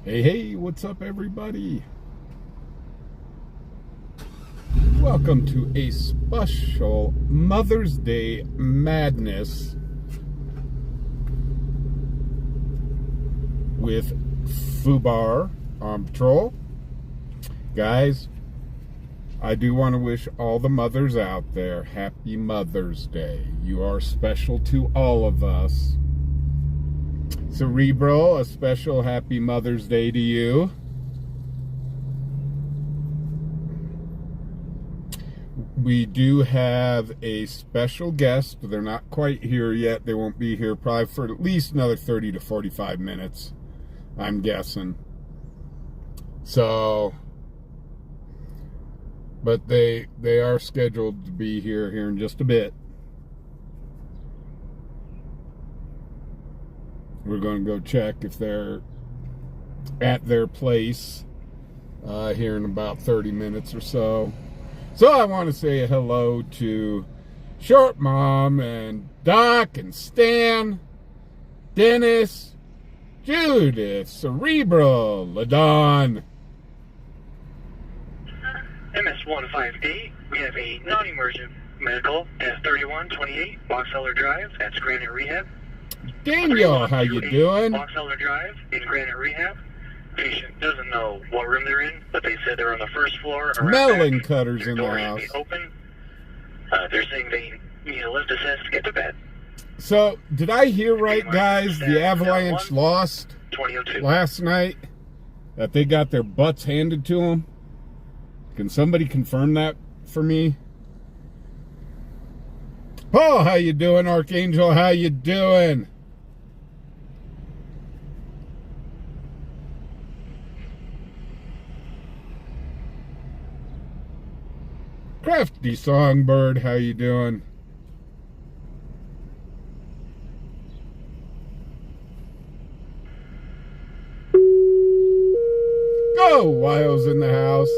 Hey, what's up, everybody? Welcome to a special Mother's Day madness with fubarOnPatroll. Guys, I do want to wish all the mothers out there happy Mother's Day. You are special to all of us. Cerebral, a special happy Mother's Day to you. We do have a special guest. They're not quite here yet. They won't be here probably for at least another 30 to 45 minutes, I'm guessing. So, but they are scheduled to be here in just a bit. We're going to go check if they're at their place here in about 30 minutes or so. So I want to say hello to Short Mom and Doc and Stan, Dennis, Judith, Cerebral, LaDon. MS-158, we have a non-emergent medical at 3128 Box Elder Drive. That's Granite Rehab. Daniel, how you doing? Box Elder Drive in Granite Rehab. Patient doesn't know what room they're in, but they said they're on the first floor. Melon cutters in the house. Open. They're saying they need a lift assist to get to bed. So, did I hear right, guys? The Avalanche lost 2002 last night. That they got their butts handed to them. Can somebody confirm that for me? Paul, how you doing? Archangel, how you doing? Crafty Songbird, how you doing? Go, Wiles in the house.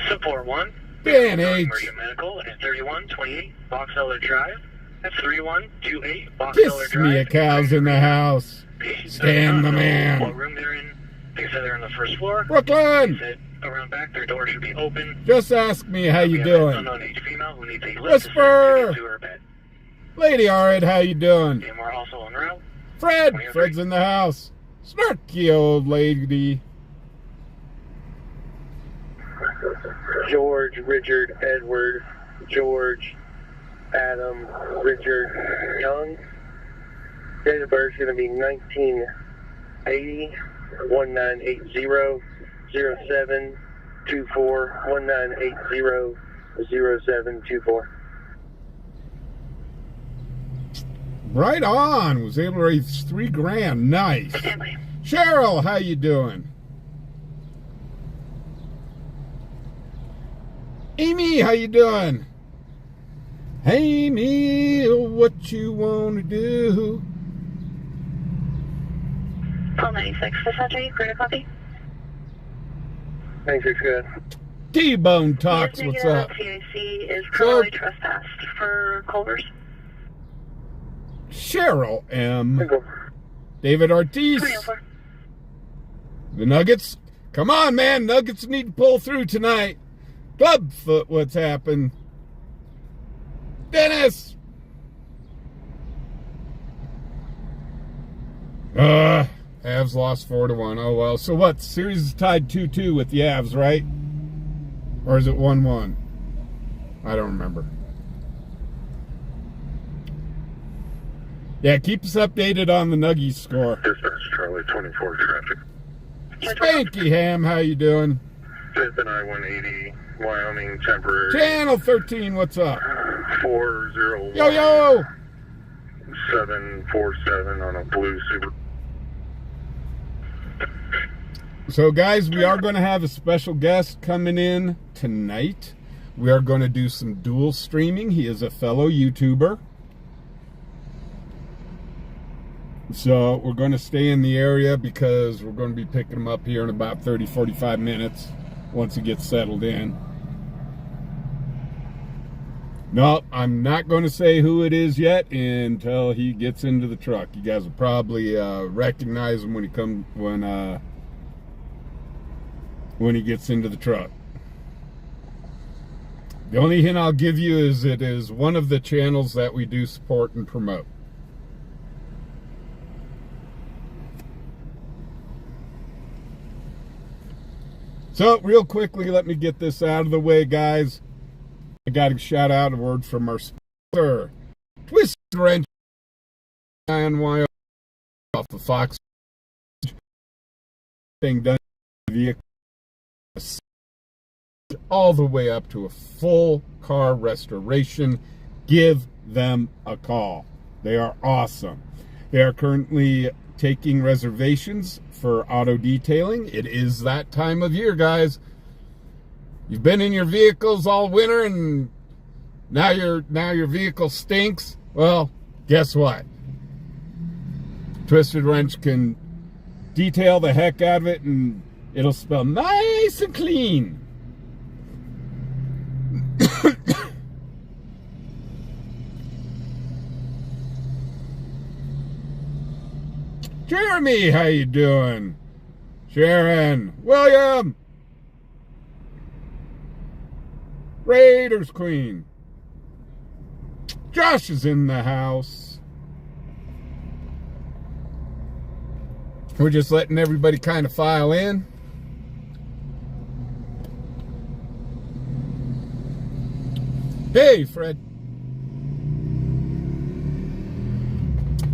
Support 1. Dan H. Emergent medical at 3128 Box Elder Drive. That's 3128 Box Elder Kiss Drive. me a cow's in the house. Stan the man. What room they're in. They said they're on the first floor. Brooklyn. They said around back their door should be open. Just ask me how you doing. Unknown age female who needs a lift Whisper. to her bed. Lady Arid, how you doing? And we're also en route. Fred's in the house. Snarky old lady. George, Richard, Edward, George, Adam, Richard, Young. Date of birth is going to be 1980, 1980, 0724, 1980, 0724. Right on. Was able to raise $3,000. Nice. Cheryl, how you doing? Amy, how you doing? Hey, Amy, what you want to do? Call 96 for Century, greater copy. 96, good. T-Bone Talks, what's up? TAC is currently trespassed for Culvers. Cheryl M. David Ortiz. 304. The Nuggets. Come on, man. Nuggets need to pull through tonight. Clubfoot, what's happened? Dennis. Avs lost 4-1. Oh, well. So what? Series is tied 2-2 with the Avs, right? Or is it 1-1? I don't remember. Yeah, keep us updated on the Nuggies score. Dispatch Charlie 24 traffic. Spanky Ham, how you doing? 5th and I-180, Wyoming, temporary. Channel 13, what's up? 401. Yo! 747 on a blue Super. So, guys, we are going to have a special guest coming in tonight. We are going to do some dual streaming. He is a fellow YouTuber. So, we're going to stay in the area because we're going to be picking him up here in about 30-45 minutes once he gets settled in. No, I'm not going to say who it is yet until he gets into the truck. You guys will probably recognize him when he gets into the truck. The only hint I'll give you is it is one of the channels that we do support and promote. So, real quickly, let me get this out of the way, guys. I got to shout out a word from our sponsor, Twist Wrench, Cheyenne WY, off the Fox. Thing done vehicle all the way up to a full car restoration. Give them a call. They are awesome. They are currently taking reservations for auto detailing. It is that time of year, guys. You've been in your vehicles all winter and now your vehicle stinks. Well, guess what? Twisted Wrench can detail the heck out of it and it'll smell nice and clean. Jeremy, how you doing? Sharon, William, Raiders Queen. Josh is in the house. We're just letting everybody kind of file in. Hey, Fred.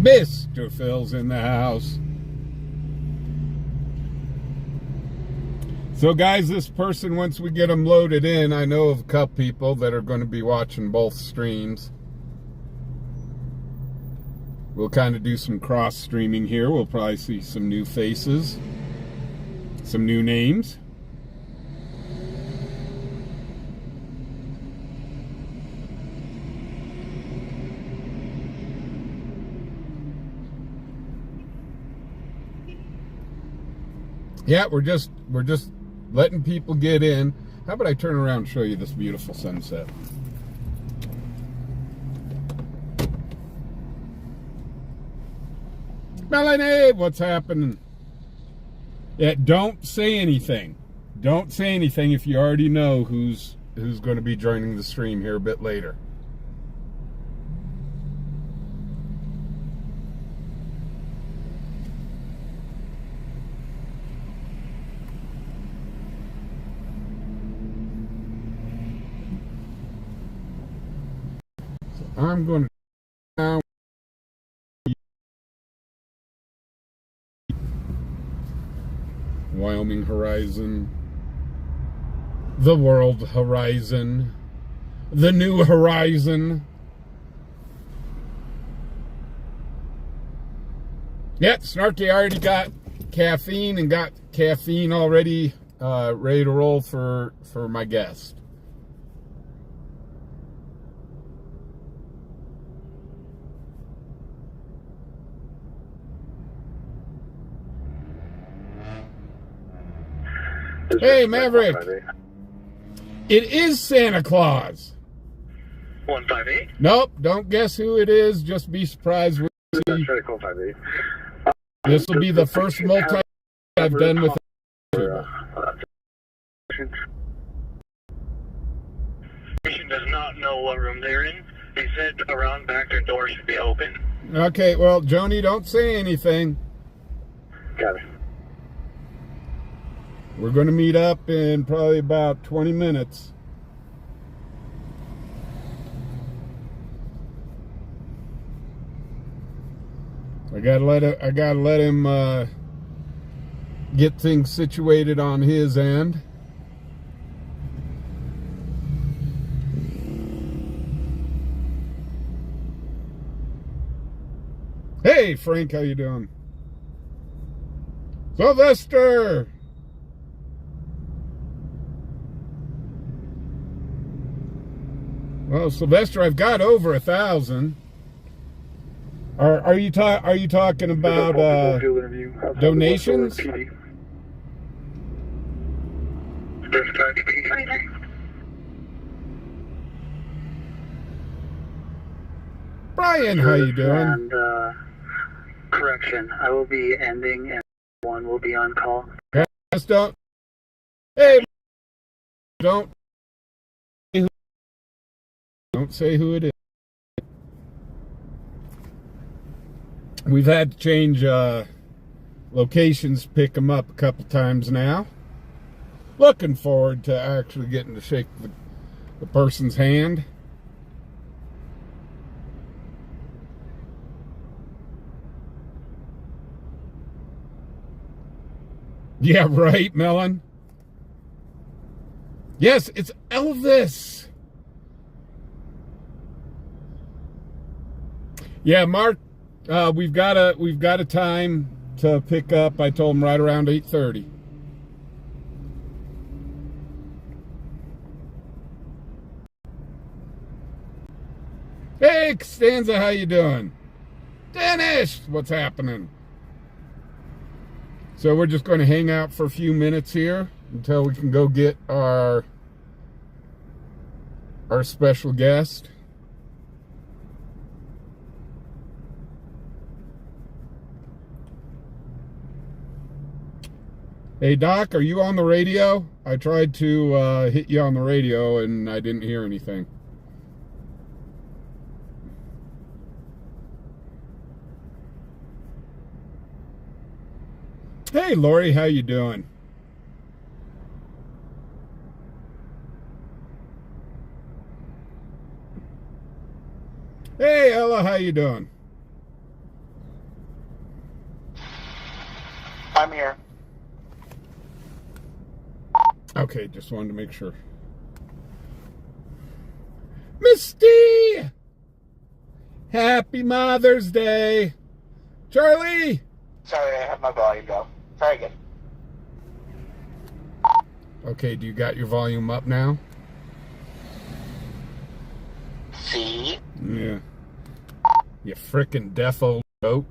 Mr. Phil's in the house. So guys, this person, once we get them loaded in, I know of a couple people that are going to be watching both streams. We'll kind of do some cross streaming here. We'll probably see some new faces, some new names. Yeah, we're just letting people get in. How about I turn around and show you this beautiful sunset? Melanie, what's happening? Yeah, don't say anything. Don't say anything if you already know who's going to be joining the stream here a bit later. I'm going to now Wyoming horizon, the world horizon, the new horizon. Yeah, Snarky already got caffeine and got caffeine already ready to roll for my guest. Hey, Maverick. It is Santa Claus. 158. Nope, don't guess who it is. Just be surprised. This will be the first multi I've done with. Patient does not know what room they're in. They said around back their door should be open. Okay, well, Joni, don't say anything. Got it. We're going to meet up in probably about 20 minutes. I gotta let him get things situated on his end. Hey, Frank, how you doing? Sylvester! Well, Sylvester, I've got over 1,000. Are you talking about donations? Ryan, how you doing? And correction, I will be ending and one will be on call. Just don't. Hey, don't say who it is. We've had to change locations, pick them up a couple times now. Looking forward to actually getting to shake the person's hand. Yeah, right, Melon. Yes, it's Elvis. Yeah, Mark, we've got a time to pick up. I told him right around 8:30. Hey, Costanza, how you doing? Dennis, what's happening? So we're just going to hang out for a few minutes here until we can go get our special guest. Hey, Doc, are you on the radio? I tried to hit you on the radio and I didn't hear anything. Hey, Lori, how you doing? Hey, Ella, how you doing? I'm here. Okay, just wanted to make sure. Misty! Happy Mother's Day! Charlie! Sorry, I have my volume down. Try again. Okay, do you got your volume up now? See? Yeah. You frickin' deaf old goat.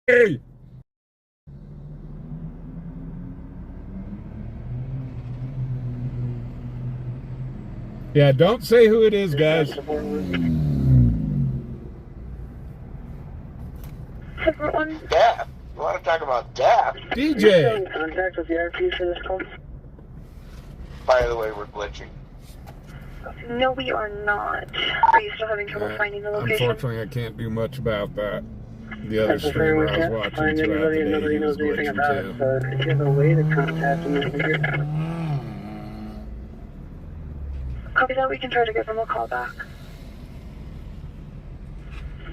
Hey! Yeah, don't say who it is, guys. Everyone. Death. You want to talk about death? DJ! In contact with the RP for this call? By the way, we're glitching. No, we are not. Are you still having trouble finding the location? Unfortunately, I can't do much about that. The other streamer I was watching find throughout anybody the and day, nobody he was knows anything glitching about too. it. So if you have a way to contact them, Copy that. We can try to give them a call back.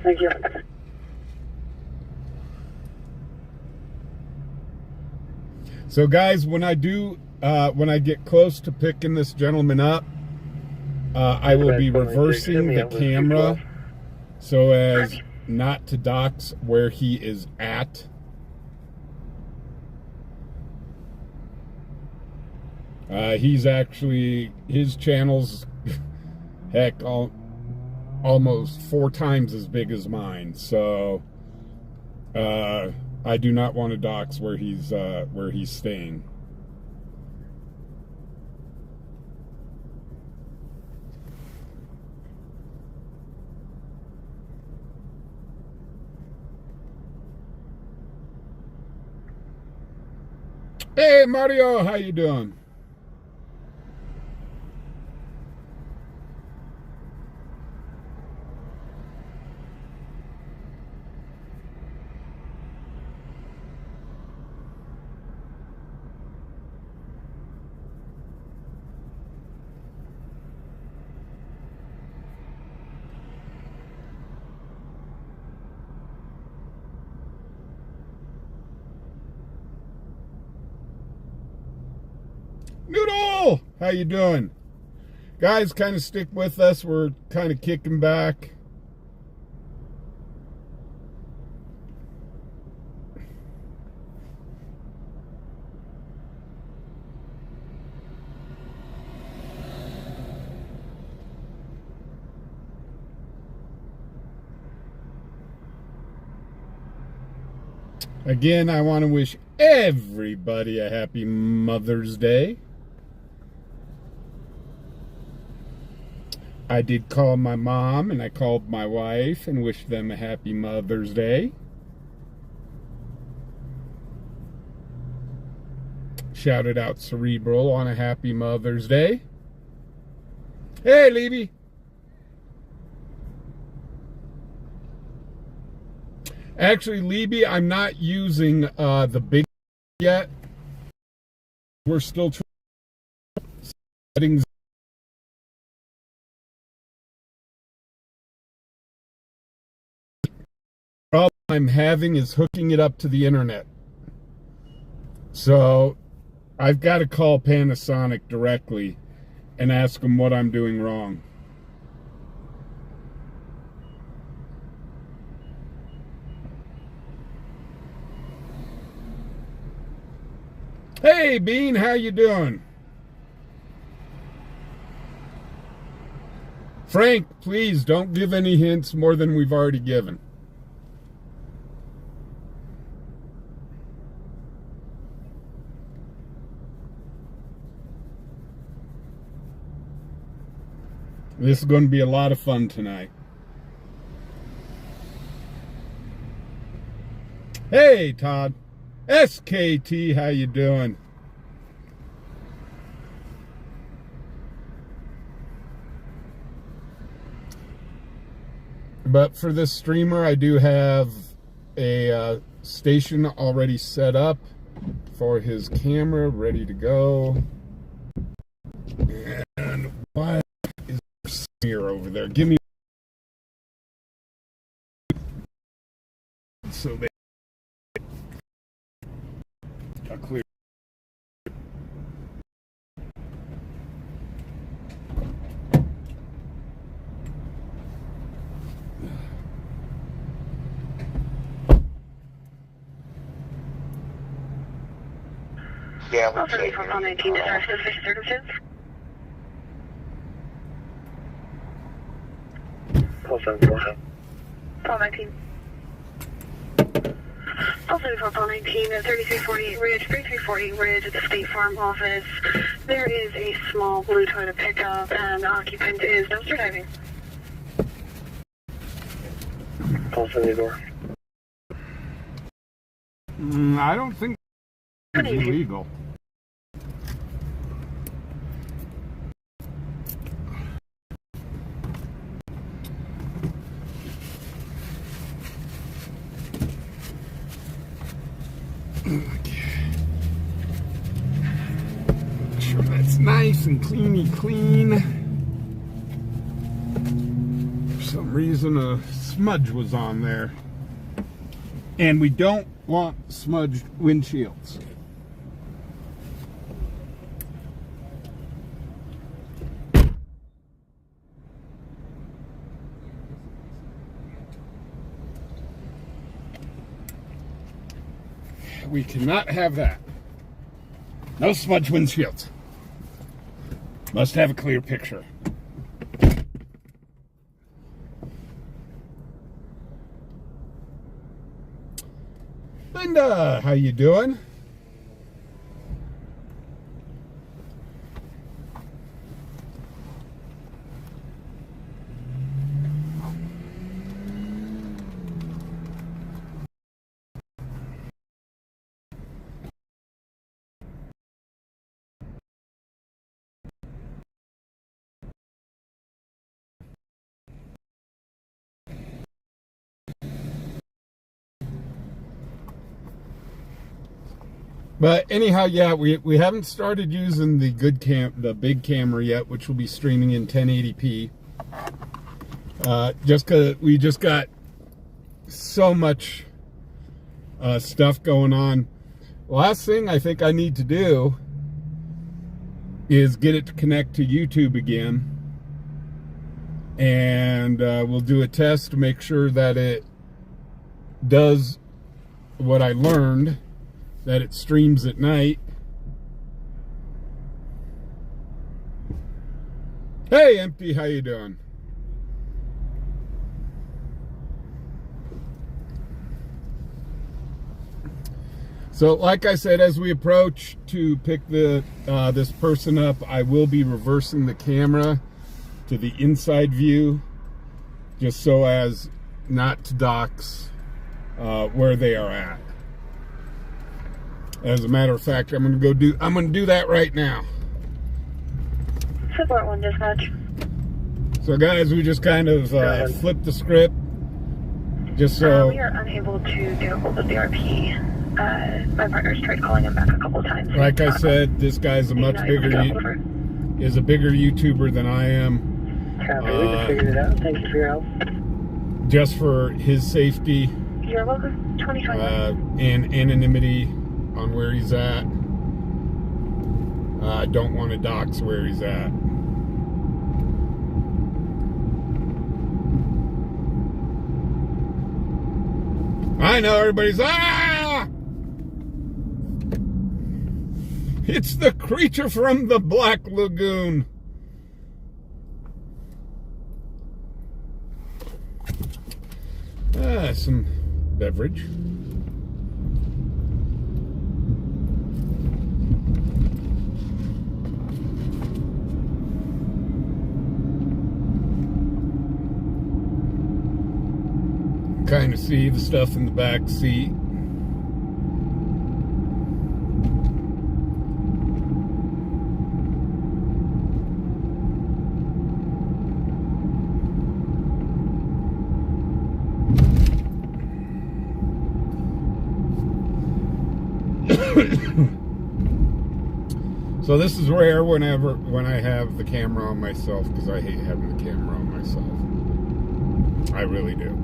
thank you. So guys, when I get close to picking this gentleman up, I will be reversing the camera so as not to dox where he is at. He's actually, his channel's heck almost 4 times as big as mine, so I do not want to dox where he's staying. Hey Mario, how you doing? Noodle! How you doing? Guys, kind of stick with us. We're kind of kicking back. Again, I want to wish everybody a happy Mother's Day. I did call my mom and I called my wife and wished them a happy Mother's Day. Shouted out Cerebral on a happy Mother's Day. Hey, Levy. Actually, Levy, I'm not using the big yet. We're still trying settings. The problem I'm having is hooking it up to the internet. So I've got to call Panasonic directly and ask them what I'm doing wrong. Hey, Bean, how you doing? Frank, please don't give any hints more than we've already given. This is going to be a lot of fun tonight. Hey, Todd. SKT, how you doing? But for this streamer, I do have a station already set up for his camera, ready to go. And what is there smear over there? Give me so they a clear. Yeah, Call 74 call 19 to start suspicious circumstance. Call 74. Call 19. Call 74 call 19 at 3348 Ridge, 3348 Ridge at the State Farm office. There is a small blue Toyota pickup and the occupant is dumpster diving. Call 74. I don't think it's illegal. Make sure that's nice and clean. For some reason a smudge was on there. And we don't want smudged windshields. We cannot have that. No smudged windshields. Must have a clear picture. Linda, how you doing? But anyhow, yeah, we haven't started using the the big camera yet, which will be streaming in 1080p. Just because we just got so much stuff going on. Last thing I think I need to do is get it to connect to YouTube again, and we'll do a test to make sure that it does what I learned, that it streams at night. Hey, Empty, how you doing? So like I said, as we approach to pick this person up, I will be reversing the camera to the inside view, just so as not to dox where they are at. As a matter of fact, I'm gonna do that right now. Support 1 dispatch. So guys, we just kind of flipped the script, just so. We are unable to get a hold of the RP. My partner's tried calling him back a couple times. Like I said, this guy's a much bigger YouTuber than I am. Copy, we just figured it out. Thank you for your help. Just for his safety. You're welcome. 2020. And anonymity on where he's at. I don't want to dox where he's at. I know everybody's It's the creature from the Black Lagoon. Some beverage. Kind of see the stuff in the back seat. So this is rare when I have the camera on myself, because I hate having the camera on myself. I really do.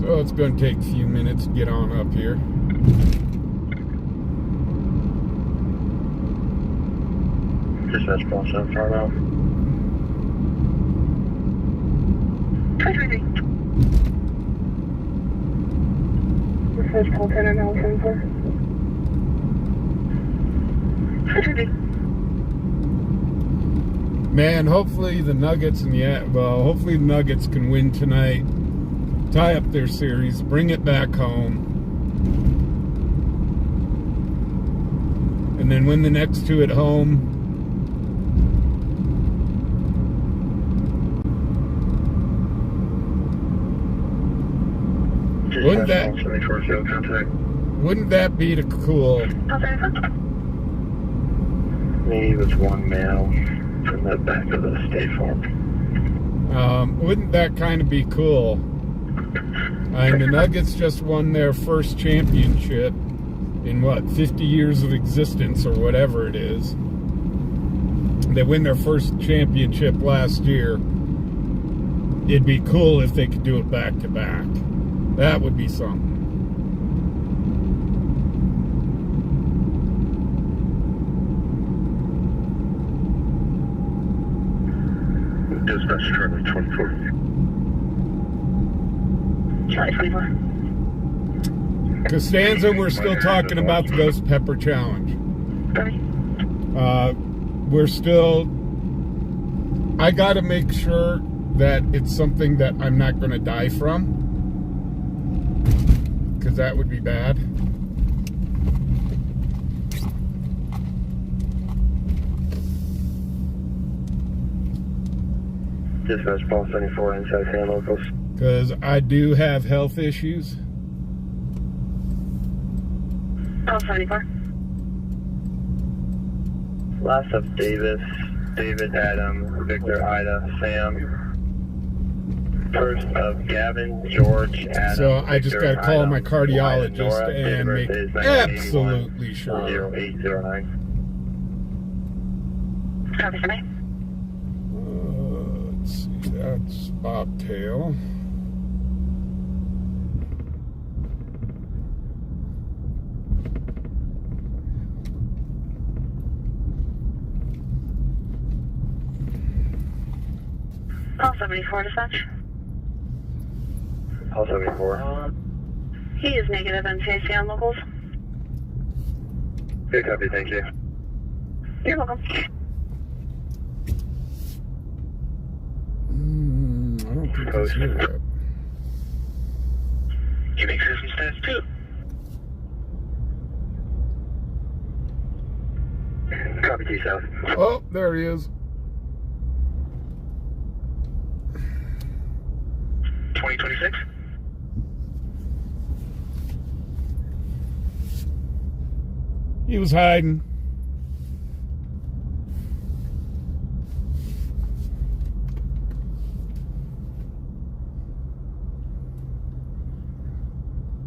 So it's going to take a few minutes to get on up here. Dispatch call 7 far out. Dispatch call 10 and L 10-4. Man, hopefully the Nuggets hopefully the Nuggets can win tonight. Tie up their series, bring it back home, and then win the next two at home. Wouldn't that be the cool? Me with one male from the back of the State Farm. Wouldn't that kind of be cool? The Nuggets just won their first championship in 50 years of existence or whatever it is. They win their first championship last year. It'd be cool if they could do it back to back. That would be something. Dispatch Charlie 24. Charlie 24. Costanza, we're still talking about the Ghost Pepper Challenge. We're still... I gotta make sure that it's something that I'm not gonna die from, because that would be bad. Dispatch Ball 74 inside San Locals. Because I do have health issues. L 74. Last of Davis, David, Adam, Victor, Ida, Sam. First of Gavin, George, Adam. So I just got to call my cardiologist Nora, and make absolutely sure. 0809. Copy for me. Let's see, that's bobtail. Call 74 dispatch. Call 74. He is negative NCAC on locals. Good copy, thank you. You're welcome. I don't think he's here yet. You make system stats too. Copy T South. Oh, there he is. 2026. He was hiding.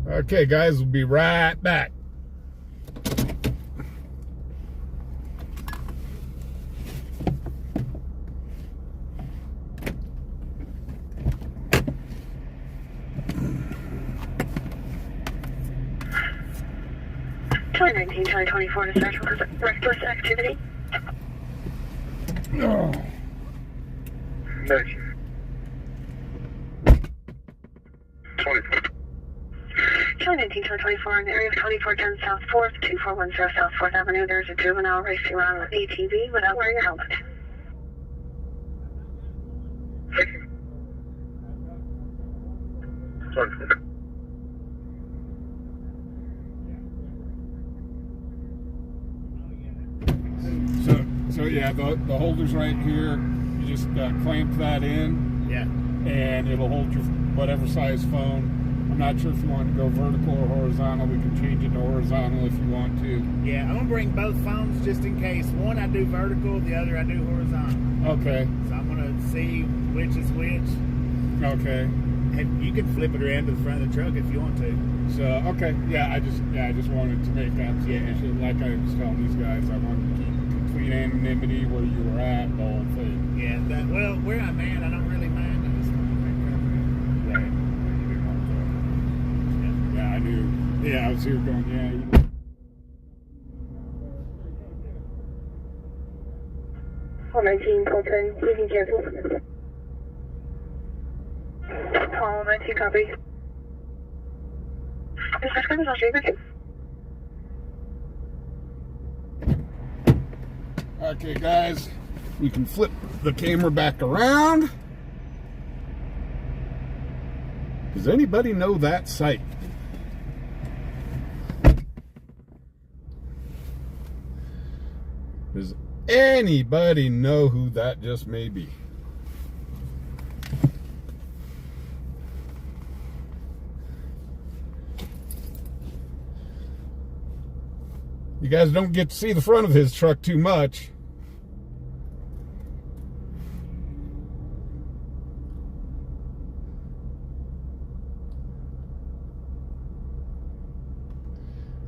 Okay, guys, we'll be right back. Charlie 24 to start with reckless activity. Oh. Next. 24. Charlie 19, Charlie 24 in the area of 2410 South 4th, 2410 South 4th Avenue. There's a juvenile racing around with ATV without wearing a helmet. So yeah, the holder's right here. You just clamp that in. Yeah. And it'll hold your whatever size phone. I'm not sure if you want to go vertical or horizontal. We can change it to horizontal if you want to. Yeah, I'm gonna bring both phones just in case. One I do vertical, the other I do horizontal. Okay. So I'm gonna see which is which. Okay. And you can flip it around to the front of the truck if you want to. So okay, I just wanted to make absolute like I was telling these guys, I wanted to keep complete anonymity where you were at, the whole thing. Yeah, well, where I'm at, I don't really mind. I just want to make cover. Right. Yeah, I knew. Yeah, I was here going, yeah. You know. 419, Colton, leaving cancel. Call 19, copy. Dispatch covers on street. Okay, guys, we can flip the camera back around. Does anybody know that site? Does anybody know who that just may be? You guys don't get to see the front of his truck too much.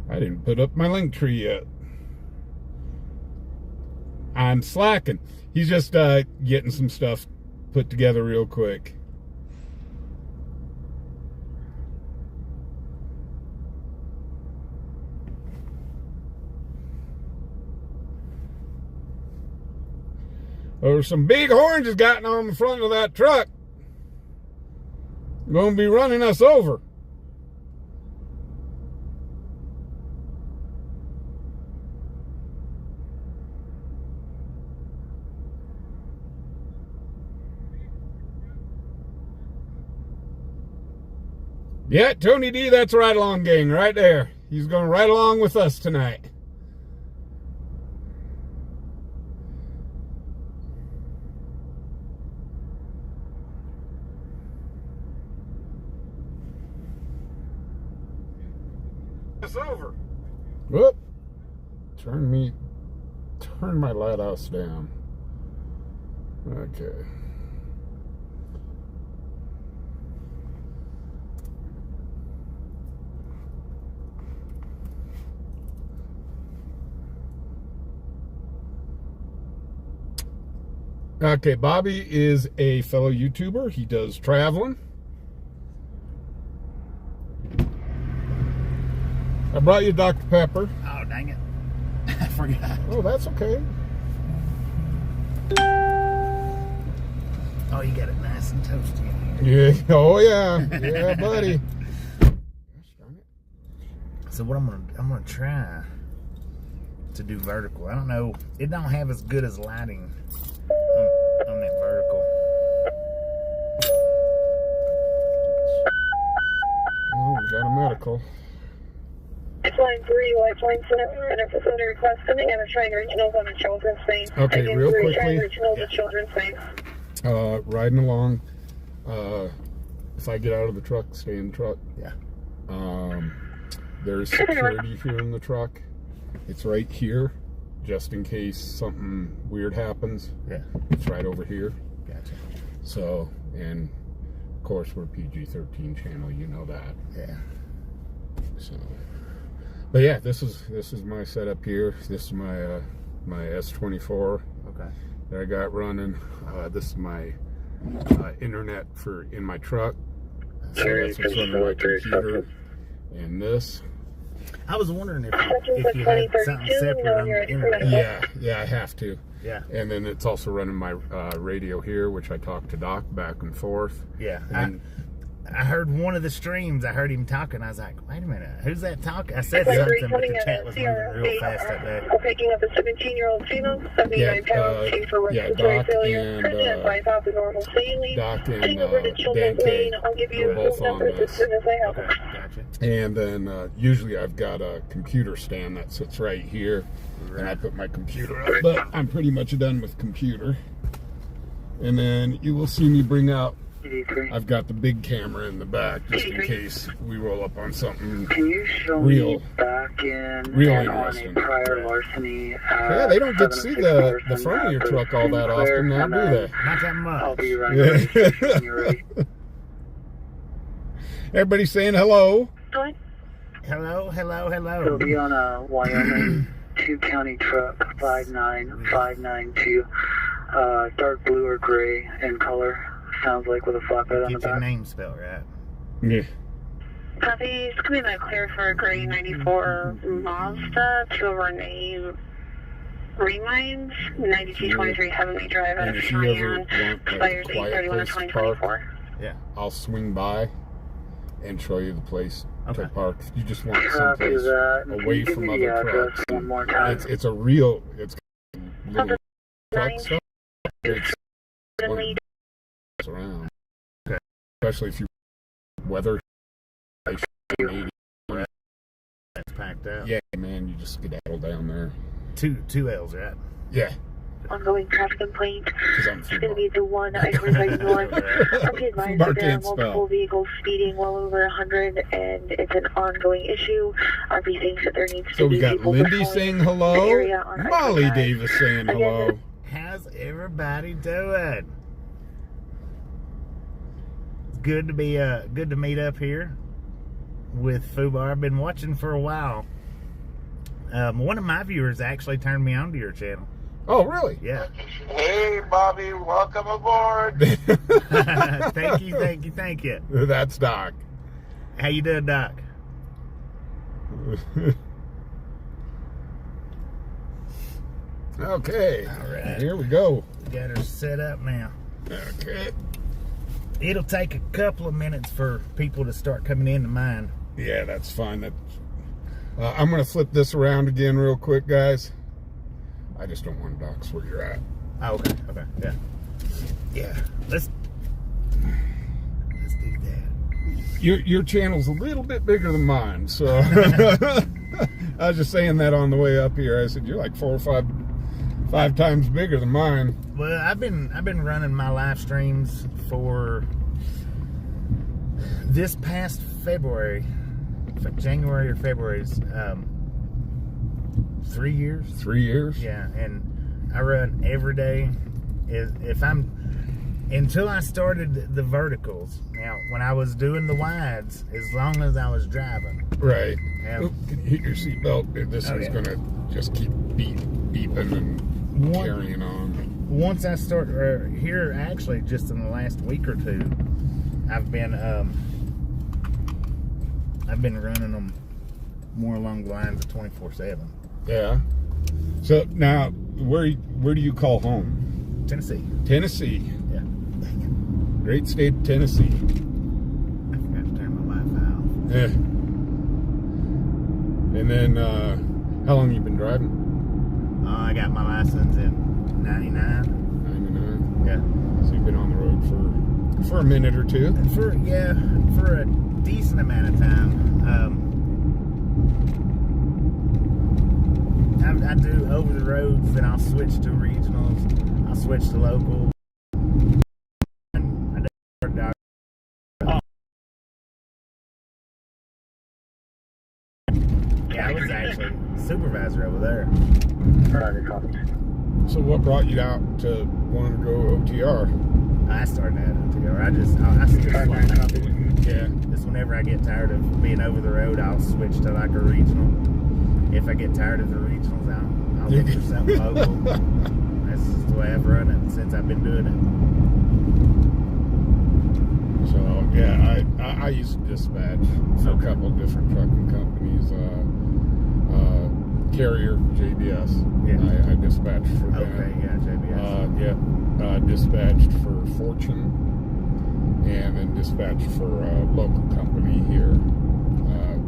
I didn't put up my link tree yet. I'm slacking. He's just getting some stuff put together real quick. There's some big oranges gotten on the front of that truck. Going to be running us over. Yeah, Tony D, that's right along gang, right there. He's going right along with us tonight. It's over. Whoop. Turn my lighthouse down. Okay. Okay, Bobby is a fellow YouTuber. He does traveling. I brought you Dr. Pepper. Oh, dang it. I forgot. Oh, that's okay. Oh, you got it nice and toasty. Yeah. Oh yeah. Yeah, buddy. So what I'm gonna try to do vertical. I don't know. It don't have as good as lighting on that vertical. Oh, we got a medical. Line 3, Lifeline Center, and a facility request sending and a trying to reach those on the children's face. Okay, Again, real trying quickly. to reach those on children's face. Riding along. If I get out of the truck, stay in the truck. Yeah. There's security here in the truck. It's right here, just in case something weird happens. Yeah. It's right over here. Gotcha. So, and of course we're PG-13 channel, you know that. Yeah. So, but yeah, this is my setup here. This is my my S24 Okay. that I got running. This is my internet for in my truck. So that's what's running my computer. And this. I was wondering if you had something separate on the internet. Yeah, I have to. Yeah. And then it's also running my radio here, which I talk to Doc back and forth. Yeah. And I heard one of the streams, I heard him talking. I was like, wait a minute, who's that talking? I said Line something, 3 but coming the at chat was moving real fast that day. Picking up a 17-year-old female, 79 pounds, due for respiratory Doc failure, and, and bypass the normal saline. Doc and Heading over to children's Dante lane. I'll give you are those both on numbers as this. soon as I have Okay, them. gotcha. And then usually I've got a computer stand that sits right here, and I put my computer up. But I'm pretty much done with computer. And then you will see me bring out. I've got the big camera in the back just in case we roll up on something. Can you show Real. me back in Real and on a interesting. prior larceny? Yeah, they don't get to see the front of your truck all that often now, do they? Not that much. I'll be right there when you're ready. Everybody saying hello. Hello, hello, It'll hello. be on a Wyoming 2-county truck, 59592. Dark blue or gray in color. Sounds like with a flatbed on the Get your back. name spelled right. Yeah. Copy. It's coming back clear for a gray 94 Mazda to a Renee Remines, 9223 Heavenly Drive out And of if you ever Cheyenne. want like, a Expires quiet 8/31 place to park, 2024. Yeah. I'll swing by and show you the place Okay. to park. You just want Copy someplace that. Can away you give from me the other address trucks. one more time? It's a real, it's little truck Nine. stuff. It's Heavenly around. Okay. Especially if you weather. It's packed out. Yeah, man, you just skedaddle down there. Two L's, right? Yeah, ongoing traffic complaint. because I'm It's going to be the one I-25 north. Okay, advised that there are multiple vehicles speeding well over 100, and it's an ongoing issue. RP thinks that there needs So to we be got people Lindy patrolling saying the hello, area on Molly I-25. Davis saying hello. How's everybody doing? It's good to be good to meet up here with Fubar. I've been watching for a while. One of my viewers actually turned me on to your channel. Oh, really? Yeah. Hey, Bobby, welcome aboard. Thank you, thank you, thank you. That's Doc. How you doing, Doc? Okay, All right. here we go. We got her set up now. Okay. It'll take a couple of minutes for people to start coming into mine. Yeah, that's fine. I'm going to flip this around again real quick, guys. I just don't want Docs where you're at. Oh, okay, okay, yeah. Yeah, let's do that. Your channel's a little bit bigger than mine, so I was just saying that on the way up here. I said you're like 4 or 5 times bigger than mine. Well, I've been running my live streams for this past February, January or February's 3 years. 3 years? Yeah, and I run every day. Until I started the verticals. Now, when I was doing the wides, as long as I was driving. Right. Yeah. Oop, can you hit your seatbelt? This Oh, is yeah. going to just keep beeping and carrying on. Once I start here, actually, just in the last week or two, I've been running them more along the lines of 24/7. Yeah. So now, where do you call home? Tennessee. Tennessee. Yeah. Great state of Tennessee. I forgot to turn my Wi-Fi off. Yeah. And then, how long you been driving? I got my license in 99. 99. Yeah. So you've been on the road for a minute or two. For a decent amount of time. I do over the roads, then I'll switch to regionals. I'll switch to local. Yeah, I was actually supervisor over there. So what brought you out to want to go OTR? I started at OTR. I just whenever I get tired of being over the road, I'll switch to like a regional. If I get tired of the regionals, I'll look for something local. That's just the way I've run it since I've been doing it. So yeah, I used to dispatch for a couple of different trucking companies. Carrier, JBS. Yeah. I dispatched for them. Okay, yeah, JBS. Dispatched for Fortune, and then dispatched for a local company here.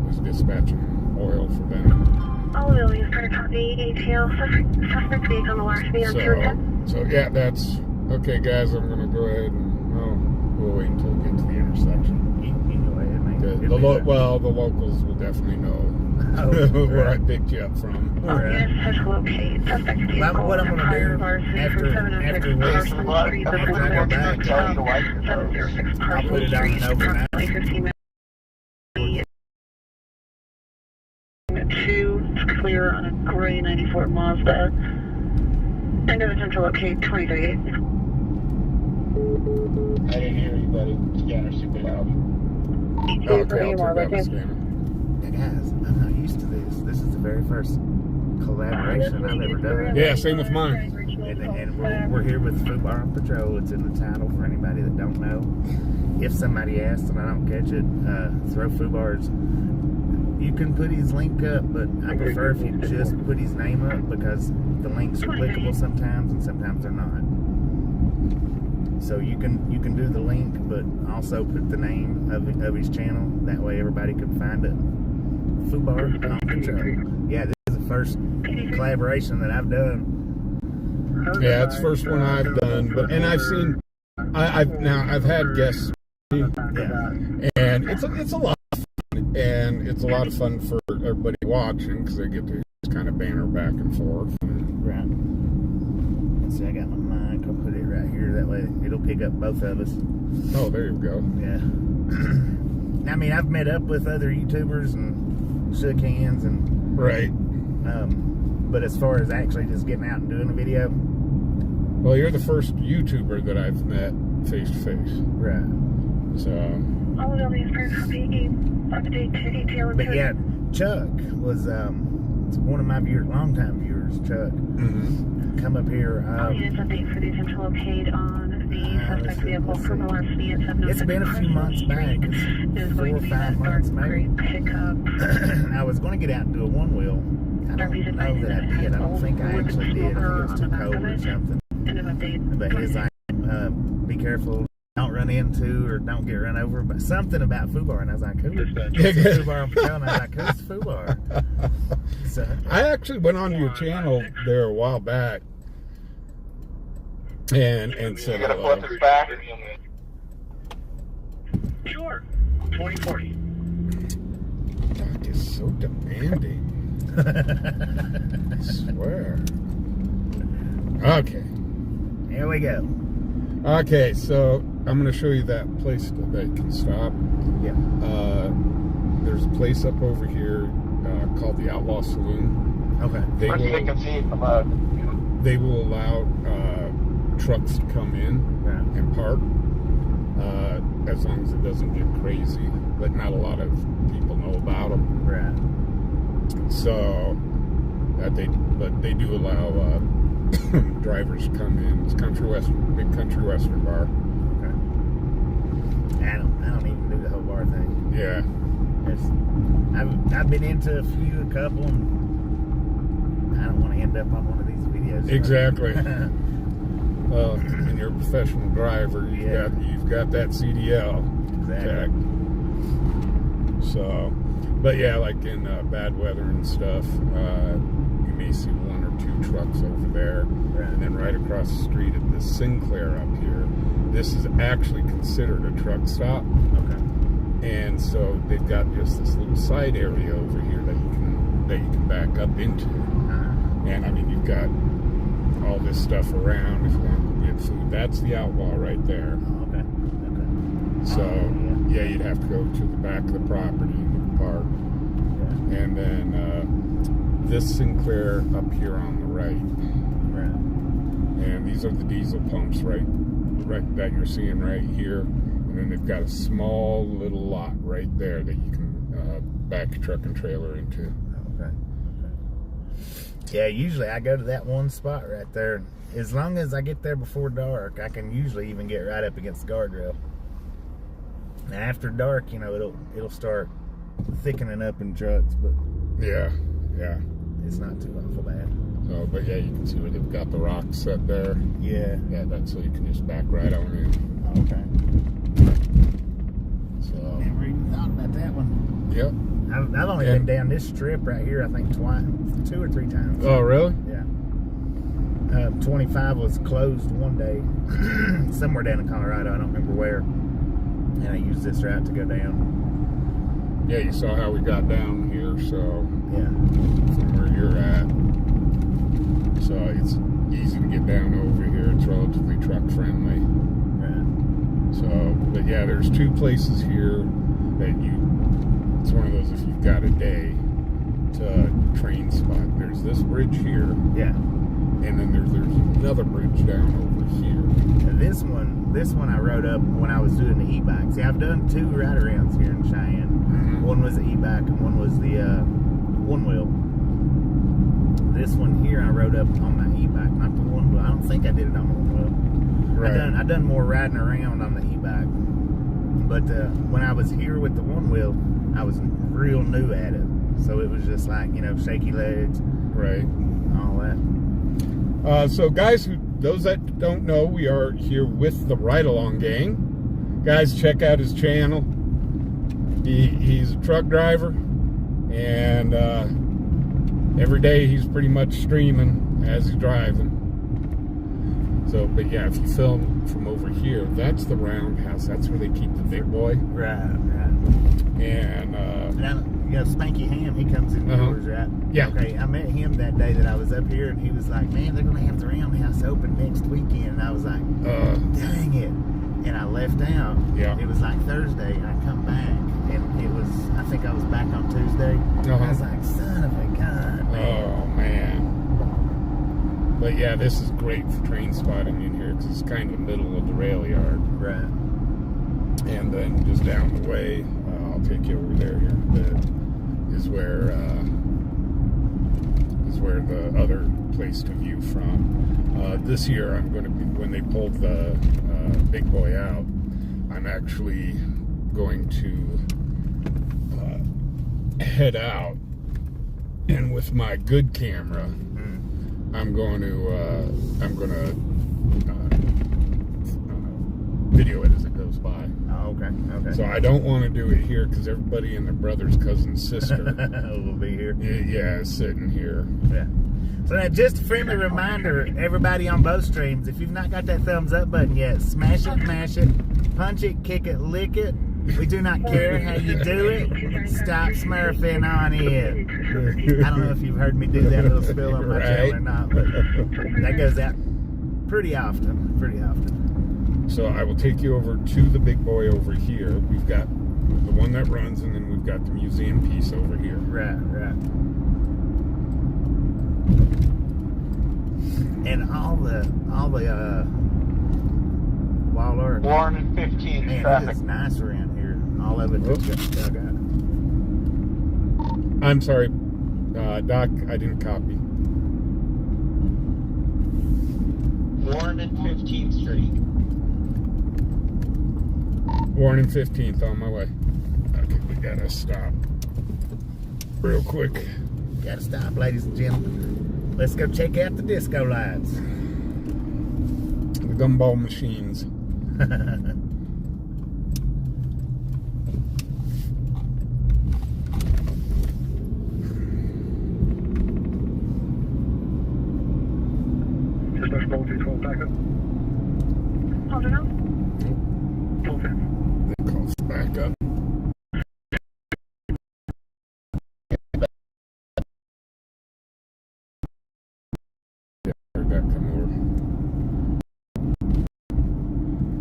Was dispatching oil for them. All Williams, trying to copy ATL, suspect vehicle on the last beyond 210. So yeah, that's okay, guys. I'm gonna go ahead and we'll wait until we get to the intersection. You can go ahead, man. The locals will definitely know where I picked you up from. Yes, has to locate suspect vehicle. What I'm going to do after we I'll put it on an overnight. 2, it's clear on a gray 94 Mazda. End of attempt to locate 2038. I didn't hear you, buddy. Scanner super loud. Okay, I'll turn down the scanner. Yeah, guys, I'm not used to this. This is the very first collaboration I've ever done. Yeah, same with mine. And we're here with fubarOnPatroll. It's in the title for anybody that don't know. If somebody asks and I don't catch it, throw Fubar's. You can put his link up, but I prefer if you just put his name up because the links are clickable sometimes and sometimes they're not. So you can do the link, but also put the name of his channel. That way everybody can find it. fubarOnPatroll. Yeah, this is the first collaboration that I've done. Yeah, it's the first one I've done, and I've seen. I've had guests, Yeah. and it's a lot of fun, and it's a lot of fun for everybody watching because they get to just kind of banter back and forth. Right. Let's see, I got my mic. I'll put it right here. That way it'll pick up both of us. Oh, there you go. Yeah. I mean, I've met up with other YouTubers and shook hands and Right. but as far as actually just getting out and doing a video, Well, you're the first YouTuber that I've met face to face. right. So. All Williams, trying to copy update to ATL. But yeah, Chuck was one of my longtime viewers. Chuck, come up here. All units update for the attempt to locate on the suspect vehicle from the last It's been a few months back. It's 4 or 5 months maybe. Pickup. I was going to get out and do a one wheel. I don't know that I did. I don't think I actually did. I think it was too cold or something. But he's like, be careful, don't run into or don't get run over. But something about Fubar, and I was like, who? fubarOnPatroll, and I was like, who's Fubar? So, I actually went on your channel there a while back and said You gonna hello. flip us back? Sure. 2040. Doc is so demanding. I swear. Okay. here we go. Okay, so I'm going to show you that place that you can stop. Yeah. There's a place up over here called the Outlaw Saloon. Okay. Where's the vacancy? They will allow trucks to come in and park as long as it doesn't get crazy. But not a lot of people know about them. Right. So they do allow drivers to come in. It's big country western bar. Okay. I don't even do the whole bar thing. Yeah. I've been into a couple, and I don't want to end up on one of these videos. Exactly. And you're a professional driver. You've got that CDL. Exactly. So, but yeah, like in bad weather and stuff, you may see 1 or 2 trucks over there. Right. And then right across the street at this Sinclair up here, this is actually considered a truck stop. Okay. And so they've got just this little side area over here that you can back up into. And I mean, you've got all this stuff around if you want to get food. That's the Outlaw right there. Oh, okay. So yeah, you'd have to go to the back of the property and park. Yeah. And then this Sinclair up here on the right. Right. And these are the diesel pumps right that you're seeing right here. And then they've got a small little lot right there that you can back your truck and trailer into. Okay. Yeah, usually I go to that one spot right there. As long as I get there before dark, I can usually even get right up against the guardrail. And after dark, you know, it'll start thickening up in trucks, but yeah, it's not too awful bad. So, but yeah, you can see where they've got the rocks set there. Yeah. Yeah, that's so you can just back right on in. Okay. So. Never even thought about that one. Yep. I've only been down this strip right here, I think 2 or 3 times. Oh, really? Yeah. 25 was closed one day, somewhere down in Colorado, I don't remember where. And I used this route to go down. Yeah, you saw how we got down here, so yeah, from where you're at. So it's easy to get down over here. It's relatively truck friendly. Right. So, but yeah, there's 2 places here that it's one of those if you've got a day to train spot. There's this bridge here. Yeah. And then there's another bridge down over here. And this one I rode up when I was doing the e-bike. See, I've done 2 ride-arounds here in Cheyenne. Mm-hmm. One was the e-bike and one was the one wheel. This one here I rode up on my e-bike, not the one wheel. I don't think I did it on the one wheel. Right. I done more riding around on the e-bike. But when I was here with the one wheel, I was real new at it. So it was just like, you know, shaky legs. Right. All that. So guys, those that don't know, we are here with the Ride Along Gang. Guys, check out his channel. He's a truck driver, and every day he's pretty much streaming as he's driving. So, but yeah, if you film from over here, that's the roundhouse. That's where they keep the big boy. Right. And you know, Spanky Ham, he comes in yours, right? Yeah. Okay, I met him that day that I was up here, and he was like, man, they're going to have the roundhouse open next weekend. And I was like, dang it. And I left out. Yeah. It was like Thursday, and I come back, and it was, I think I was back on Tuesday. I was like, son of a gun, man. Oh, man. But yeah, this is great for train spotting in here, because it's kind of the middle of the rail yard. Right. And then just down the way, I'll take you over there here in a bit, is where the other place to view from. This year I'm going to be, when they pulled the big boy out, I'm actually going to head out, and with my good camera, I'm going to video it as it goes by. Oh, okay. So I don't want to do it here because everybody and their brother's cousin's sister will be here. Yeah, sitting here. Yeah. So now, just a friendly reminder, everybody on both streams, if you've not got that thumbs up button yet, smash it, mash it, punch it, kick it, lick it. We do not care how you do it. Stop smurfing on it. I don't know if you've heard me do that little spill on my channel or not, but that goes out pretty often. So I will take you over to the big boy over here. We've got the one that runs, and then we've got the museum piece over here. Right. And all the wild art. Warren and 15 Man, traffic. it's nice around here. All of it just got dug out. I'm sorry, Doc, I didn't copy. Warren and 15th Street. Warren and 15th, on my way. Okay, we gotta stop real quick. Gotta stop, ladies and gentlemen. Let's go check out the disco lights. gumball machines. Dispatch call 312 backup. Hold it up. Okay. That calls back up. Yeah, heard that come over.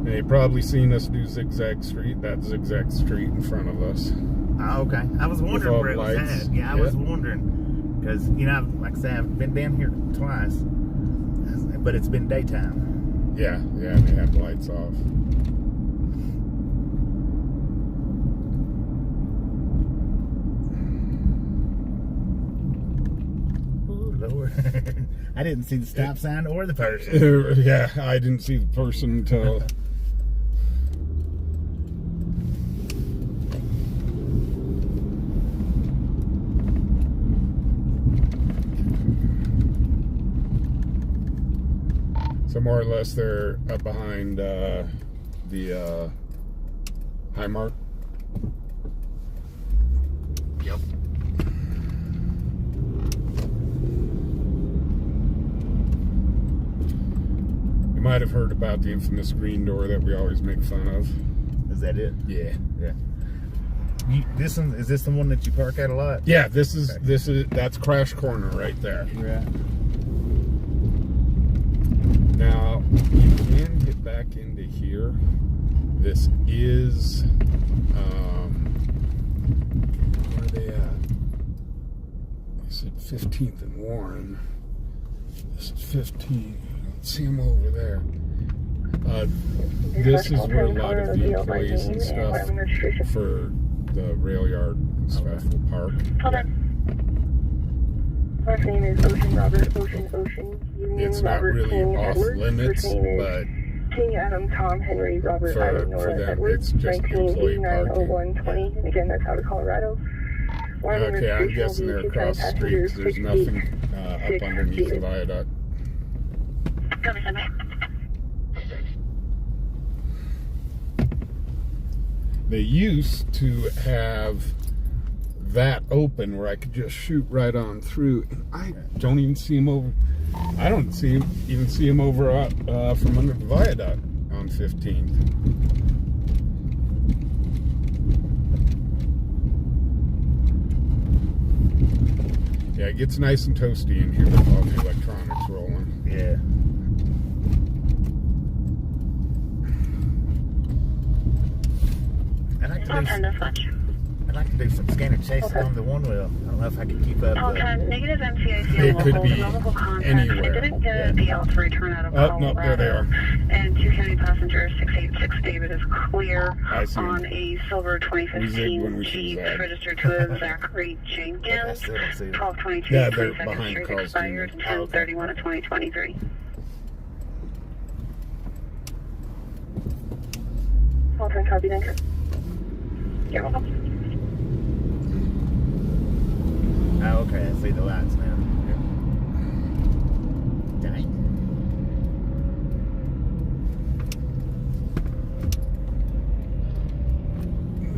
Now, you've probably seen us do Zigzag Street. That's Zigzag Street in front of us. Oh, okay. I was wondering all where it was lights. at. Yeah, I was wondering. Because, you know, like I said, I've been down here twice. But it's been daytime. Yeah, they have lights off. Ooh, Lord. I didn't see the stop sign or the person. Yeah, I didn't see the person until... So more or less they're up behind the High Mark. Yep. You might have heard about the infamous green door that we always make fun of. Is that it? Yeah. This one, is this the one that you park at a lot? Yeah, that's Crash Corner right there. Right. Now, you can get back into here. This is, where are they at? I said 15th and Warren. This is 15. I don't see them over there. This is where a lot of the employees and stuff for the rail yard and stuff will park. Hold on. Last name is Ocean Robert, Ocean, Union, It's not Robert, really King, off Edward. limits, First name is but King, Adam, Tom, Henry, Robert, for Ivan, Nora, them, Edward, it's just employee parking. 1989-01-20. Again, that's out of Colorado. Okay, I'm guessing they're across the street because there's nothing up underneath the viaduct. Copy, send back. They used to have that open where I could just shoot right on through, and I don't even see them over. I don't even see them over from under the viaduct on 15th. Yeah, it gets nice and toasty in here with all the electronics rolling. Yeah. I'd like to do some scanner chases on the one wheel. I don't know if I can keep up. Negative MCIC. It could be anywhere. I didn't get a DL to return out of Oh, no, there they are. And 2 county passengers, 686 David is clear I see on a silver We zigged when 2015 we see Jeep that. registered to Zachary Jenkins. 1222 Yeah, they're 22nd behind Street Carl's expired Jr. 10/31 of 2023. All-time copy, then. You're welcome. Oh, okay. I see the lights now. Dang.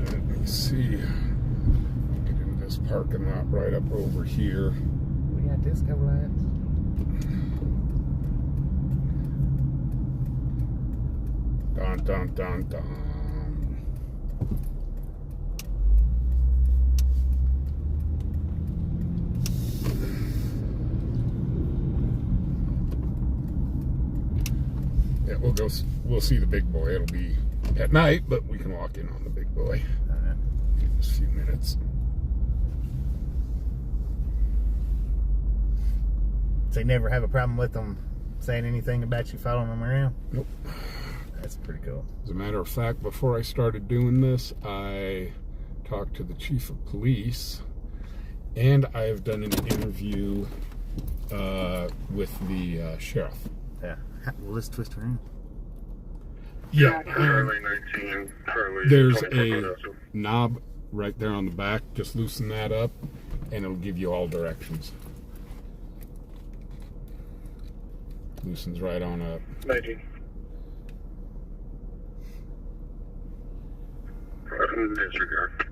Let me see. Get into this parking lot right up over here. We got disco lights. Dun, dun, dun, dun. Yeah, we'll see the big boy. It'll be at night, but we can walk in on the big boy in just a few minutes. So you never have a problem with them saying anything about you following them around? Nope. That's pretty cool. As a matter of fact, before I started doing this, I talked to the chief of police, and I have done an interview with the sheriff. Yeah. Will this twist around? Yeah. Charlie 19, Charlie There's 24 a knob right there on the back. Just loosen that up, and it'll give you all directions. Loosens right on up. 19. Disregard.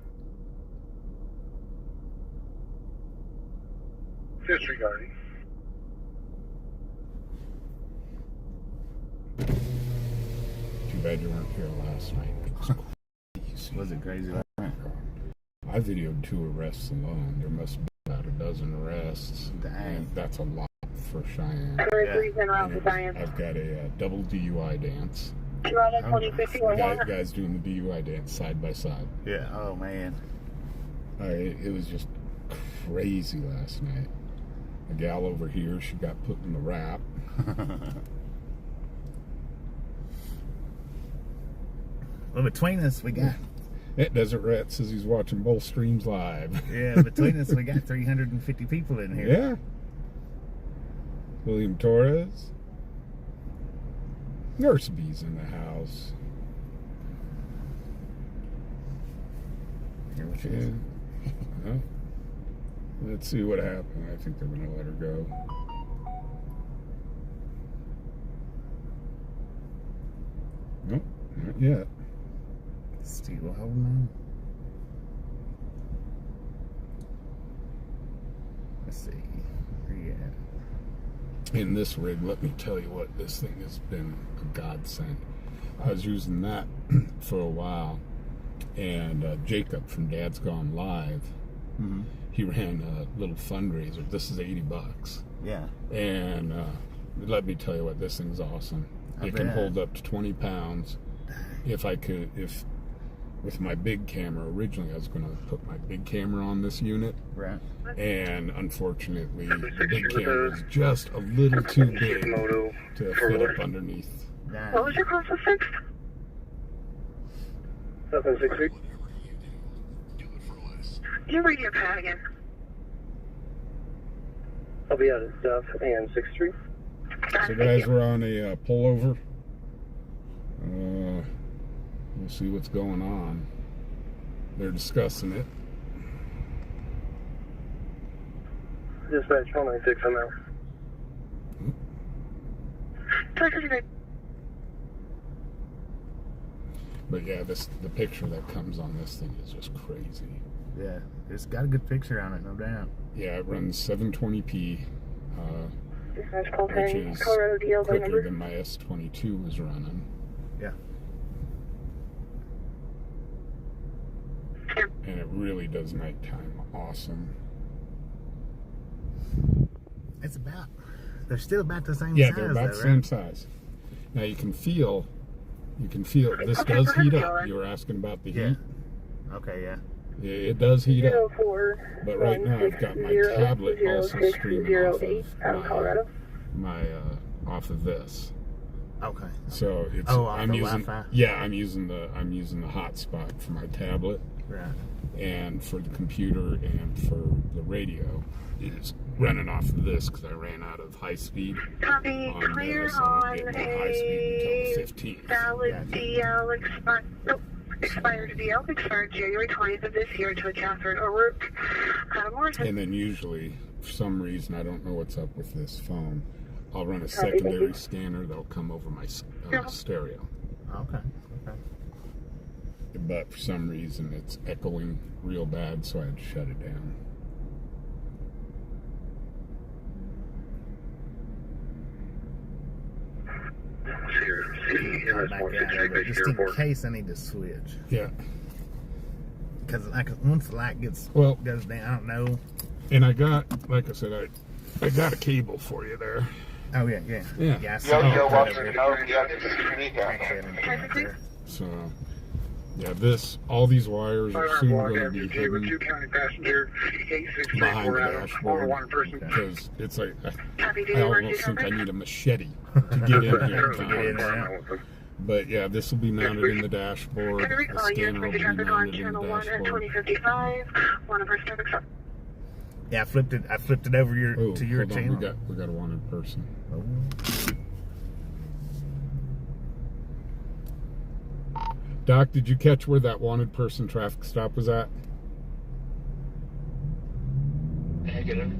Disregarding. Too bad you weren't here last night. It was crazy. Was it crazy? I videoed 2 arrests alone. There must be about a dozen arrests. Dang. And that's a lot for Cheyenne. I've got a double DUI dance. Guys doing the DUI dance side by side. Yeah. Oh man. It was just crazy last night. A gal over here, she got put in the wrap. Well, between us, we got. That Desert Rat says he's watching both streams live. Yeah, between us, we got 350 people in here. Yeah. William Torres. Nurse B's in the house. Here she is. Well, let's see what happened. I think they're going to let her go. Nope, not yet. Still holding on. Let's see. Where you at? In this rig, let me tell you what, this thing has been a godsend. I was using that for a while, and Jacob from Dad's Gone Live, he ran a little fundraiser. This is $80. Yeah. And let me tell you what, this thing's awesome. It can hold up to 20 pounds. If with my big camera, originally I was going to put my big camera on this unit. Right. And unfortunately, the big camera is just a little too big to fit up underneath. What was your cost of 6? 763. Can you read your pad again? I'll be out of stuff and 63. So guys, we're on a pullover. We'll see what's going on. They're discussing it. Dispatch 196 on that. But yeah, the picture that comes on this thing is just crazy. Yeah, it's got a good picture on it, no doubt. Yeah, it runs 720p, Dispatch which is Colorado DL quicker number. than my S22 was running. Yeah. And it really does nighttime awesome. It's about. They're still about the same size. Yeah, they're about though, the same right? size. Now you can feel this does heat up. You were asking about the heat. Okay, yeah. Yeah, it does heat up. 04 But right now I've got my tablet also streaming off of this. Okay. So it's I'm using I'm using the hotspot for my tablet. Right. And for the computer and for the radio is running off of this because I ran out of high speed. Copy, clear on a valid DL expired DL, expired January 20th of this year to a Catherine O'Rourke, Morrison. And then usually, for some reason, I don't know what's up with this phone, I'll run a secondary scanner that'll come over my stereo. Okay. But for some reason, it's echoing real bad, so I had to shut it down. Just in case I need to switch. Yeah. Because once the light goes down, I don't know. And I got, like I said, I got a cable for you there. Oh yeah. Yeah. So, yeah, all these wires are soon going to be hidden behind the dashboard because it's like I almost think I need a machete to get in here. But yeah, this will be mounted in the dashboard. The scanner will be mounted in the dashboard. Yeah, I flipped it over to your channel. We got a wanted person. Oh. Doc, did you catch where that wanted person traffic stop was at? Negative.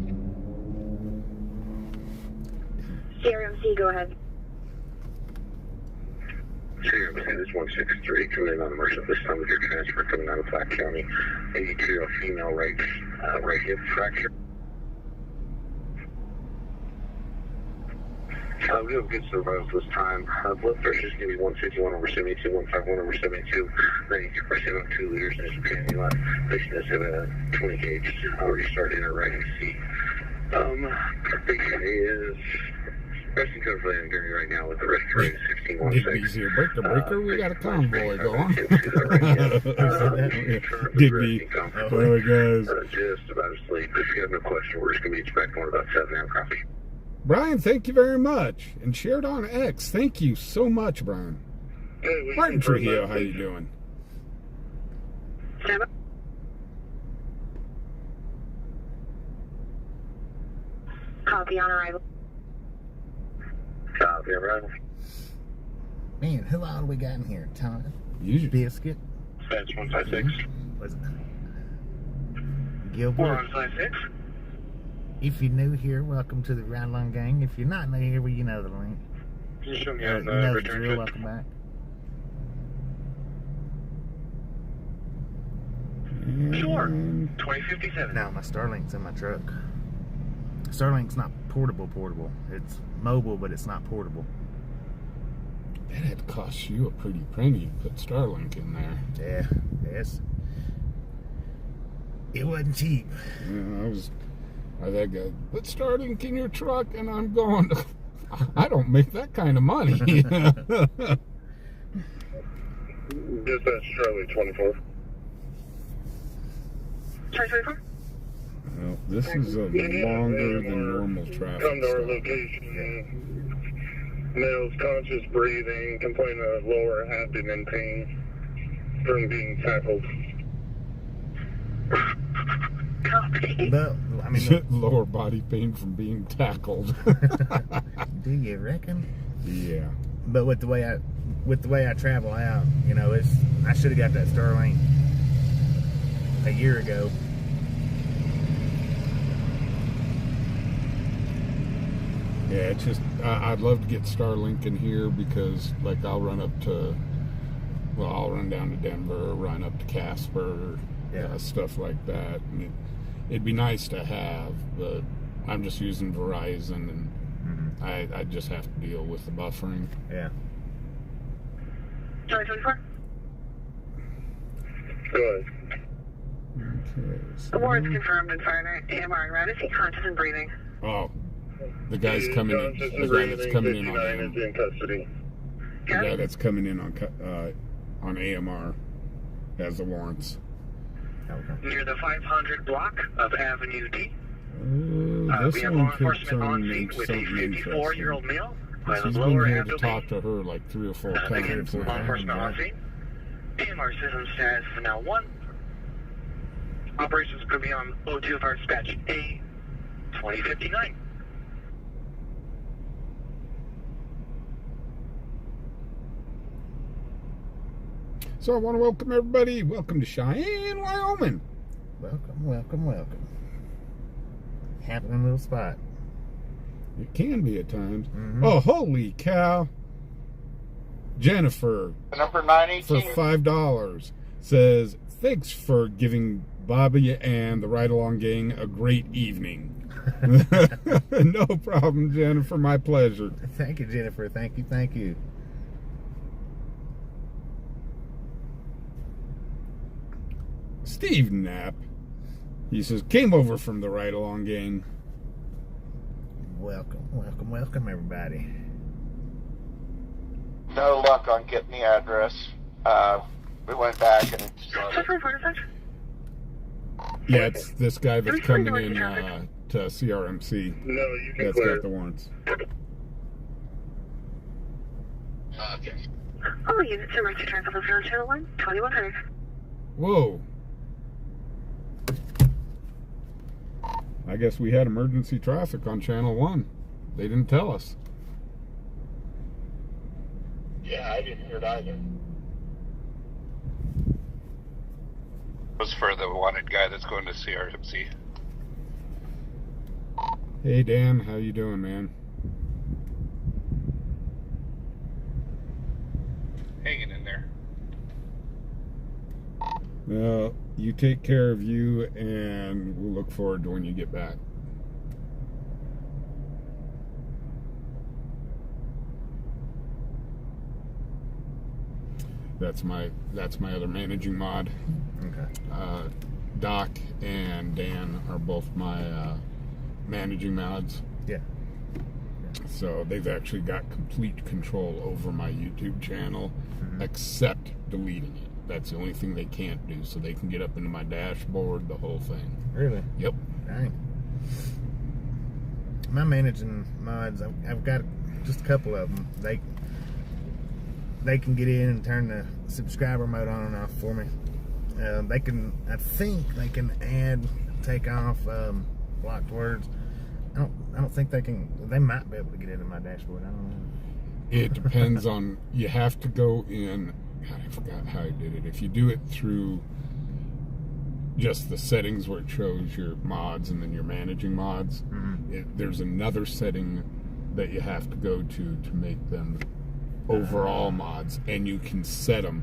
CRMC, go ahead. Cheyenne WY is 163, coming in on emergency this time with your transfer coming out of Platte County. 82-year-old female right hip fracture. We have good survivals this time. Blood pressure is going to be 151/72, 151/72, 92% 2 liters, and his cannula. Patient does have a 20 gauge restart in her right seat. Patient is resting code for the injury right now with the respirator 1616. Digby's here. Breaker. We got a convoy going. Digby. Oh, guys. Just about asleep. If you have no question, we're just going to be expecting about 7 a.m. coffee. Brian, thank you very much. And shared on X. Thank you so much, Brian. Hey, Martin Trujillo, how you doing? Copy on arrival. Copy, arrival. Man, who all do we got in here? Todd? Usually. Biscuit? That's 156. Was it? Gilbert? 156. If you're new here, welcome to the Ride Along Gang. If you're not new here, well, you know the link. Can you show me You on the know the return drill. trip? Welcome back. Sure. 2057. No, my Starlink's in my truck. Starlink's not portable. It's mobile, but it's not portable. That had to cost you a pretty penny to put Starlink in there. Yeah, yes. It wasn't cheap. Yeah, that guy, put Starlink in your truck, and I'm going, I don't make that kind of money. Dispatch Charlie 24. Charlie 24? Well, this is a longer than normal traffic Come to our stop. location. Male's conscious breathing, complaining of lower abdomen pain from being tackled. Copy. But, I mean, Lower body pain from being tackled. do you reckon? Yeah. But with the way I travel out, you know, I should have got that Starlink a year ago. Yeah, it's just, I'd love to get Starlink in here because, like, I'll run down to Denver, run up to Casper, stuff like that. And it'd be nice to have, but I'm just using Verizon, and I just have to deal with the buffering. Yeah. Charlie 24? Go ahead. Okay. The warrant's confirmed and fired AMR en route. Is he conscious and breathing? Oh, the guy's coming in. Conscious The and guy that's breathing, coming in 59 is in custody. the guy that's coming in on AMR has the warrants. Okay. Near the 500 block of Avenue D. This We have one law could enforcement on turn scene into with a something 54-year-old interesting. male who has a He's been lower here to abdomen. talk to her like 3 or 4 Again, times. law now. enforcement on scene. AMR system status is now 1. Operations could be on O2 of our dispatch A 2059. So I want to welcome everybody. Welcome to Cheyenne, Wyoming. Welcome. Happening little spot. It can be at times. Oh, holy cow. Jennifer, Number for 918. $5, says, thanks for giving Bobby and the Ride Along Gang a great evening. No problem, Jennifer. My pleasure. Thank you, Jennifer. Thank you. Steve Knapp, he says, came over from the Ride Along Gang. Welcome, everybody. No luck on getting the address. We went back and it's Charlie 24 dispatch? Yeah, it's this guy that's Which one coming do you in want to traffic? to CRMC. No, you can That's clear. got the warrants. okay. All units in emergency traffic on Channel 1, 2100. Whoa. I guess we had emergency traffic on Channel 1. They didn't tell us. Yeah, I didn't hear it either. Was for the wanted guy that's going to CRMC. Hey, Dan. How you doing, man? hanging in there. Well, you take care of you, and we'll look forward to when you get back. That's my other managing mod. Okay. Doc and Dan are both my managing mods. Yeah. So they've actually got complete control over my YouTube channel, except deleting it. That's the only thing they can't do. So they can get up into my dashboard, the whole thing. Really? Yep. Dang. My managing mods, I've got just a couple of them. They can get in and turn the subscriber mode on and off for me. They can, I think they can add, take off blocked words. I don't think they can. They might be able to get into my dashboard. I don't know. It depends on, you have to go in, God, I forgot how I did it. If you do it through just the settings where it shows your mods and then your managing mods, there's another setting that you have to go to make them overall mods, and you can set them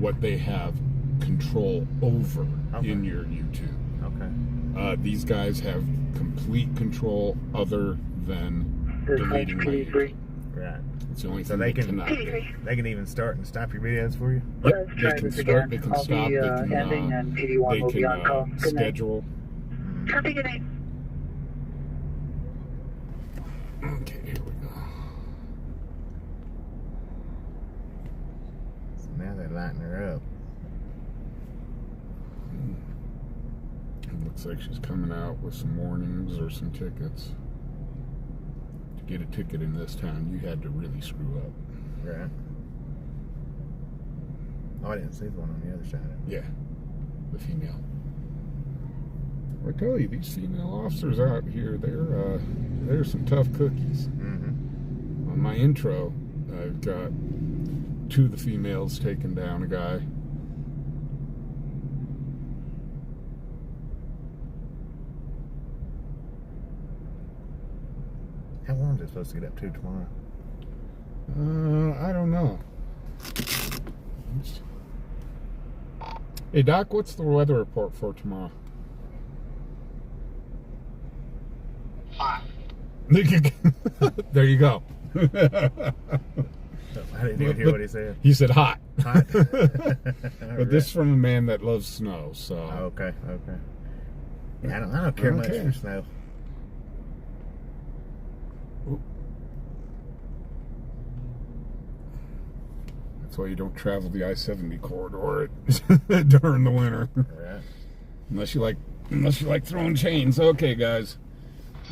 what they have control over in your YouTube. Okay. These guys have complete control other than deleting my YouTube. Right. It's the only So thing they they can cannot do. they can even start and stop your videos for you. Yep, they can start, they can stop, they can, and PD1 will be on call. Good night. schedule. Copy, good night. Okay, here we go. So now they're lighting her up. It looks like she's coming out with some warnings or some tickets. To get a ticket in this town, you had to really screw up. Right. Oh, I didn't see the one on the other side. Yeah, the female. I tell you, these female officers out here, they're some tough cookies. On my intro, I've got 2 of the females taking down a guy. How long is it supposed to get up to tomorrow? I don't know. Hey Doc, what's the weather report for tomorrow? Hot. There you go. I didn't even hear what he said. He said hot. Hot. But this is from a man that loves snow, so. Okay. Yeah, I don't care much for snow. That's why you don't travel the I-70 corridor during the winter. Right. Unless you like throwing chains. Okay, guys.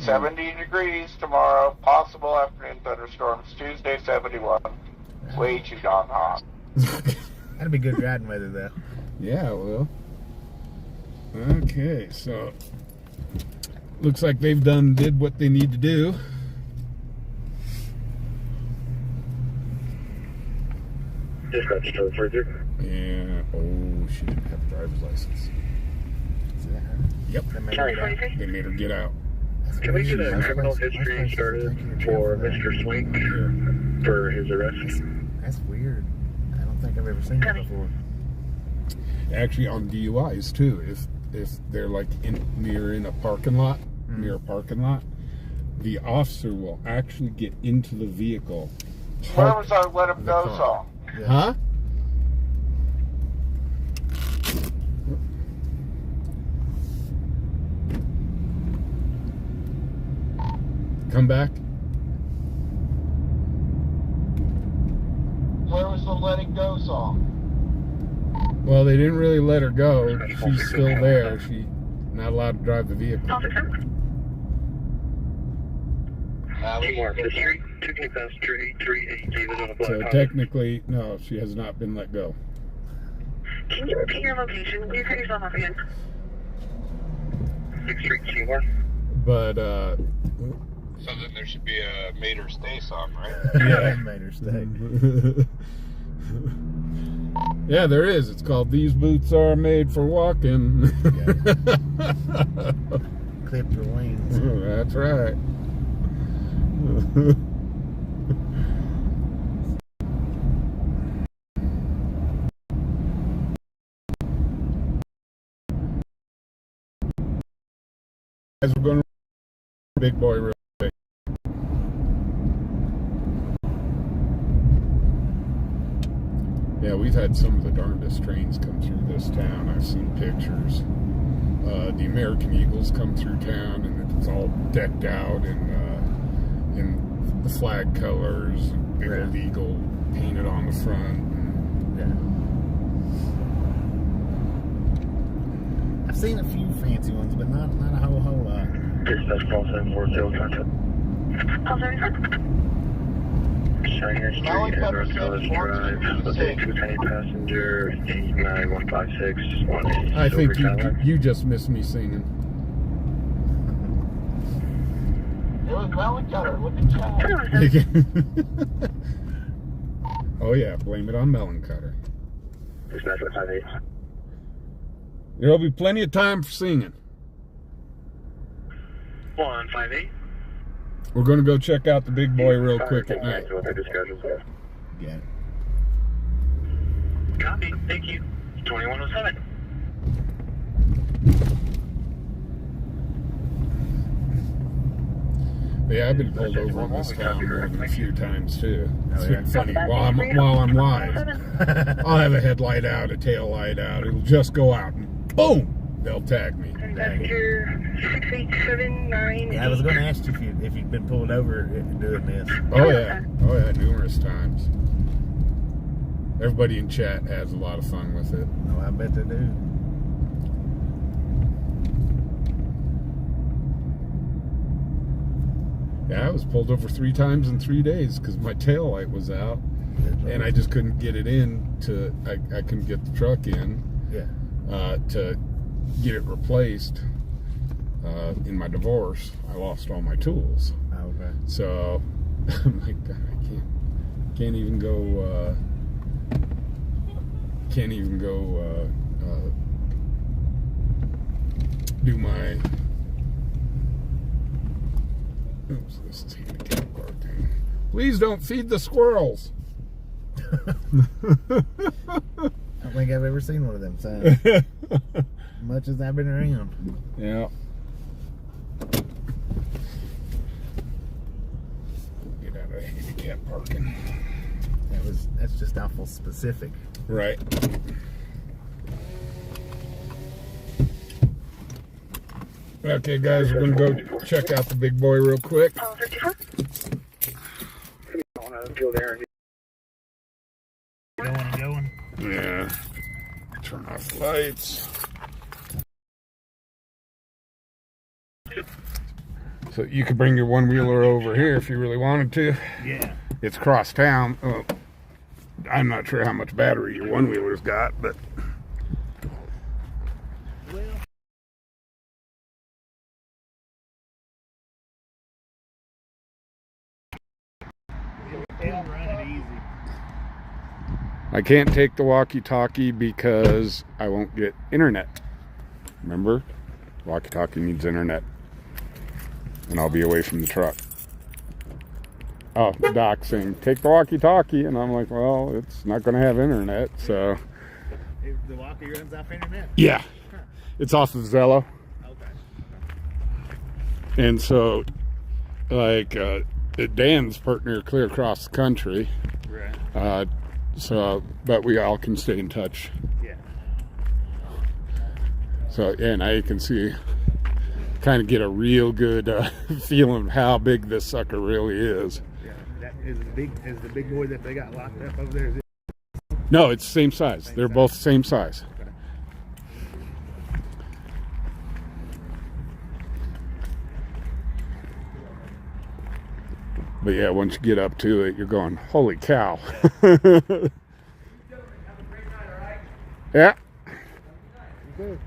70 degrees tomorrow. Possible afternoon thunderstorms. Tuesday, 71. Way too darn hot. That'd be good riding weather, though. Yeah, well. Okay, so looks like they've did what they need to do. Dispatch to further. Yeah. Oh, she didn't have a driver's license. Is that her? Yep. They made her get out. They made her get out. Can we get a criminal history started for Mr. Swink for his arrest? That's weird. I don't think I've ever seen that before. Actually, on DUIs too. If they're like near a parking lot, the officer will actually get into the vehicle. Where was our let him go song? Yeah. Huh? Come back. Where was the let it go song? Well, they didn't really let her go. She's still there. She's not allowed to drive the vehicle. Teamwork history. 2K passenger 838 David on a black So Honda. technically, no, she has not been let go. Can you repeat your location? Will you cut yourself off again? 6th Street, Seymour. But So then there should be a made her stay song, right? yeah. Made her stay. Yeah, there is. It's called "These Boots Are Made for Walking." Clip your wings. That's right. Guys, we're going to big boy real quick. Yeah, we've had some of the darndest trains come through this town. I've seen pictures. The American Eagles come through town, and it's all decked out in the flag colors, big old eagle painted on the front. Yeah. I've seen a few fancy ones, but not a whole lot. Dispatch call 740 contact. Call 74. Cheyenne Street, Edward College Drive, with a 210 passenger, 89156. I think you just missed me singing. It was Melon Cutter. Look at that. Oh yeah, blame it on Melon Cutter. Dispatch 58. There'll be plenty of time for singing. 158. We're going to go check out the big boy real quick at night. Yeah. Copy. Thank you. 2107. But yeah, I've been pulled over in this town more than a few times too. It's been funny. That's While I'm live, I'll have a headlight out, a tail light out. It'll just go out, and boom, they'll tag me. Passenger 68798. Yeah, I was going to ask you if you'd been pulled over doing this. Oh yeah, numerous times. Everybody in chat has a lot of fun with it. Oh, I bet they do. Yeah, I was pulled over 3 times in 3 days because my tail light was out, and I just couldn't get it in I couldn't get the truck in. Yeah. To get it replaced. In my divorce, I lost all my tools. Oh, okay. So I'm like, God, I can't even go. Do my. Oops, this is handicap parking. Please don't feed the squirrels. I don't think I've ever seen one of them signs. Much as I've been around. Yeah. Get out of handicap parking. That's just awful specific. Right. Okay, guys, we're gonna go check out the big boy real quick. Call 54. I want to go there. Going. Yeah. Turn off the lights. So you could bring your one-wheeler over here if you really wanted to. Yeah. It's cross town. I'm not sure how much battery your one-wheeler's got, but... It'll run it easy. I can't take the walkie-talkie because I won't get internet. Remember? Walkie-talkie needs internet. And I'll be away from the truck. Oh, the doc saying, take the walkie-talkie. And I'm like, well, it's not going to have internet, so... The walkie runs off internet? Yeah. It's off of Zello. Okay. And so, like, Dan's partner clear across the country. Right. But we all can stay in touch. Yeah. So, and I can see, kind of get a real good feeling of how big this sucker really is. Yeah. That is the big boy that they got locked up over there. Is it? No, it's the same size. They're both the same size. Okay. But yeah, once you get up to it, you're going, holy cow. Yeah. Good.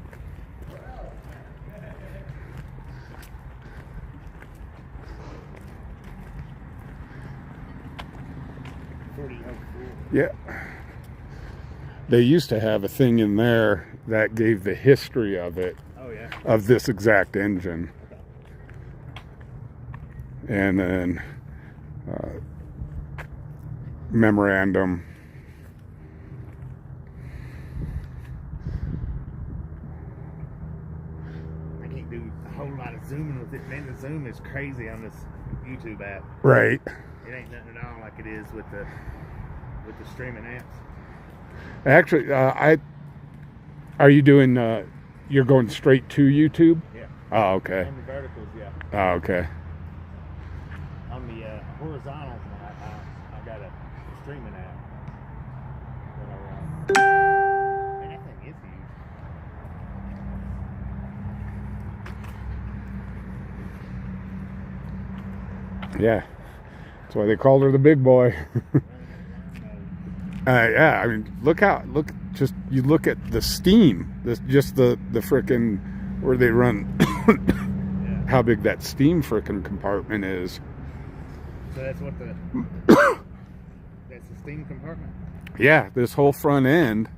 Yeah. They used to have a thing in there that gave the history of it. Oh, yeah. Of this exact engine. And then memorandum. I can't do a whole lot of zooming Man, the zoom is crazy on this YouTube app. Right. It ain't nothing at all like it is with the streaming apps. Actually, are you doing? You're going straight to YouTube? Yeah. Oh, okay. On the verticals, yeah. Oh, okay. On the horizontals, I got a streaming app that I run. Man, that thing is huge. Yeah. That's why they called her the big boy. Yeah, I mean, you look at the steam, just the frickin' where they run, Yeah. how big that steam frickin' compartment is. So that's what that's the steam compartment? Yeah, this whole front end,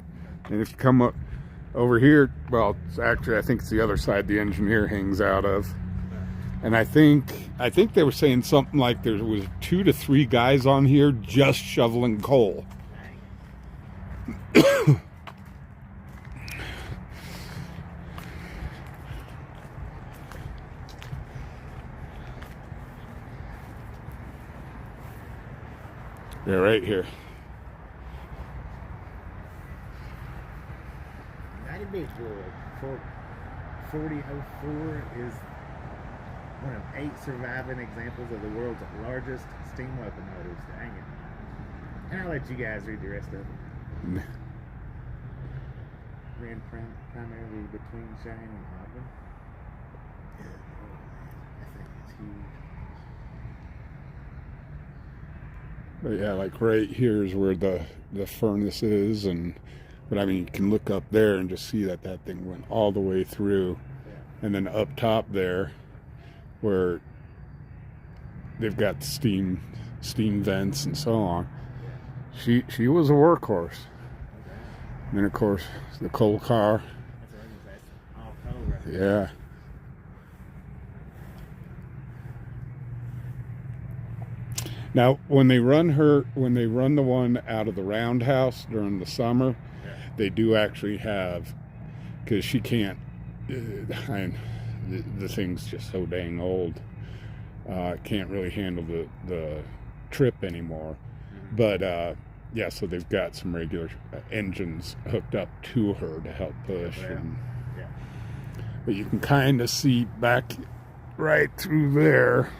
and if you come up over here, well, it's actually, I think it's the other side the engineer hangs out of. And I think they were saying something like there was 2 to 3 guys on here just shoveling coal. They're right here. 90 big boy. 4004 is one of 8 surviving examples of the world's largest steam locomotives. Dang it. And I'll let you guys read the rest of it. Ran primarily between Cheyenne and Auburn. That thing is huge. But yeah, like right here is where the furnace is, but I mean, you can look up there and just see that thing went all the way through. Yeah. And then up top there, where they've got steam vents and so on. Yeah. She was a workhorse. Okay. And then of course the coal car. That's all coal right there. Yeah. Now when they run the one out of the roundhouse during the summer, Yeah. they do actually have, because she can't, the thing's just so dang old, can't really handle the trip anymore. Mm-hmm. But yeah, so they've got some regular engines hooked up to her to help push. Yeah. And, Yeah. but you can kind of see back right through there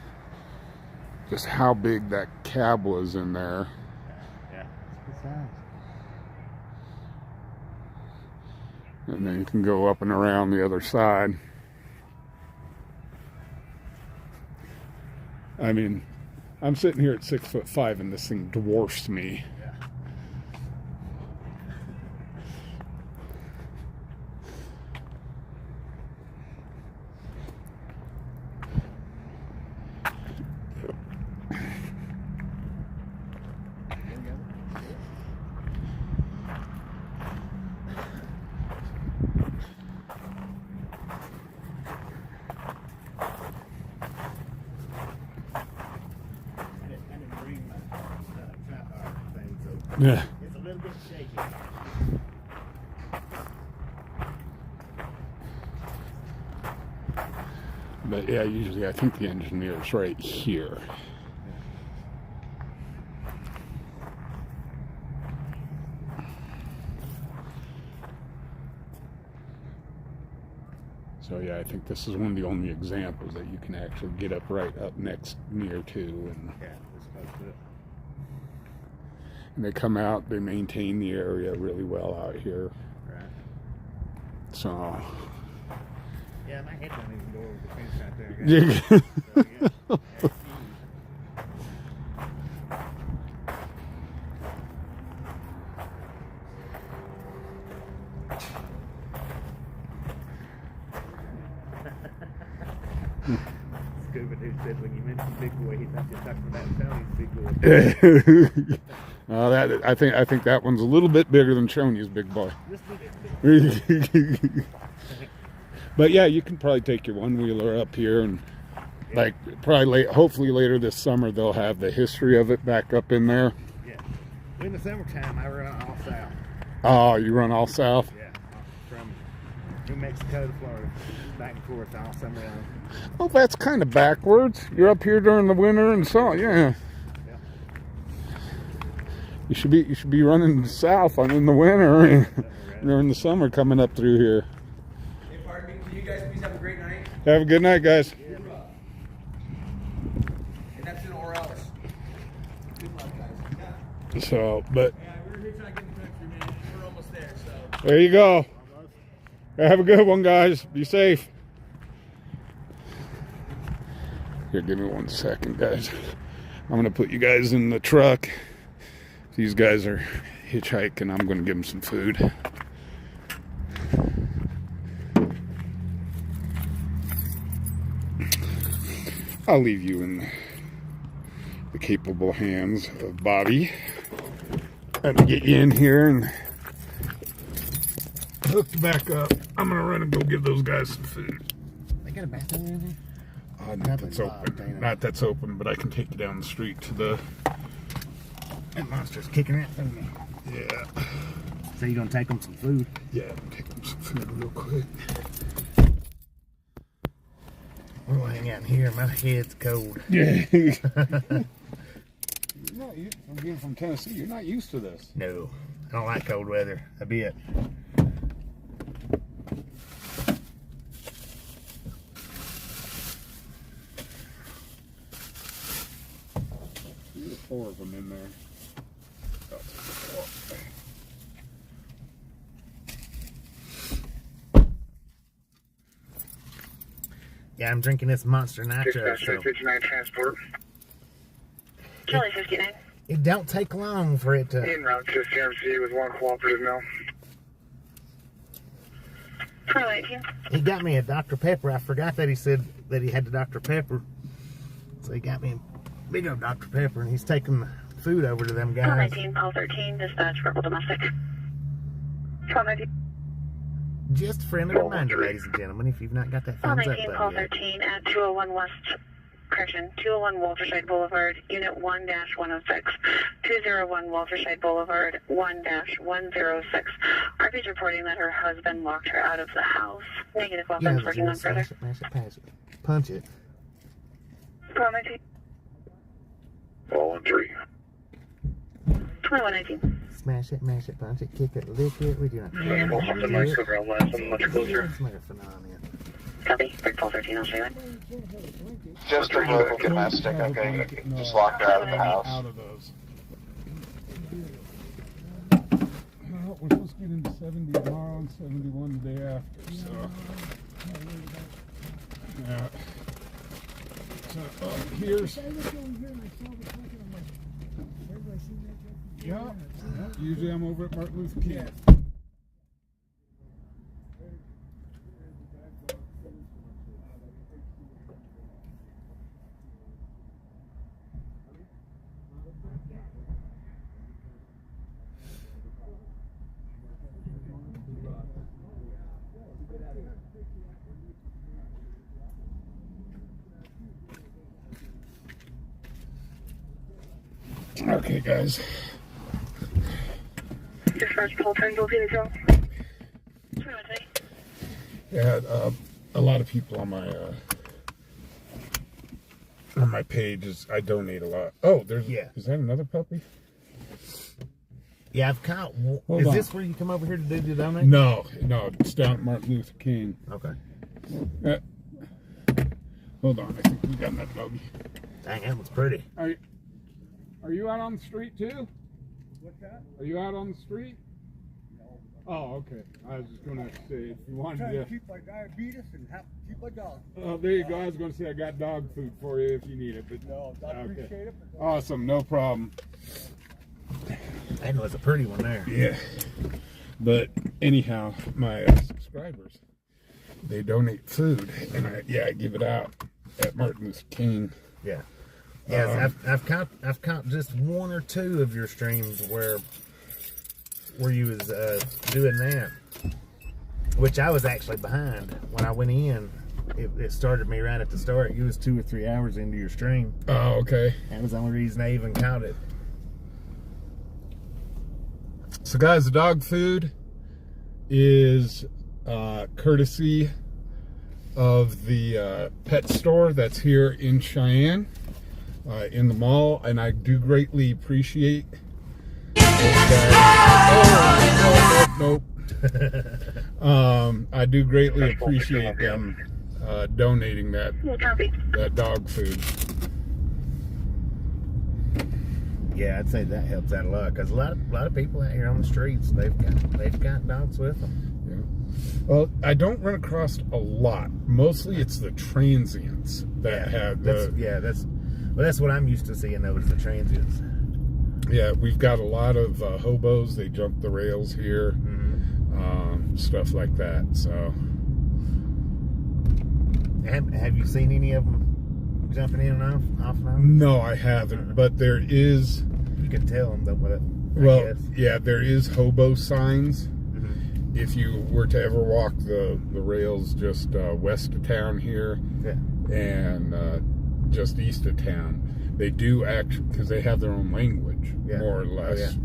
just how big that cab was in there. Yeah. It's good size. And then you can go up and around the other side. I mean, I'm sitting here at 6'5" and this thing dwarfs me. Yeah. Yeah. It's a little bit shaky. But yeah, usually I think the engineer's right here. So yeah, I think this is one of the only examples that you can actually get up right up next near to. And Yeah, it's close to it. And they come out, they maintain the area really well out here. Right. So Yeah, my head don't even go over the fence out there. Guys. So, yeah. Yeah, it's Scuba dude said when you mentioned Big Boy, he thought you were talking about Tony's Big Boy. that I think that one's a little bit bigger than Shoney's big boy. Just a bit. But yeah, you can probably take your one-wheeler up here and like probably hopefully later this summer they'll have the history of it back up in there. Yeah. In the summertime, I run all south. Oh, you run all south? Yeah. From New Mexico to Florida, back and forth all summer long. Oh, that's kind of backwards. You're up here during the winter and so, yeah. You should be running south in the winter and during the summer coming up through here. Hey, pardon me. Can you guys please have a great night? Have a good night, guys. Yeah. And that's in or else. Good luck, guys. So, but Yeah, we're here trying to get in the country, man. We're almost there, so. there you go. Have a good one, guys. Be safe. Here, give me 1 second, guys. I'm going to put you guys in the truck. These guys are hitchhiking. I'm going to give them some food. I'll leave you in the capable hands of Bobby. Let me get you in here and hook you back up. I'm going to run and go give those guys some food. They got a bathroom in here? Not that's open. Not that's open, but I can take you down the street to the... That monster's kicking it. Yeah. So you gonna take them some food? Yeah, take them some food real quick. We'll hang out in here. My head's cold. Yeah. I'm being from Tennessee. You're not used to this. No, I don't like cold weather a bit. 4 of them in there. Yeah, I'm drinking this Monster Nitro. So 59 transport. Kelly 59. it don't take long for it to. En route to CMC with 1 cooperative now. Charlie 18. He got me a Dr. Pepper. I forgot that he said that he had the Dr. Pepper. So he got me a big old Dr. Pepper, and he's taking the food over to them guys. 1219, call 13, dispatch, verbal domestic. 1219. Just a friendly reminder, ladies and gentlemen, if you've not got that thumbs up 1219, call button yet. 13 at 201 West, correction, 201 Walterside Boulevard, Unit 1-106, 201 Walterside Boulevard, 1-106. RP's reporting that her husband locked her out of the house. Negative, weapons working on further. Smash it, pass it. Punch it. 1219. All in 3. 2119. Smash it, mash it, punch it, kick it, lick it. We do not. Well, something like so around last, something much closer. It's like a phenomenon. Copy. Break call 13, I'll show you. Just a little domestic, okay? Just locked her out of the house. Out of those. Well, we're supposed to get into 70 tomorrow and 71 the day after, so. Yeah. So, here's. Yeah. Usually I'm over at Martin Luther King. Okay, guys. Dispatch call 10, go to the Yeah, a lot of people on my page I donate a lot. Oh, there's Is that another puppy? Yeah, I've caught. Hold Is on. this where you come over here to do the donate? No, it's down at Martin Luther King. Okay. Hold on, I think we got that doggy. Dang, that one's pretty. Are you out on the street too? What's that? Are you out on the street? No. Oh, okay. I was just gonna say if you wanted Trying to to. keep my diabetes and keep my dog. Oh, there you go. I was gonna say I got dog food for you if you need it, but No, I appreciate it. But awesome, no problem. That was a pretty one there. Yeah. But anyhow, my subscribers, they donate food, and I give it out at Martin Luther King. Yeah. Yes, I've caught just 1 or 2 of your streams where you was doing that, which I was actually behind when I went in. It started me right at the start. You was 2 or 3 hours into your stream. Oh, okay. That was the only reason I even caught it. So, guys, the dog food is courtesy of the pet store that's here in Cheyenne, in the mall, and I do greatly appreciate that. Nope. I do greatly appreciate them donating that dog food. Yeah, I'd say that helps out a lot, because a lot of people out here on the streets, they've got dogs with them. Yeah. Well, I don't run across a lot. Mostly, it's the transients that have the. That's what I'm used to seeing. Though, is the transients. Yeah, we've got a lot of hobos. They jump the rails here, stuff like that. So, have you seen any of them jumping in and off and on? No, I haven't. But there is. You can tell them that. Well, yeah, there is hobo signs. If you were to ever walk the rails just west of town here, and just east of town, they do actually, because they have their own language, more or less.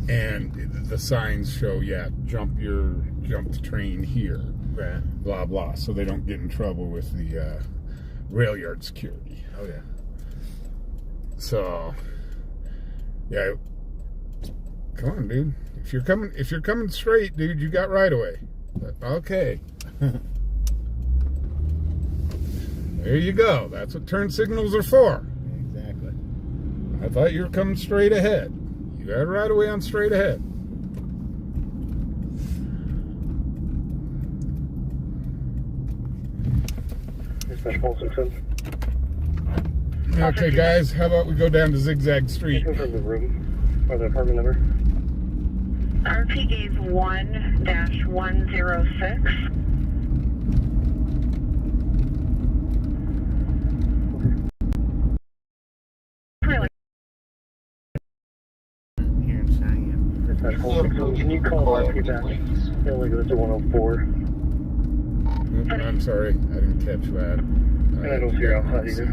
And the signs show, jump the train here, blah blah, so they don't get in trouble with the rail yard security. Oh yeah. So, yeah, come on, dude. If you're coming straight, dude, you got right away. Okay. There you go. That's what turn signals are for. Exactly. I thought you were coming straight ahead. You got right away on straight ahead. Okay, guys, how about we go down to Zigzag Street? From the room or the apartment number. RP gauge 1-106. Here in Cheyenne. Can you call RP back? It only goes to 104. I'm sorry, I didn't catch that. And I don't see her outside either.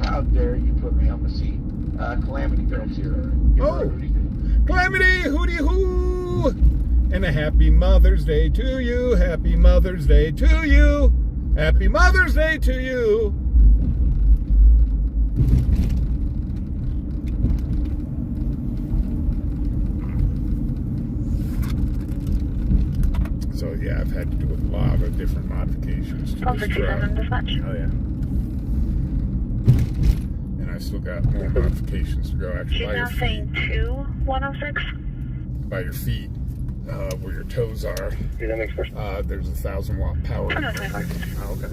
How dare you put me on the seat? Calamity Girl's here. Oh, Calamity, hooty hoo! And a happy Mother's Day to you. Happy Mother's Day to you. Happy Mother's Day to you. So yeah, I've had to do a lot of different modifications to this truck. Oh yeah. And I still got more modifications to go. Actually, She's now saying 2-106. By your feet, where your toes are, Yeah, that makes sense. there's a 1,000-watt power. Oh, no, it's fine. Oh, okay.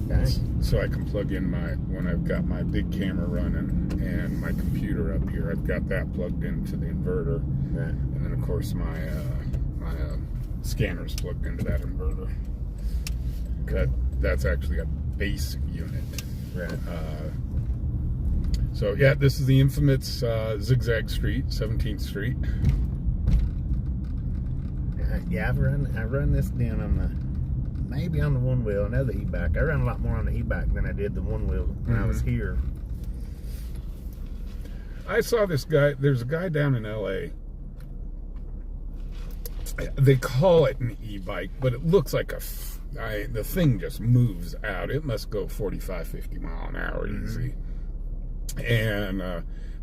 Nice. So I can plug in when I've got my big camera running and my computer up here, I've got that plugged into the inverter. Right. And then of course my scanner's plugged into that inverter. That's actually a base unit. Right. So yeah, this is the infamous Zigzag Street, 17th Street. Yeah, I run this down on maybe on the one wheel. I know the e-bike. I run a lot more on the e-bike than I did the one wheel when I was here. I saw this guy. There's a guy down in LA. They call it an e-bike, but it looks like the thing just moves out. It must go 45, 50 mile an hour easy. And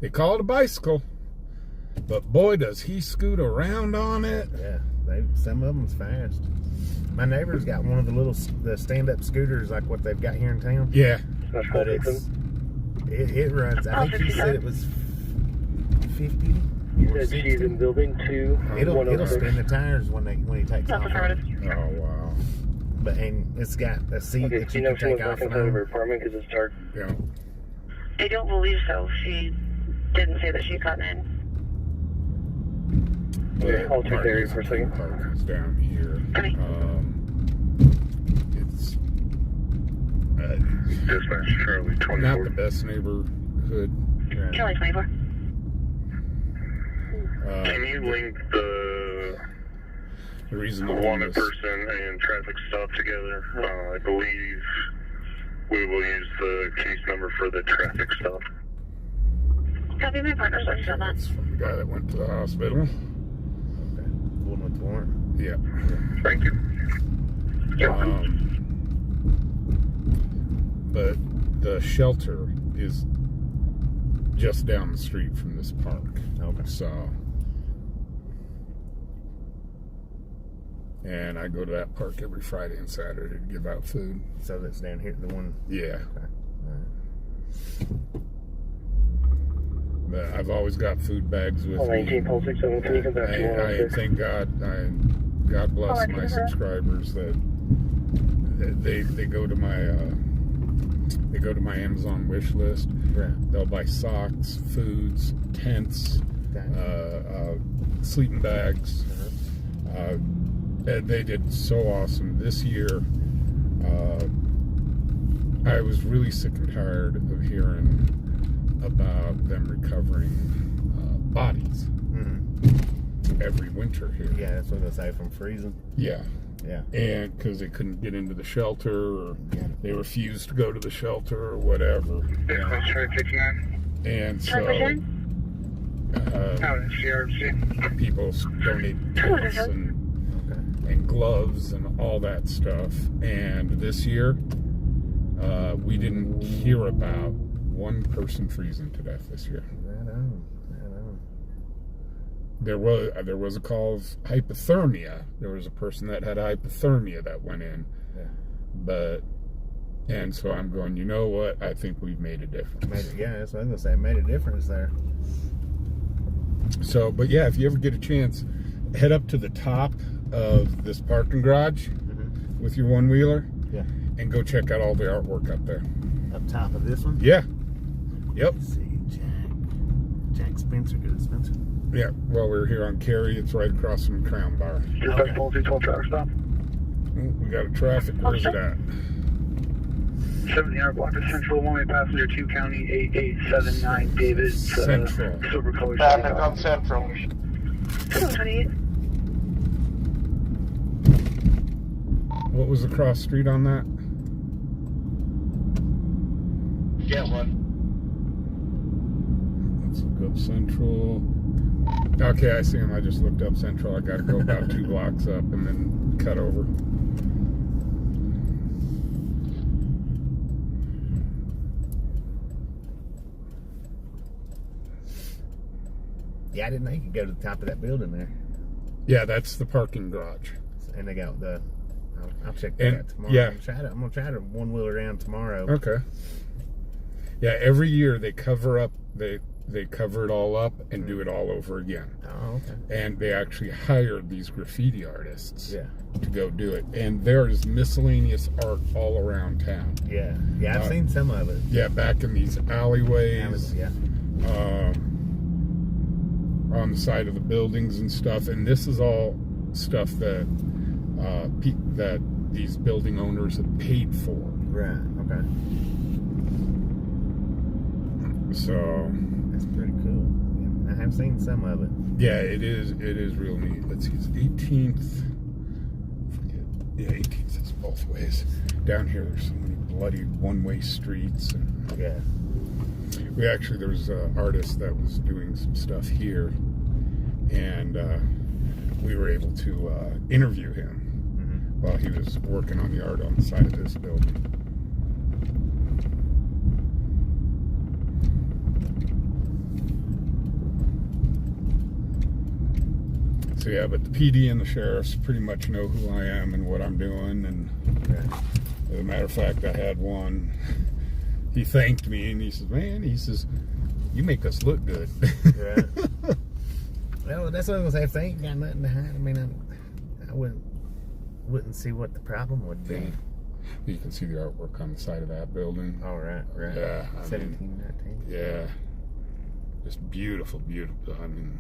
they call it a bicycle. But boy, does he scoot around on it. Yeah, some of them's fast. My neighbor's got one of the stand-up scooters like what they've got here in town. Yeah. But it runs. I think he said it was 50. You said she's in building 2. It'll spin the tires when he takes off. Oh wow. And it's got a seat that you can take off and of her on. apartment because it's dark. Yeah. I don't believe so. She didn't say that she's gotten in. Okay, I'll check the area for a second. It's down here. Okay. It's Dispatch Charlie 24. not the best neighborhood. Charlie 24. Can you link the The reason wanted person and traffic stop together? I believe we will use the case number for the traffic stop. Copy, my partner's working on that. That's from the guy that went to the hospital. Warrant. Yeah. Thank you. But the shelter is just down the street from this park. Okay. So, and I go to that park every Friday and Saturday to give out food. So that's down here, the one. Yeah. Okay. But I've always got food bags with me. 19 Pulse 67, can you come back to I thank God. God bless my subscribers that they go to my Amazon wish list. Right. They'll buy socks, foods, tents, sleeping bags. They did so awesome this year. I was really sick and tired of hearing about them recovering bodies every winter here. Yeah, that's what they say, from freezing. Yeah. Yeah. And because they couldn't get into the shelter, or they refused to go to the shelter, or whatever. And so people donate tents and gloves and all that stuff. And this year, we didn't hear about one person freezing to death this year. Right on. There was a call of hypothermia. There was a person that had hypothermia that went in. Yeah. And so I'm going, you know what? I think we've made a difference. That's what I was going to say. Made a difference there. So, but yeah, if you ever get a chance, head up to the top of this parking garage with your one-wheeler. Yeah. And go check out all the artwork up there. Up top of this one? Yeah. Yep. Let's see, Jack Spencer. Good Spencer. Yeah. Well, we're here on Cary. It's right across from Crown Bar. Dispatch Pulse 12 traffic stop. We got a traffic. Where's it at? 1700 block of Central, one-way passenger, 2 County 8879 David. Central. Silver color. Traffic on Central. 28. What was the cross street on that? Get one. Let's look up Central. Okay, I see him. I just looked up Central. I got to go about 2 blocks up and then cut over. Yeah, I didn't know you could go to the top of that building there. Yeah, that's the parking garage. And they got the... I'll check that out tomorrow. Yeah. I'm gonna try to one-wheel around tomorrow. Okay. Yeah, every year they cover up, they cover it all up and do it all over again. Oh, okay. And they actually hired these graffiti artists to go do it. And there is miscellaneous art all around town. Yeah, I've seen some of it. Yeah, back in these alleyways. Yeah. On the side of the buildings and stuff. And this is all stuff that that these building owners have paid for. Right. Okay. So that's pretty cool. Yeah, I have seen some of it. Yeah, it is real neat. Let's see, it's 18th. Yeah, 18th is both ways. Down here, there's so many bloody one-way streets. And yeah. There was an artist that was doing some stuff here, and we were able to interview him while he was working on the art on the side of this building. So yeah, but the PD and the sheriffs pretty much know who I am and what I'm doing. And as a matter of fact, I had one. He thanked me and he says, "Man," he says, "you make us look good." Right. Well, that's what I was gonna say. If they ain't got nothing to hide, I mean, I wouldn't see what the problem would be. Yeah. You can see the artwork on the side of that building. Oh, right. Yeah. 1719. Yeah. Just beautiful, beautiful. I mean,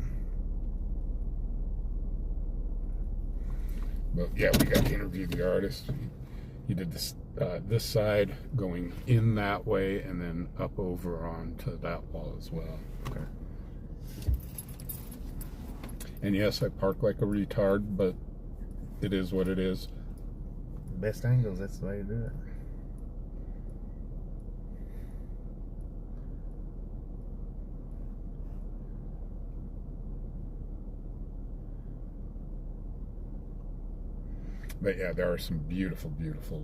but yeah, we got to interview the artist. He did this side going in that way and then up over onto that wall as well. Okay. And yes, I park like a retard, but it is what it is. Best angles, that's the way to do it. But yeah, there are some beautiful, beautiful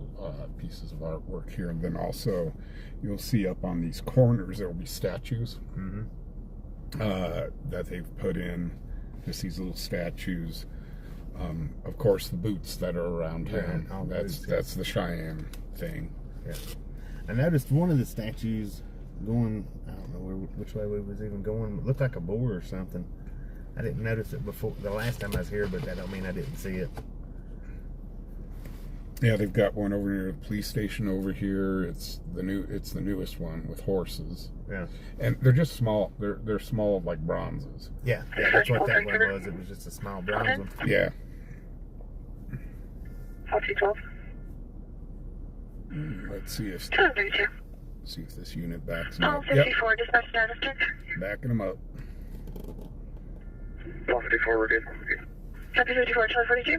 pieces of artwork here. And then also, you'll see up on these corners, there will be statues that they've put in. Just these little statues. Of course, the boots that are around town. That's the Cheyenne thing. Yeah. I noticed one of the statues going, I don't know which way we was even going. It looked like a boar or something. I didn't notice it before the last time I was here, but that don't mean I didn't see it. Yeah, they've got one over near the police station over here. It's the newest one with horses. Yeah. And they're just small. They're small like bronzes. Yeah, that's what that one was. It was just a small bronze one. Yeah. 4212. Let's see if 232. see if this unit backs them up. 54, dispatch status check. Backing them up. 154, we're good. Copy 54, 242.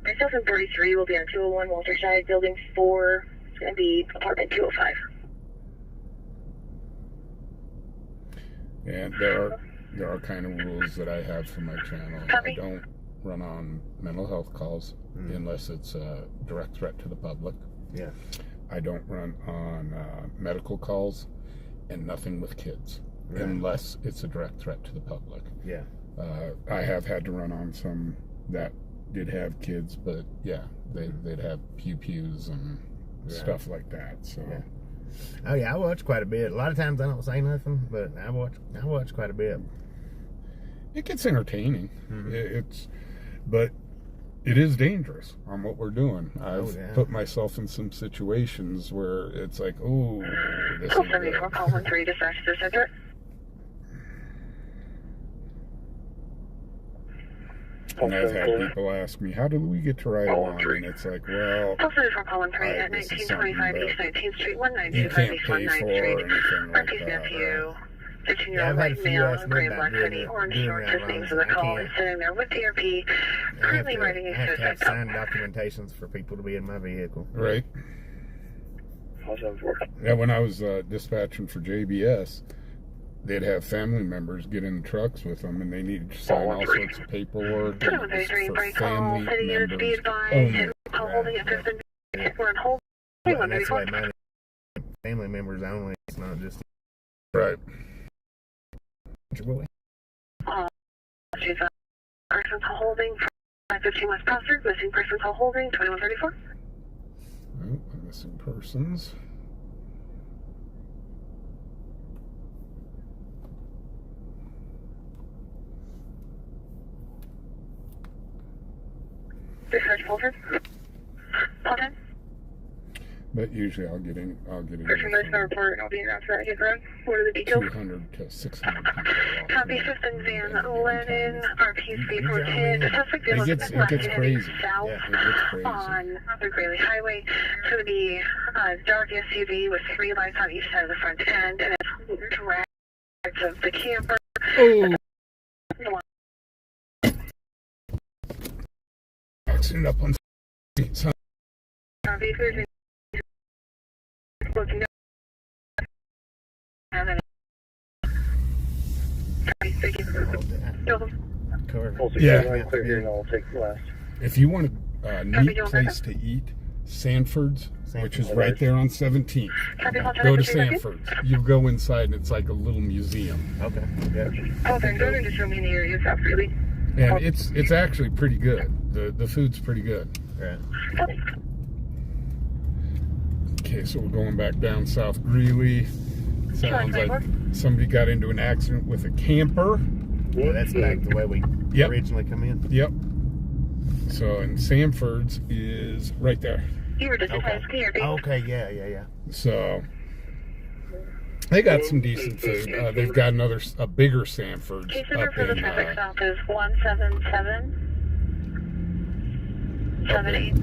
Myself and 43 will be on 201 Walter Side, building 4. It's going to be apartment 205. And there are kind of rules that I have for my channel. Copy. I don't run on mental health calls unless it's a direct threat to the public. Yeah. I don't run on medical calls, and nothing with kids, unless it's a direct threat to the public. Yeah. I have had to run on some that did have kids, but yeah, they'd have pew-pews and stuff like that. So. Yeah. Oh yeah, I watch quite a bit. A lot of times I don't say nothing, but I watch quite a bit. It gets entertaining. But it is dangerous on what we're doing. I've put myself in some situations where it's like, oh, this is 74, call 13, dispatch to the center. And I've had people ask me, how did we get to ride along? And it's like, well, 74, call 13 at this is 1925 something East 19th Street, you 1925 can't East pay 19th for Street. or anything like Marquis that. nephew, 15-year-old Yeah, I've had a white few male, ask me gray about black doing hoodie, it, orange doing shorts, that his name's runs. in the I call, can't. is sitting there with DRP, I currently writing have his to have suicide signed documentations for people to be in my vehicle. Right. Yeah, when I was dispatching for JBS, they'd have family members get in the trucks with them, and they needed to sign all sorts of paperwork. And it was for family members only. We're on hold. Well, and that's why mine is family members only. It's not just Right. She's person call holding 515 West Prospect, missing person call holding 2134. Oh, missing persons. Dispatch Fulton. Fulton. But usually I'll get in. Person goes to report. I'll be announced at his road. What are the details? 200 to 600 people. Copy 5th and Van Lennon. RP speed 410. The suspect It gets crazy. South Yeah, it gets crazy. on the Greeley Highway. It's going to be a dark SUV with 3 lights on each side of the front end, and it's dragged of the camper. Oh! Accident up on some. Copy 5th. Looking at thank you. Yeah. Clear here, and I'll take last. If you want a neat place to eat, Sanford's, which is right there on 17th. Go to Sanford's. You go inside, and it's like a little museum. okay. Yeah. Oh, they're going to show me in the area, South Greeley. And it's actually pretty good. The food's pretty good. Right. Okay, so we're going back down South Greeley. Sounds like somebody got into an accident with a camper. Well, that's back the way we originally come in. Yep. So, and Sanford's is right there. You were just Okay, yeah. So, they got some decent food. They've got a bigger Sanford's Case up number for the traffic in, stop is 17778.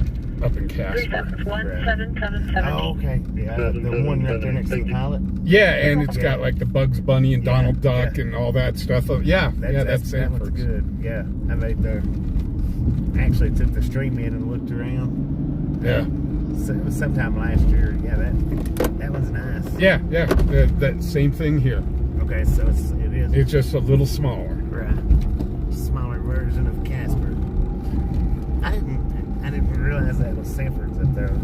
up in Casper. 17778. Oh, okay. Yeah, the one right there next to the pilot. Yeah, and it's got like the Bugs Bunny and Donald Duck and all that stuff. That's That one's Sanford's. good. Yeah, I made actually took the stream in and looked around. Yeah. So it was sometime last year. Yeah, that was nice. Yeah. That same thing here. Okay, so it is. It's just a little smaller. Right. Smaller version of Casper. I didn't realize that was Sanford's up there.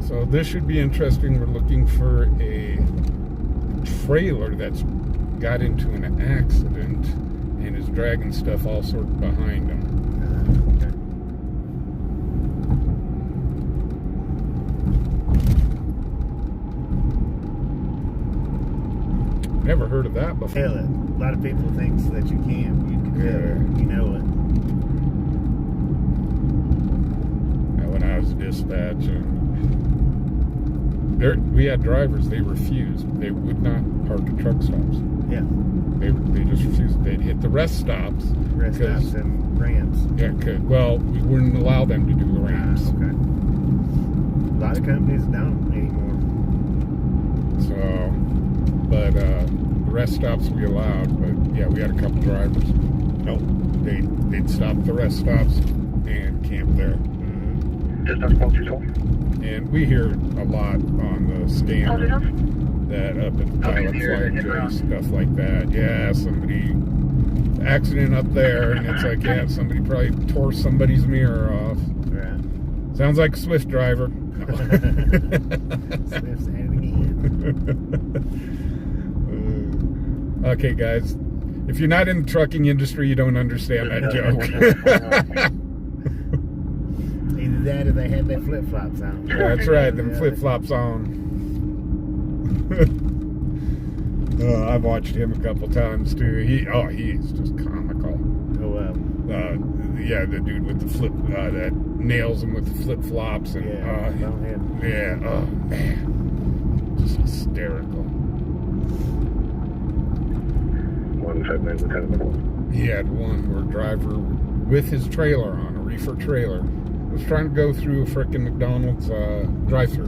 So this should be interesting. We're looking for a trailer that's got into an accident and is dragging stuff all sorts behind him. Okay. Never heard of that before. Hell, a lot of people think that you can. You can tell it. You know it. Now, when I was dispatching, we had drivers, they refused. They would not park at truck stops. Yeah. They just refused. They'd hit the rest stops. Rest stops and ramps. Yeah, well, we wouldn't allow them to do the ramps. Okay. A lot of companies don't anymore. So, but the rest stops we allowed. But yeah, we had a couple drivers. Nope. They'd stop at the rest stops and camp there. And we hear a lot on the scanner that up at the pilot flight J, stuff like that. Yeah, somebody accident up there, and it's like, yeah, somebody probably tore somebody's mirror off. Right. Sounds like a Swift driver. Swift's at it again. Okay, guys, if you're not in the trucking industry, you don't understand that joke. Either that or they had their flip-flops on. That's right, them flip-flops on. I've watched him a couple times too. He's just comical. Oh, Yeah, the dude with the flip that nails him with the flip-flops and oh man, just hysterical. 159. He had one where a driver with his trailer on, a reefer trailer, was trying to go through a frickin' McDonald's drive-thru.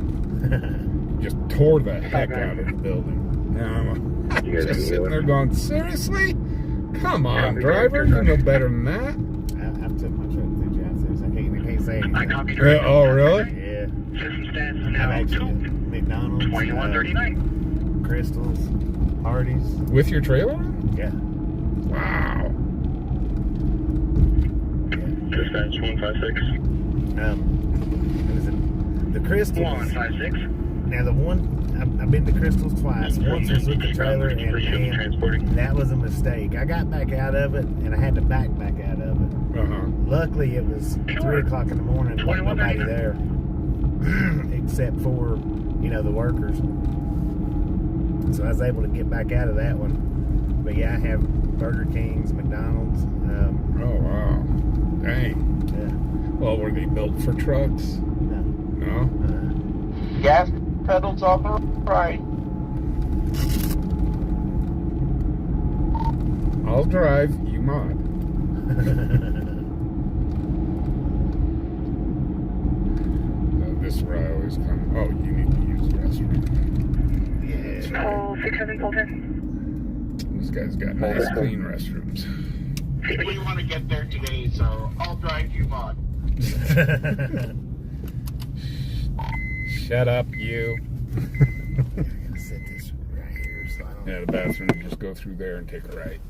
Just tore the heck out of the building. And I'm just sitting there going, seriously? Come on, driver, you know better than that. I've took my truck through drive-thrus. I can't say anything. Oh, really? Yeah. System stats I've now actually McDonald's, 2139. Crystals, Hardee's. With your trailer on? Yeah. Wow. Dispatch 156. What is it? The Crystals. 156. Now the one I've been to Crystals twice. Once was with the trailer, and man, that was a mistake. I got back out of it, and I had to back out of it. Luckily, it was 3 o'clock in the morning. There wasn't nobody there, except for the workers. So I was able to get back out of that one. But yeah, I have Burger King's, McDonald's. Oh wow, dang. Yeah. Well, were they built for trucks? No. No. Gas pedals on the right. I'll drive. You mod. This is where I always come. Oh, you need to use the restroom. Yeah. Call 674. This guy's got nice, clean restrooms. We want to get there today, so I'll drive you on. Shut up, you. I'm gonna set this right here so I don't. Yeah, the bathroom. You just go through there and take a right.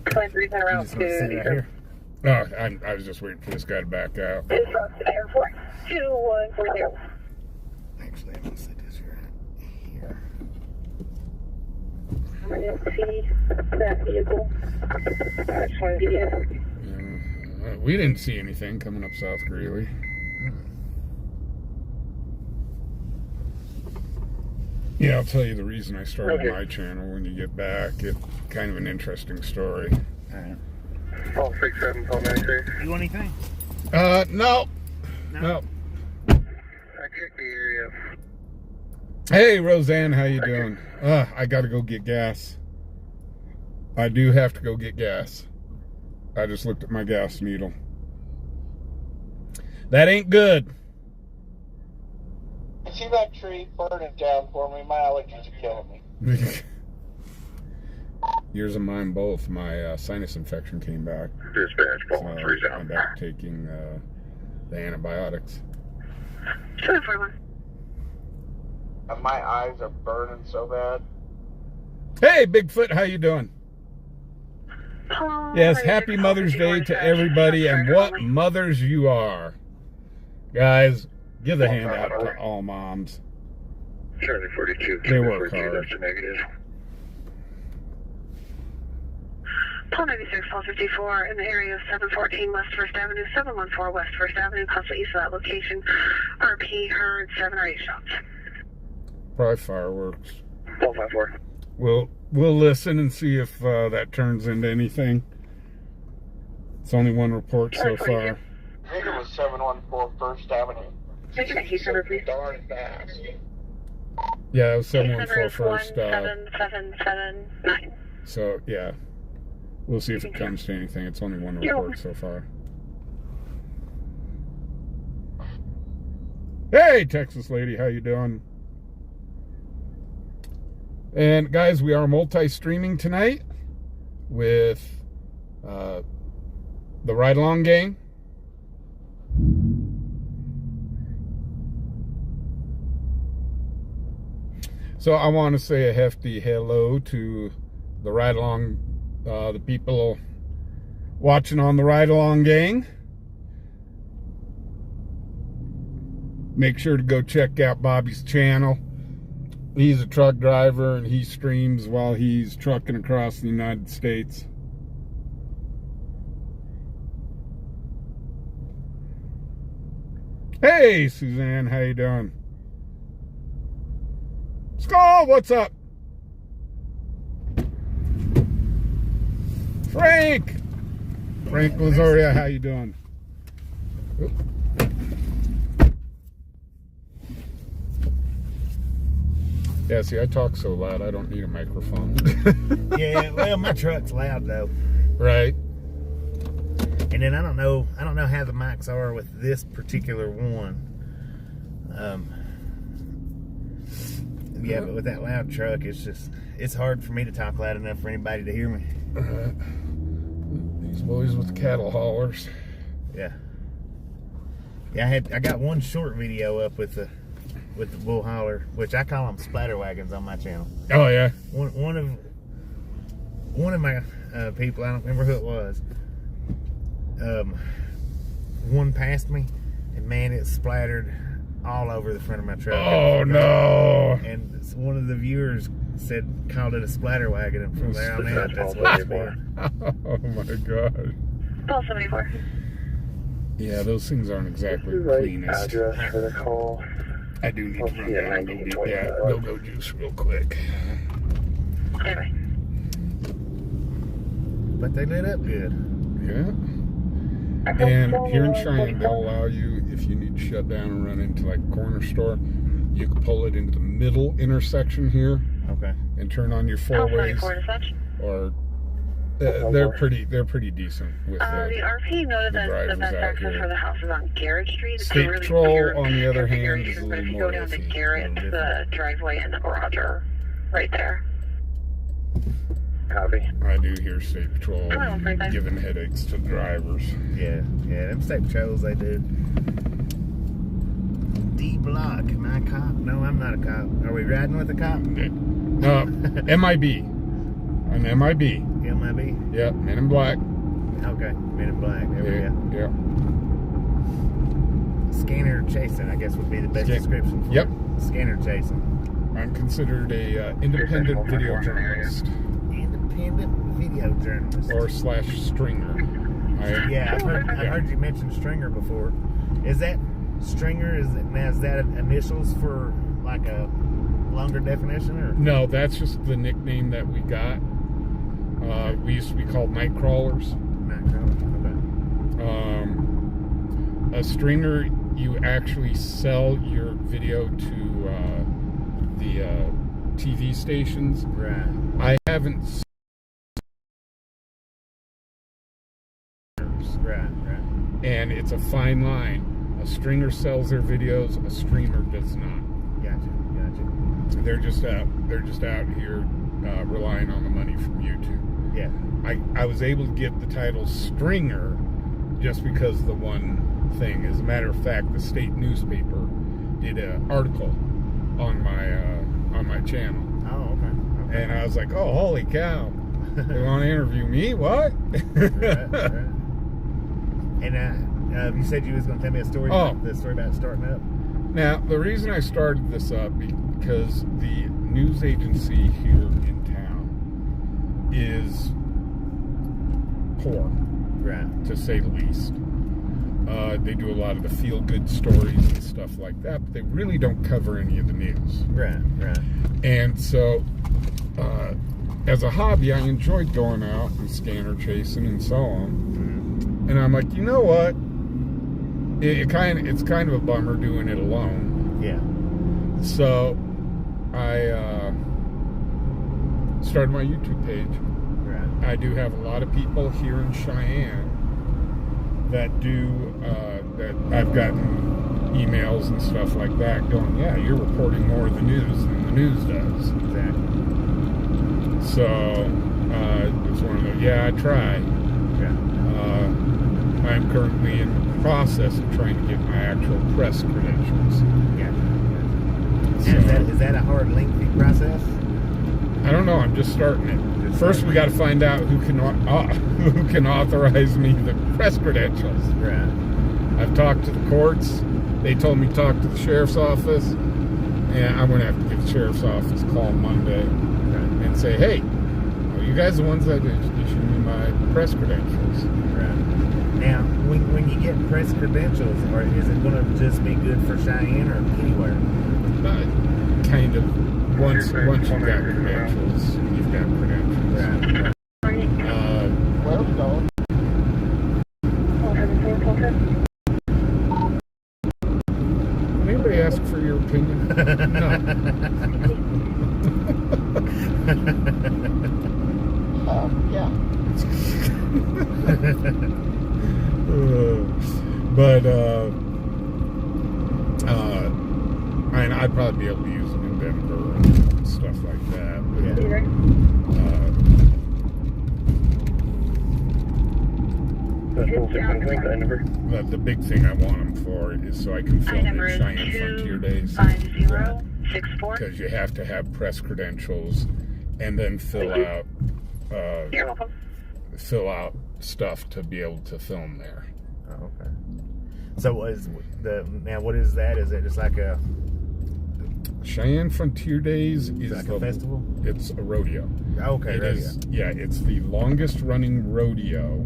You just want to sit right here. Oh, I was just waiting for this guy to back out. Airport 2140. Actually, I'm gonna set this right here. I'm going to see that vehicle. I just want to get in. We didn't see anything coming up South Greeley. Yeah, I'll tell you the reason I started my channel when you get back. It's kind of an interesting story. All right. Call 67, call 93. You want anything? No. I checked the area. Hey, Roseanne, how you doing? I gotta go get gas. I do have to go get gas. I just looked at my gas needle. That ain't good. See that tree burning down for me? My allergies are killing me. Yours and mine both. My sinus infection came back. Dispatch, call So 30. I'm back taking the antibiotics. 741. My eyes are burning so bad. Hey, Bigfoot, how you doing? Yes, happy Mother's Day to everybody, and what mothers you are. Guys, give the hand out to all moms. Charlie 42. They work hard. That's a negative. Paul 96, Paul 54 in the area of 714 West 1st Avenue, 714 West 1st Avenue, possibly east of that location. RP heard 7 or 8 shots. Probably fireworks. 1254. We'll listen and see if that turns into anything. It's only one report so far. I think it was 714 First Avenue. Take your case number, please. Darn fast. Yeah, it was Case number 714 is first. 17779. So, yeah. We'll see if it comes to anything. It's only one report so far. Hey, Texas lady, how you doing? And guys, we are multi-streaming tonight with the Ride Along Gang. So I want to say a hefty hello to the Ride Along, the people watching on the Ride Along Gang. Make sure to go check out Bobby's channel. He's a truck driver and he streams while he's trucking across the United States. Hey, Suzanne, how you doing? Skull, what's up? Frank Lazoria, how you doing? Oop. Yeah, see, I talk so loud, I don't need a microphone. Yeah, well, my truck's loud though. Right. And then I don't know how the mics are with this particular one. Yeah, but with that loud truck, it's hard for me to talk loud enough for anybody to hear me. These boys with the cattle haulers. Yeah. Yeah, I got one short video up with the bull hauler, which I call them splatter wagons on my channel. Oh yeah. One of my people, I don't remember who it was, one passed me, and man, it splattered all over the front of my truck. Oh no! And one of the viewers called it a splatter wagon, and from there on out, that's what it's been. Oh my god! Paul 74. Yeah, those things aren't exactly the cleanest. Address for the call. I do need to run down and go get that go-go juice real quick. Okay, bye. But they lit up good. Yeah. And here in Cheyenne, they'll allow you, if you need to shut down and run into like a corner store, you can pull it into the middle intersection here. Okay. And turn on your four-ways. Or they're pretty decent with the RP noted that the best access for the house is on Garrett Street. State Patrol, on the other hand, is a little more iffy. If you go down to Garrett, the driveway and the garage are right there. Copy. I do hear State Patrol giving headaches to drivers. Yeah, them State Patrols, they do. D Block, am I a cop? No, I'm not a cop. Are we riding with a cop? MIB. An MIB. MIB? Yep, Men in Black. Okay, Men in Black. There we go. Yep. Scanner chasing, I guess, would be the best description for it. Scanner chasing. I'm considered a independent video journalist. Independent video journalist. Or / stringer. I've heard you mention stringer before. Is that stringer? Is that initials for like a longer definition, or? No, that's just the nickname that we got. We used to be called night crawlers. Night crawlers, okay. A stringer, you actually sell your video to the TV stations. Right. I haven't. Right. And it's a fine line. A stringer sells their videos. A streamer does not. Gotcha. They're just out here relying on the money from YouTube. Yeah. I was able to get the title stringer just because of the one thing. As a matter of fact, the state newspaper did an article on my channel. Oh, okay. And I was like, oh, holy cow. They want to interview me? What? Right. And you said you was going to tell me a story about the story about starting up. Now, the reason I started this up because the news agency here in town is poor, right, to say the least. They do a lot of the feel-good stories and stuff like that, but they really don't cover any of the news. Right. And so, as a hobby, I enjoyed going out and scanner chasing and so on. Mm-hmm. And I'm like, you know what? It's kind of a bummer doing it alone. Yeah. So, I started my YouTube page. Right. I do have a lot of people here in Cheyenne that do, that I've gotten emails and stuff like that going, yeah, you're reporting more of the news than the news does. Exactly. So, it's one of those, yeah, I try. Yeah. I'm currently in the process of trying to get my actual press credentials. Gotcha. So, Is that a hard, lengthy process? I don't know, I'm just starting it. First, we got to find out who can authorize me the press credentials. Right. I've talked to the courts. They told me to talk to the sheriff's office, and I'm going to have to give the sheriff's office a call Monday and say, hey, are you guys the ones that issued me my press credentials? Right. Now, when you get press credentials, or is it going to just be good for Cheyenne or anywhere? Kind of. Once you've got credentials, you've got credentials. Right. Where are we going? Did anybody ask for your opinion? No. Yeah. I'd probably be able to use them in Denver and stuff like that. But the big thing I want them for is so I can film in Cheyenne Frontier Days. 5064. Because you have to have press credentials and then fill out stuff to be able to film there. Oh, okay. So what is that? Is it just like a Cheyenne Frontier Days is like a festival? It's a rodeo. Okay, rodeo. It's the longest running rodeo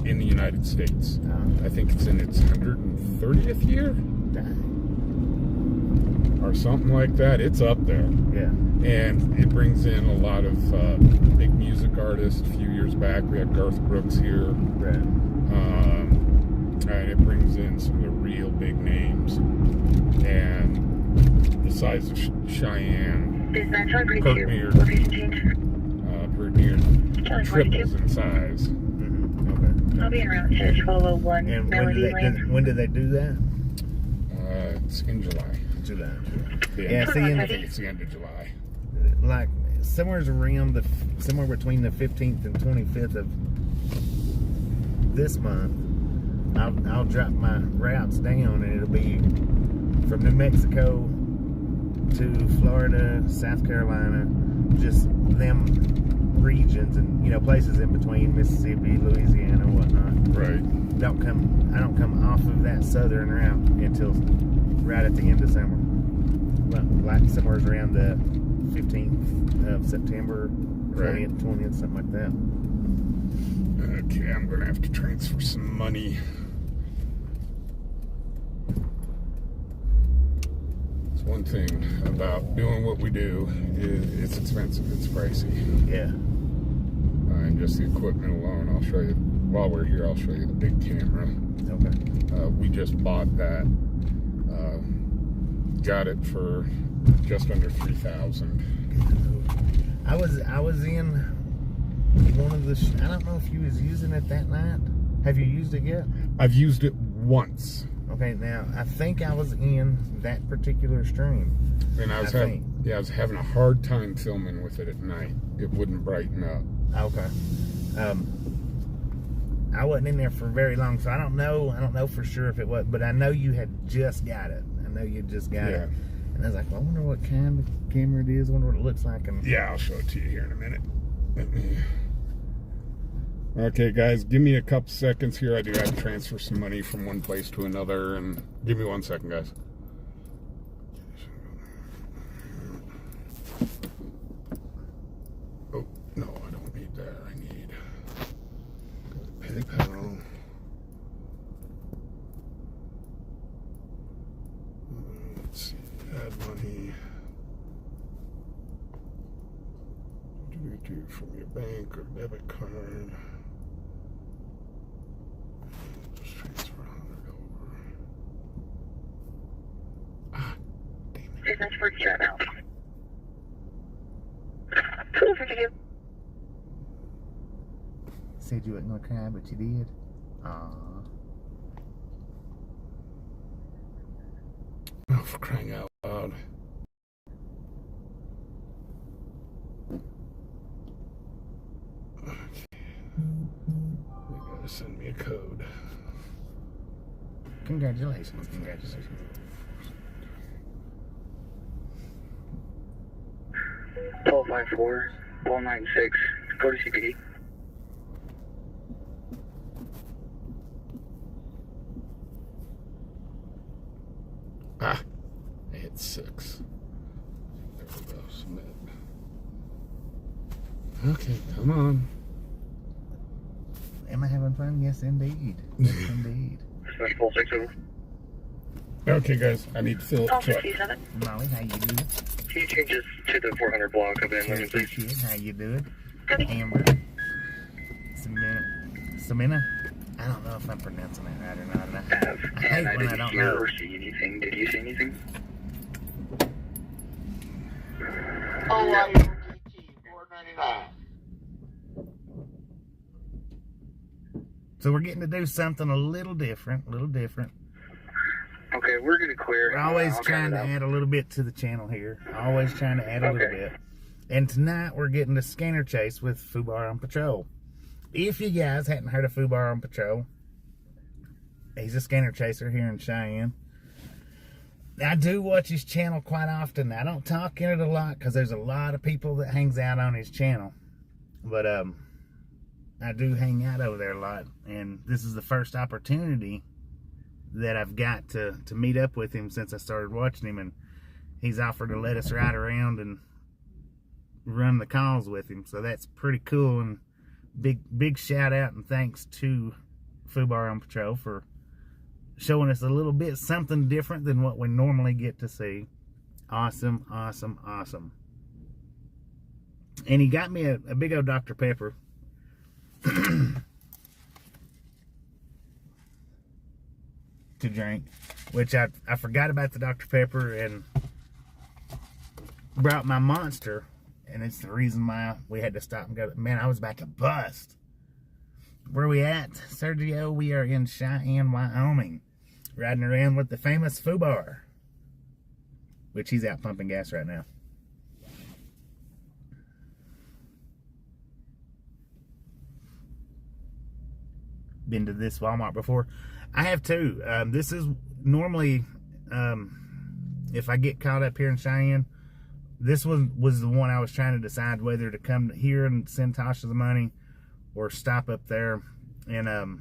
in the United States. I think it's in its 130th year or something like that. It's up there. Yeah. And it brings in a lot of big music artists. A few years back, we had Garth Brooks here. Right. And it brings in some of the real big names. And the size of Cheyenne per year triples in size. Mm-hmm. Okay. I'll be around 1201 And Melody Lane. when do they do that? It's in July. July. Yeah, See, I think it's the end of July. Like somewhere between the 15th and 25th of this month, I'll drop my routes down, and it'll be from New Mexico to Florida, South Carolina, just them regions and places in between, Mississippi, Louisiana, whatnot. Right. I don't come off of that southern route until right at the end of summer. Like somewhere around the 15th of September, 20th, something like that. Okay, I'm going to have to transfer some money. It's one thing about doing what we do is it's expensive, it's pricey. Yeah. And just the equipment alone, I'll show you, while we're here, I'll show you the big camera. Okay. We just bought that. Got it for just under $3,000. I was in one of the. I don't know if you was using it that night. Have you used it yet? I've used it once. Okay, now I think I was in that particular stream. And I was having a hard time filming with it at night. It wouldn't brighten up. Okay. I wasn't in there for very long, so I don't know for sure if it was, but I know you had just got it. I know you just got it. And I was like, well, I wonder what kind of camera it is. I wonder what it looks like. And yeah, I'll show it to you here in a minute. Okay, guys, give me a couple seconds here. I do have to transfer some money from one place to another, and give me 1 second, guys. Oh, no, I don't need that. I need PayPal. Let's see, add money. Do from your bank or debit card. Just transfer 100 over. Ah, damn it. Okay, that's for chat now. Cool for you. Said you wasn't gonna cry, but you did. Aww. Oh, for crying out loud. Send me a code. Congratulations, congratulations. Call 54-196. Go to CPD. Ah, I hit 6. There we go, submit. Okay, come on. Am I having fun? Yes, indeed. Yes, indeed. Smash full 6 over. Okay, guys, I need to fill up truck. 57. Molly, how you doing? Can you change this to the 400 block of in, please? Kid, how you doing? Good. Amber. Samina. I don't know if I'm pronouncing that right or not. And I hate I when I didn't don't hear know. or see anything. Did you see anything? OYOGT 499. So we're getting to do something a little different, Okay, we're gonna clear. We're always I'll trying to count it add a little bit to the channel here. Always trying to add a little bit. And tonight we're getting to scanner chase with Fubar on Patrol. If you guys hadn't heard of Fubar on Patrol, he's a scanner chaser here in Cheyenne. I do watch his channel quite often. I don't talk in it a lot because there's a lot of people that hangs out on his channel. But I do hang out over there a lot, and this is the first opportunity that I've got to meet up with him since I started watching him, and he's offered to let us ride around and run the calls with him, so that's pretty cool. And big shout out and thanks to Fubar on Patrol for showing us a little bit something different than what we normally get to see. Awesome, awesome, awesome. And he got me a big old Dr. Pepper. To drink, which I forgot about the Dr. Pepper and brought my Monster, and it's the reason why we had to stop and go. Man, I was about to bust. Where are we at, Sergio? We are in Cheyenne, Wyoming, riding around with the famous Fubar, which he's out pumping gas right now. Been to this Walmart before. I have too. This is normally, if I get caught up here in Cheyenne, this was the one I was trying to decide whether to come here and send Tasha the money or stop up there and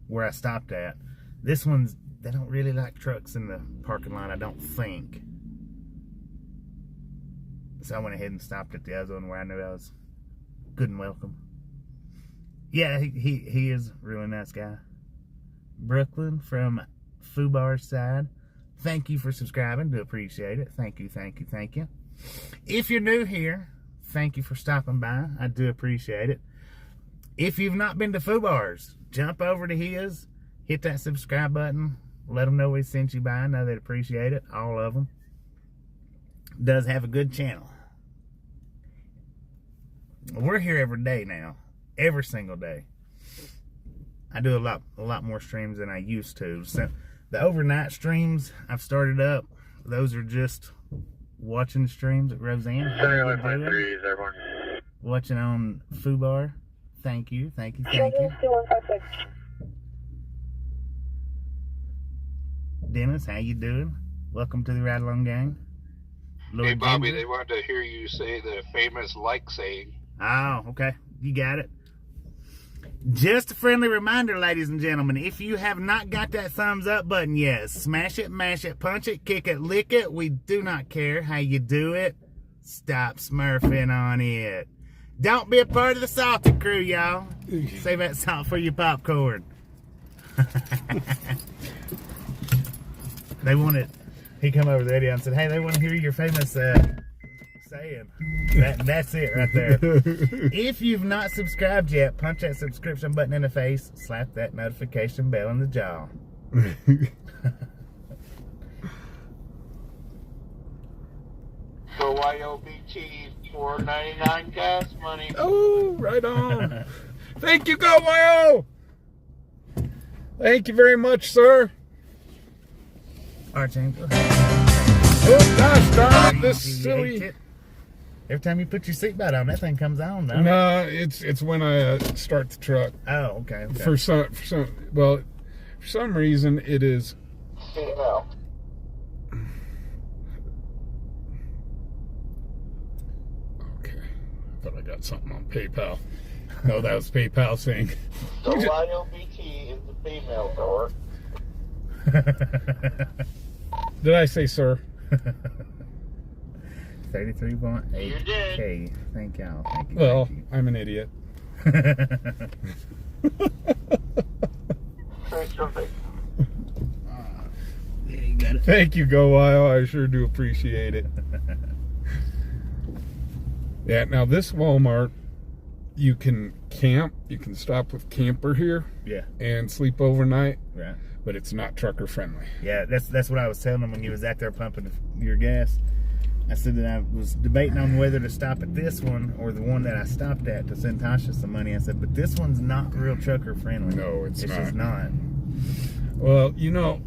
where I stopped at. This one's, they don't really like trucks in the parking lot, I don't think. So I went ahead and stopped at the other one where I knew I was good and welcome. Yeah, he is a really nice guy. Brooklyn from Fubar's side. Thank you for subscribing. Do appreciate it. Thank you, thank you, thank you. If you're new here, thank you for stopping by. I do appreciate it. If you've not been to Fubar's, jump over to his, hit that subscribe button, let them know we sent you by. I know they'd appreciate it, all of them. Does have a good channel. We're here every day now, every single day. I do a lot more streams than I used to. So the overnight streams I've started up, those are just watching streams at Roseanne. Watching on Fubar. Thank you, thank you, thank you. Dennis, how you doing? Welcome to the Ride Along Gang. Hey, Bobby, they wanted to hear you say the famous like saying. Oh, okay. You got it. Just a friendly reminder, ladies and gentlemen, if you have not got that thumbs up button yet, smash it, mash it, punch it, kick it, lick it. We do not care how you do it. Stop smurfing on it. Don't be a part of the salty crew, y'all. Save that salt for your popcorn. They wanted, he come over to the radio and said, hey, they want to hear your famous saying. That's it right there. If you've not subscribed yet, punch that subscription button in the face, slap that notification bell in the jaw. So YOBT $4.99 gas money. Oh, right on. Thank you, Go YO. Thank you very much, sir. Archangel. Oh, gosh darn it, this silly. Every time you put your seatbelt on, that thing comes on, doesn't it? No, it's when I start the truck. Oh, okay. For some reason, it is. Female. Okay, I thought I got something on PayPal. No, that was PayPal saying. So YOBT is the female door. Did I say sir? 33.8K. You did. Thank y'all. Thank you. Well, thank you. I'm an idiot. Say something. Yeah, you got it. Thank you, Go Wild. I sure do appreciate it. Yeah, now this Walmart, you can camp. You can stop with camper here. Yeah. And sleep overnight. Right. But it's not trucker friendly. Yeah, that's what I was telling them when you was out there pumping your gas. I said that I was debating on whether to stop at this one or the one that I stopped at to send Tasha some money. I said, but this one's not real trucker friendly. No, it's not. It's just not. Well, you know,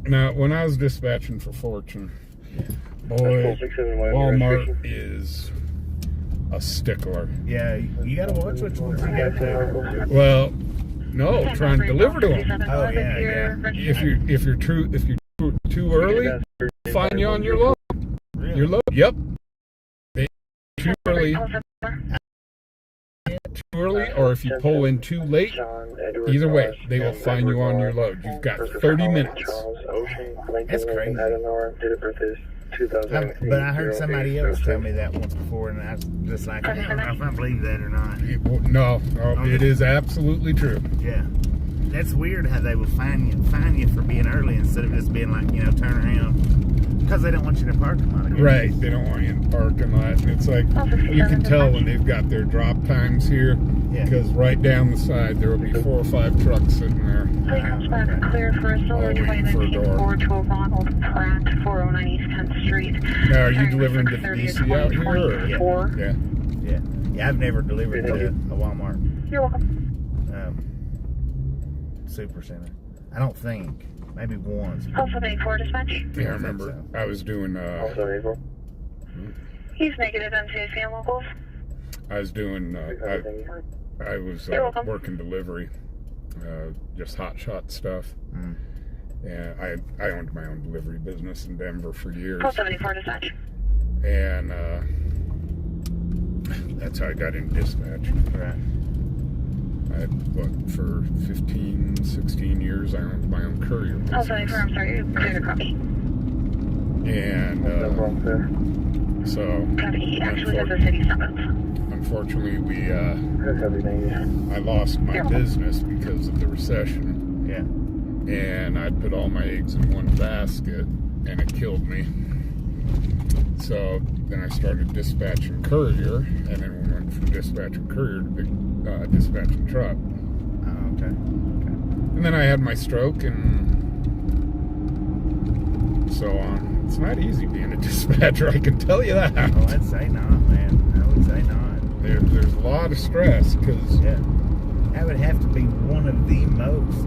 now when I was dispatching for Fortune, boy, Walmart is a stickler. Yeah, you gotta watch which ones you got there. Well, no, trying to deliver to them. Oh yeah. If you're too early, find you on your load. Really? Your load. Yep. They too early. Too early, or if you pull in too late, either way, they will find you on your load. You've got 30 minutes. That's crazy. But I heard somebody else tell me that once before, and I was just like, I don't know if I believe that or not. No, it is absolutely true. Yeah. That's weird how they will fine you for being early instead of just being like, turn around. Because they don't want you to park them on it. Right, they don't want you in parking lot. And it's like, you can tell when they've got their drop times here, because right down the side there will be 4 or 5 trucks sitting there. Please comes back clear for a solar 2019 Ford 12 Ronald Pratt, 409 East 10th Street. Now, are you delivering to DC out here? Or? Yeah, I've never delivered to a Walmart. You're welcome. Super Center. I don't think. Maybe once. Also 84 dispatch. Yeah, I remember. I was doing, He's negative NCAC and locals. I was doing, I was working delivery, just hot shot stuff. And I owned my own delivery business in Denver for years. 74 dispatch. And that's how I got into dispatch. Right. For 15, 16 years, I owned my own courier business. I'm sorry, clear to copy. And so, Copy, actually has a city summons. Unfortunately, I lost my business because of the recession. Yeah. And I put all my eggs in one basket, and it killed me. So then I started dispatching courier, and then we went from dispatching courier to dispatching truck. Oh, okay. And then I had my stroke and so on. It's not easy being a dispatcher, I can tell you that. Oh, I'd say not, man. I would say not. There's a lot of stress because that would have to be one of the most.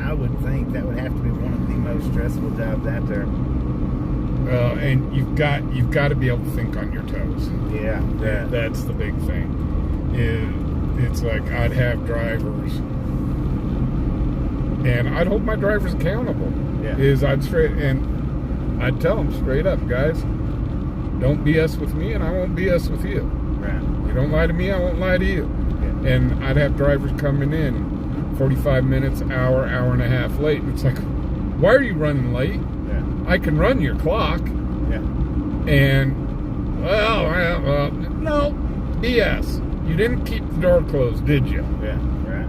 I would think that would have to be one of the most stressful jobs out there. And you've got to be able to think on your toes. Yeah. That's the big thing. It's like I'd have drivers, and I'd hold my drivers accountable. Yeah. I'd tell them straight up, guys, don't BS with me, and I won't BS with you. Right. You don't lie to me, I won't lie to you. Yeah. And I'd have drivers coming in 45 minutes, hour and a half late. And it's like, why are you running late? Yeah. I can run your clock. Yeah. And, well, no, BS. You didn't keep the door closed, did you? Yeah. Right.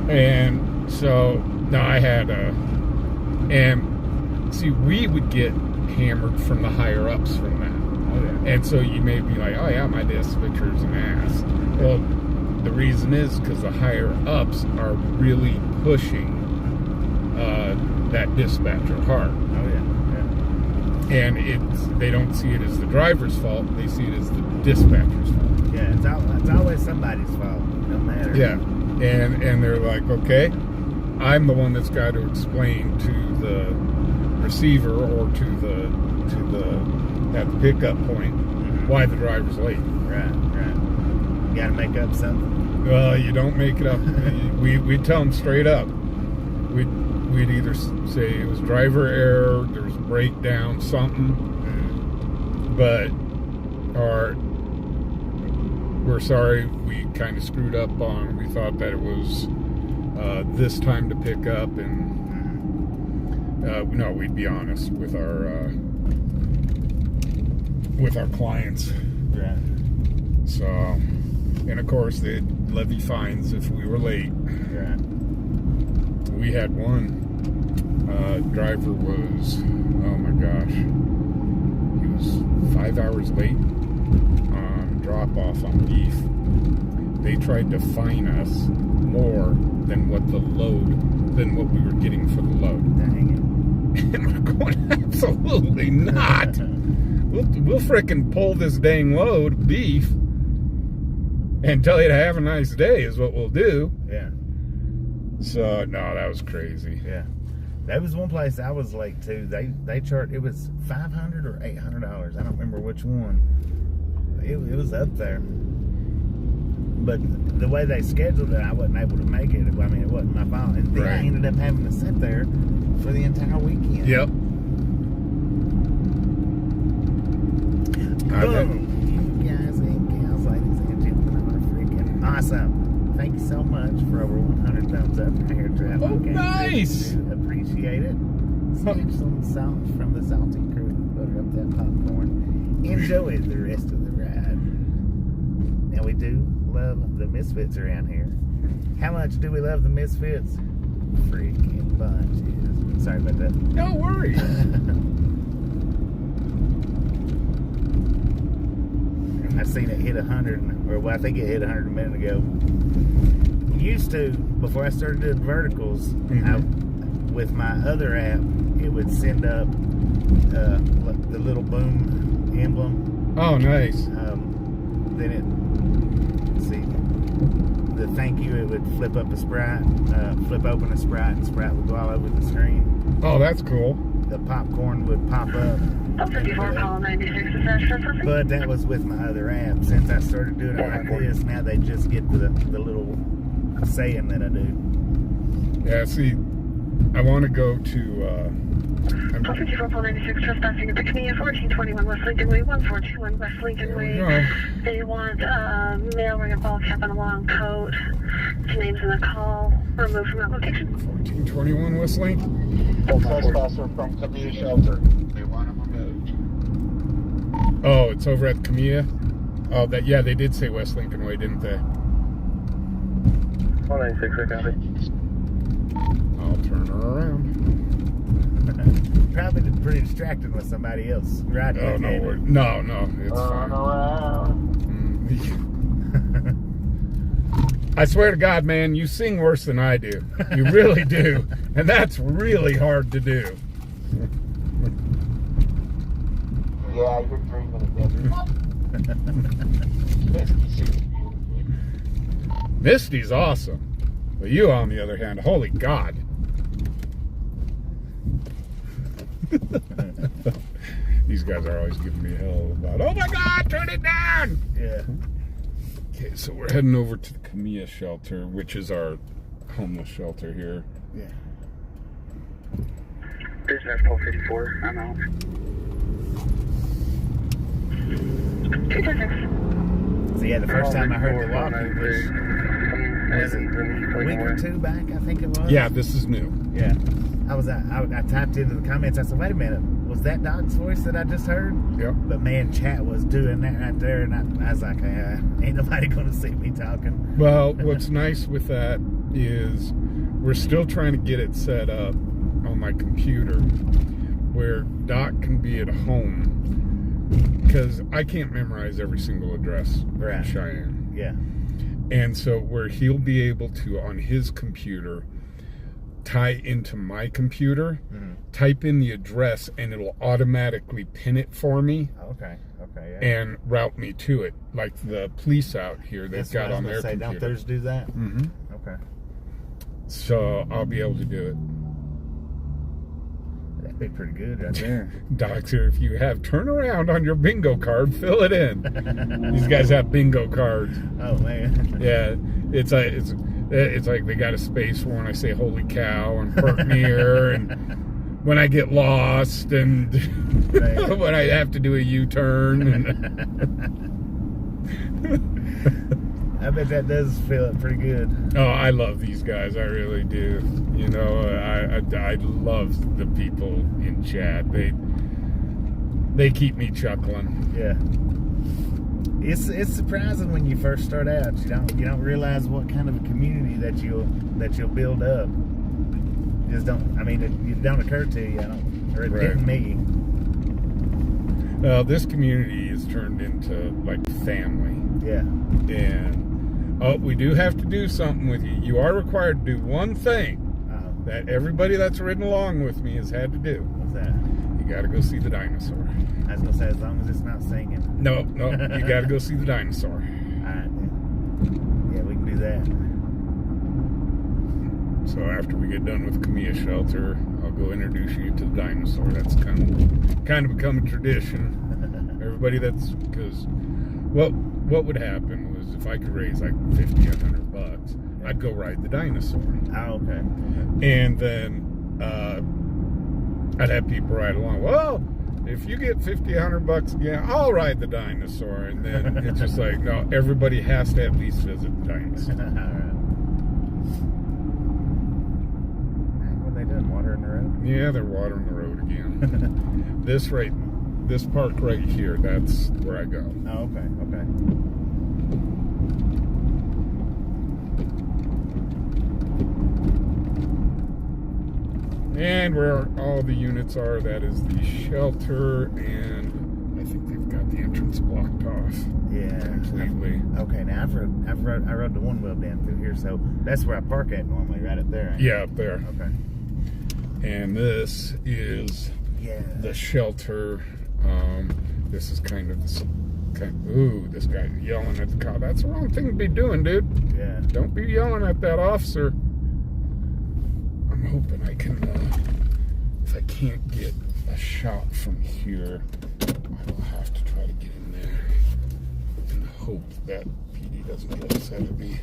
And so, no, I had and see, we would get hammered from the higher ups from that. Oh, yeah. And so you may be like, oh yeah, my dispatcher's an ass. Well, the reason is because the higher ups are really pushing that dispatcher hard. Oh, yeah. And they don't see it as the driver's fault, they see it as the dispatcher's fault. Yeah, it's always somebody's fault, no matter. Yeah. And they're like, okay, I'm the one that's got to explain to the receiver or to the at the pickup point why the driver's late. Right. You gotta make up something. Well, you don't make it up. we tell them straight up. We'd either say it was driver error, there's a breakdown, something, or we're sorry, we kind of screwed up on. We thought that it was this time to pick up, and no, we'd be honest with our clients. Right. So, and of course, they'd levy fines if we were late. Right. We had one driver was, oh my gosh, he was 5 hours late on drop off on beef. They tried to fine us more than what we were getting for the load. Dang And we're going, absolutely not. We'll frickin' pull this dang load of beef and tell you to have a nice day is what we'll do. Yeah. So, no, that was crazy. Yeah. That was one place I was late to. They charged, it was $500 or $800. I don't remember which one. It was up there. But the way they scheduled it, I wasn't able to make it. I mean, it wasn't my fault. And then I ended up having to sit there for the entire weekend. Yep. Boom. You guys and gals, ladies and gentlemen, are freaking awesome. Thank you so much for over 100 thumbs up here at Drive. Oh, nice. Appreciate it. Snatch some salt from the salty crew. Butter up that popcorn. Enjoy the rest of the ride. Now, we do love the Misfits around here. How much do we love the Misfits? Freaking bunches. Sorry about that. No worries. I seen it hit 100, or well, I think it hit 100 a minute ago. Used to, before I started doing verticals, with my other app, it would send up the little boom emblem. Oh, nice. Then it, let's see, the thank you, it would flip up a Sprite, flip open a Sprite, and Sprite would go all over the screen. Oh, that's cool. The popcorn would pop up. 54, call 96, is that something? But that was with my other app. Since I started doing it like this, now they just get the little saying that I do. Yeah, see, I want to go to... 54, call 96, trespassing at the Camilla, 1421 West Lincoln Way, 1421 West Lincoln Way. They want male wearing a ball cap and a long coat. His name's in the call. Remove from that location. 1421 West Lincoln. The trespasser from Camilla Shelter. They want him removed. Oh, it's over at Camilla? Oh, yeah, they did say West Lincoln Way, didn't they? 196, I copy. I'll turn her around. Probably pretty distracted with somebody else. Right? Oh, no, no, it's fine. I swear to God, man, you sing worse than I do. You really do. And that's really hard to do. Yeah, you're dreaming again. Misty's awesome. But you, on the other hand, holy God. These guys are always giving me hell about, oh my God, turn it down! Yeah. Okay, so we're heading over to the Camilla shelter, which is our homeless shelter here. Yeah. Business call 54, I'm out. So yeah, the first time I heard the walking, which was a week or two back, I think it was. Yeah, this is new. Yeah. I typed into the comments, I said, wait a minute, was that Doc's voice that I just heard? Yep. But man, chat was doing that right there, and I was like, ain't nobody gonna see me talking. Well, what's nice with that is we're still trying to get it set up on my computer where Doc can be at home, because I can't memorize every single address in Cheyenne. Yeah. And so where he'll be able to, on his computer, tie into my computer, type in the address, and it'll automatically pin it for me. Okay, yeah. And route me to it, like the police out here. They've got on their computer. Don't theirs do that? Mm-hmm. Okay. So I'll be able to do it. That'd be pretty good right there. Doc's here. If you have turnaround on your bingo card, fill it in. These guys have bingo cards. Oh man. Yeah, it's like they got a space for when I say "Holy cow" and "Perk near," and when I get lost, and when I have to do a U-turn. I bet that does feel it pretty good. Oh, I love these guys. I really do. You know, I love the people in chat. They keep me chuckling. Yeah. It's surprising when you first start out. You don't realize what kind of a community that you'll build up. You just don't. I mean, it don't occur to you. Or it didn't me. Well, this community is turned into like family. Yeah. And we do have to do something with you. You are required to do one thing that everybody that's ridden along with me has had to do. What's that? You got to go see the dinosaur. I was gonna say, as long as it's not singing. No, you got to go see the dinosaur. All right. Yeah, we can do that. So after we get done with Camilla Shelter, I'll go introduce you to the dinosaur. That's kind of become a tradition. Everybody because what would happen was if I could raise like $50 or $100, I'd go ride the dinosaur. Oh, okay. And then I'd have people ride along. Well, if you get $50, $100 again, I'll ride the dinosaur. And then it's just like, no, everybody has to at least visit the dinosaur. All right. What are they doing? Watering the road? Yeah, they're watering the road again. This park right here, that's where I go. Oh, okay. And where all the units are, that is the shelter, and I think they've got the entrance blocked off. Yeah. Completely. Okay, now I rode the one wheel down through here, so that's where I park at normally, right up there. Yeah, up there. Okay. And this is the shelter. This is this guy yelling at the cop. That's the wrong thing to be doing, dude. Yeah. Don't be yelling at that officer. I'm hoping I can, if I can't get a shot from here, I will have to try to get in there and hope that PD doesn't get upset at me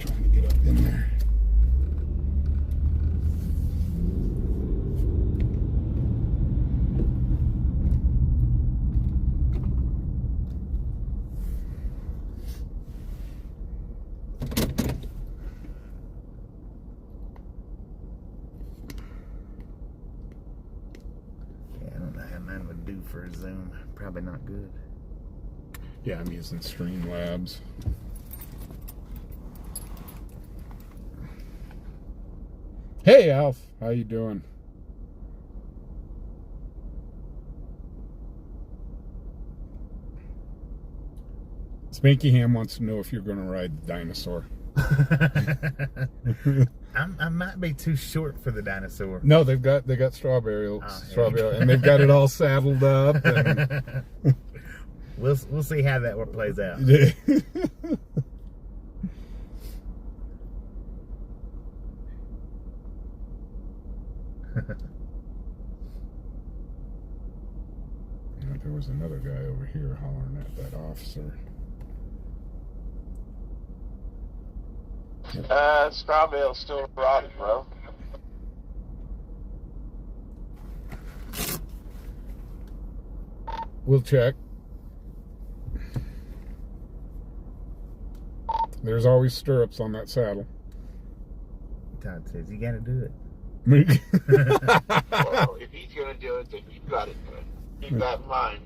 trying to get up in there. For a Zoom, probably not good. Yeah, I'm using Streamlabs. Hey, Alf, how you doing? Spanky Ham wants to know if you're going to ride the dinosaur. I might be too short for the dinosaur. No, they got strawberry, and they've got it all saddled up. And we'll see how that plays out. There was another guy over here hollering at that officer. Strawbell's still rotting, bro. We'll check. There's always stirrups on that saddle. Todd says you gotta do it. Well, if he's going to do it, then you got it good. Keep that in mind.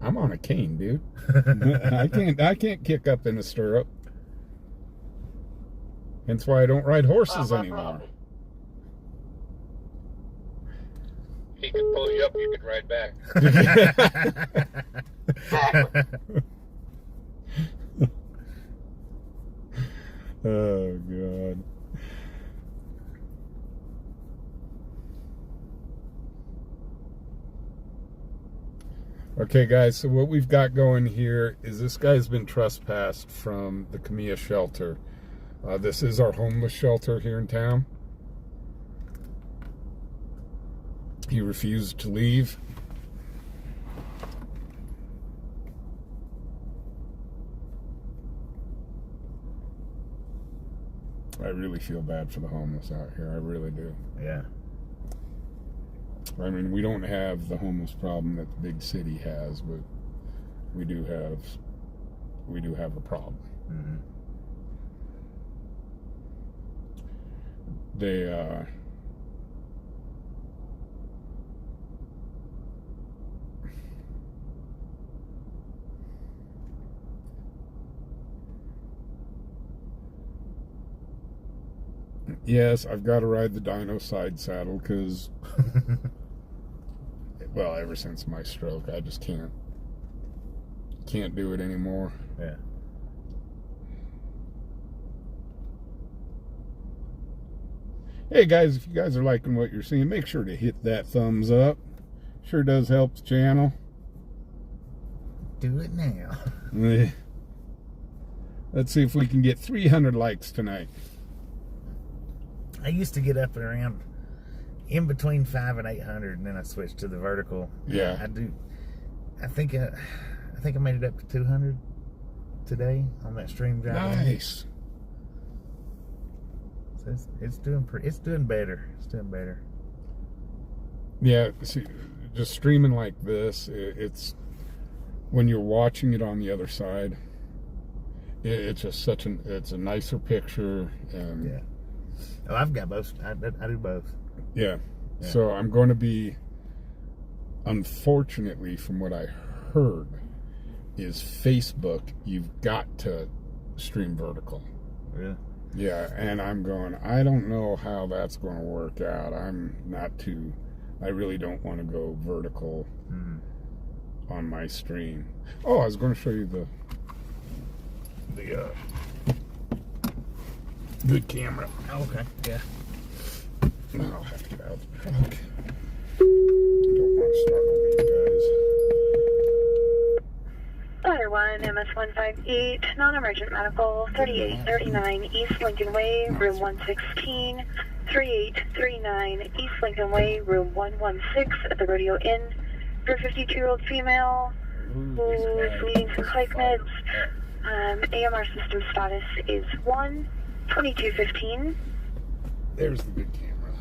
I'm on a cane, dude. I can't kick up in a stirrup. That's why I don't ride horses anymore. He can pull you up, you can ride back. Oh, God. Okay, guys, so what we've got going here is this guy's been trespassed from the Camilla shelter. This is our homeless shelter here in town. He refused to leave. I really feel bad for the homeless out here. I really do. Yeah. I mean, we don't have the homeless problem that the big city has, but we do have a problem. Mm-hmm. They yes, I've got to ride the dino side saddle because well, ever since my stroke, I just can't do it anymore. Yeah. Hey guys, if you guys are liking what you're seeing, make sure to hit that thumbs up. Sure does help the channel. Do it now. Let's see if we can get 300 likes tonight. I used to get up and around in between 500 and 800, and then I switched to the vertical. Yeah. I think I made it up to 200 today on that stream drive. Nice. So it's doing better. It's doing better. Yeah, see, just streaming like this, it's when you're watching it on the other side, it's just it's a nicer picture. And yeah. Oh, I've got both. I do both. Yeah. So I'm going to be, unfortunately, from what I heard, is Facebook, you've got to stream vertical. Really? Yeah, and I'm going, I don't know how that's going to work out. I really don't want to go vertical on my stream. Oh, I was going to show you the good camera. Oh, okay. Yeah. I'll have to get out of the truck. Don't want to startle these guys. Ladder 1, MS-158, non-emergent medical, 3839 East Lincoln Way, room 116, 3839 East Lincoln Way, room 116 at the Rodeo Inn, for a 52-year-old female who's needing some psych meds. AMR system status is 1, 2215. There's the good camera.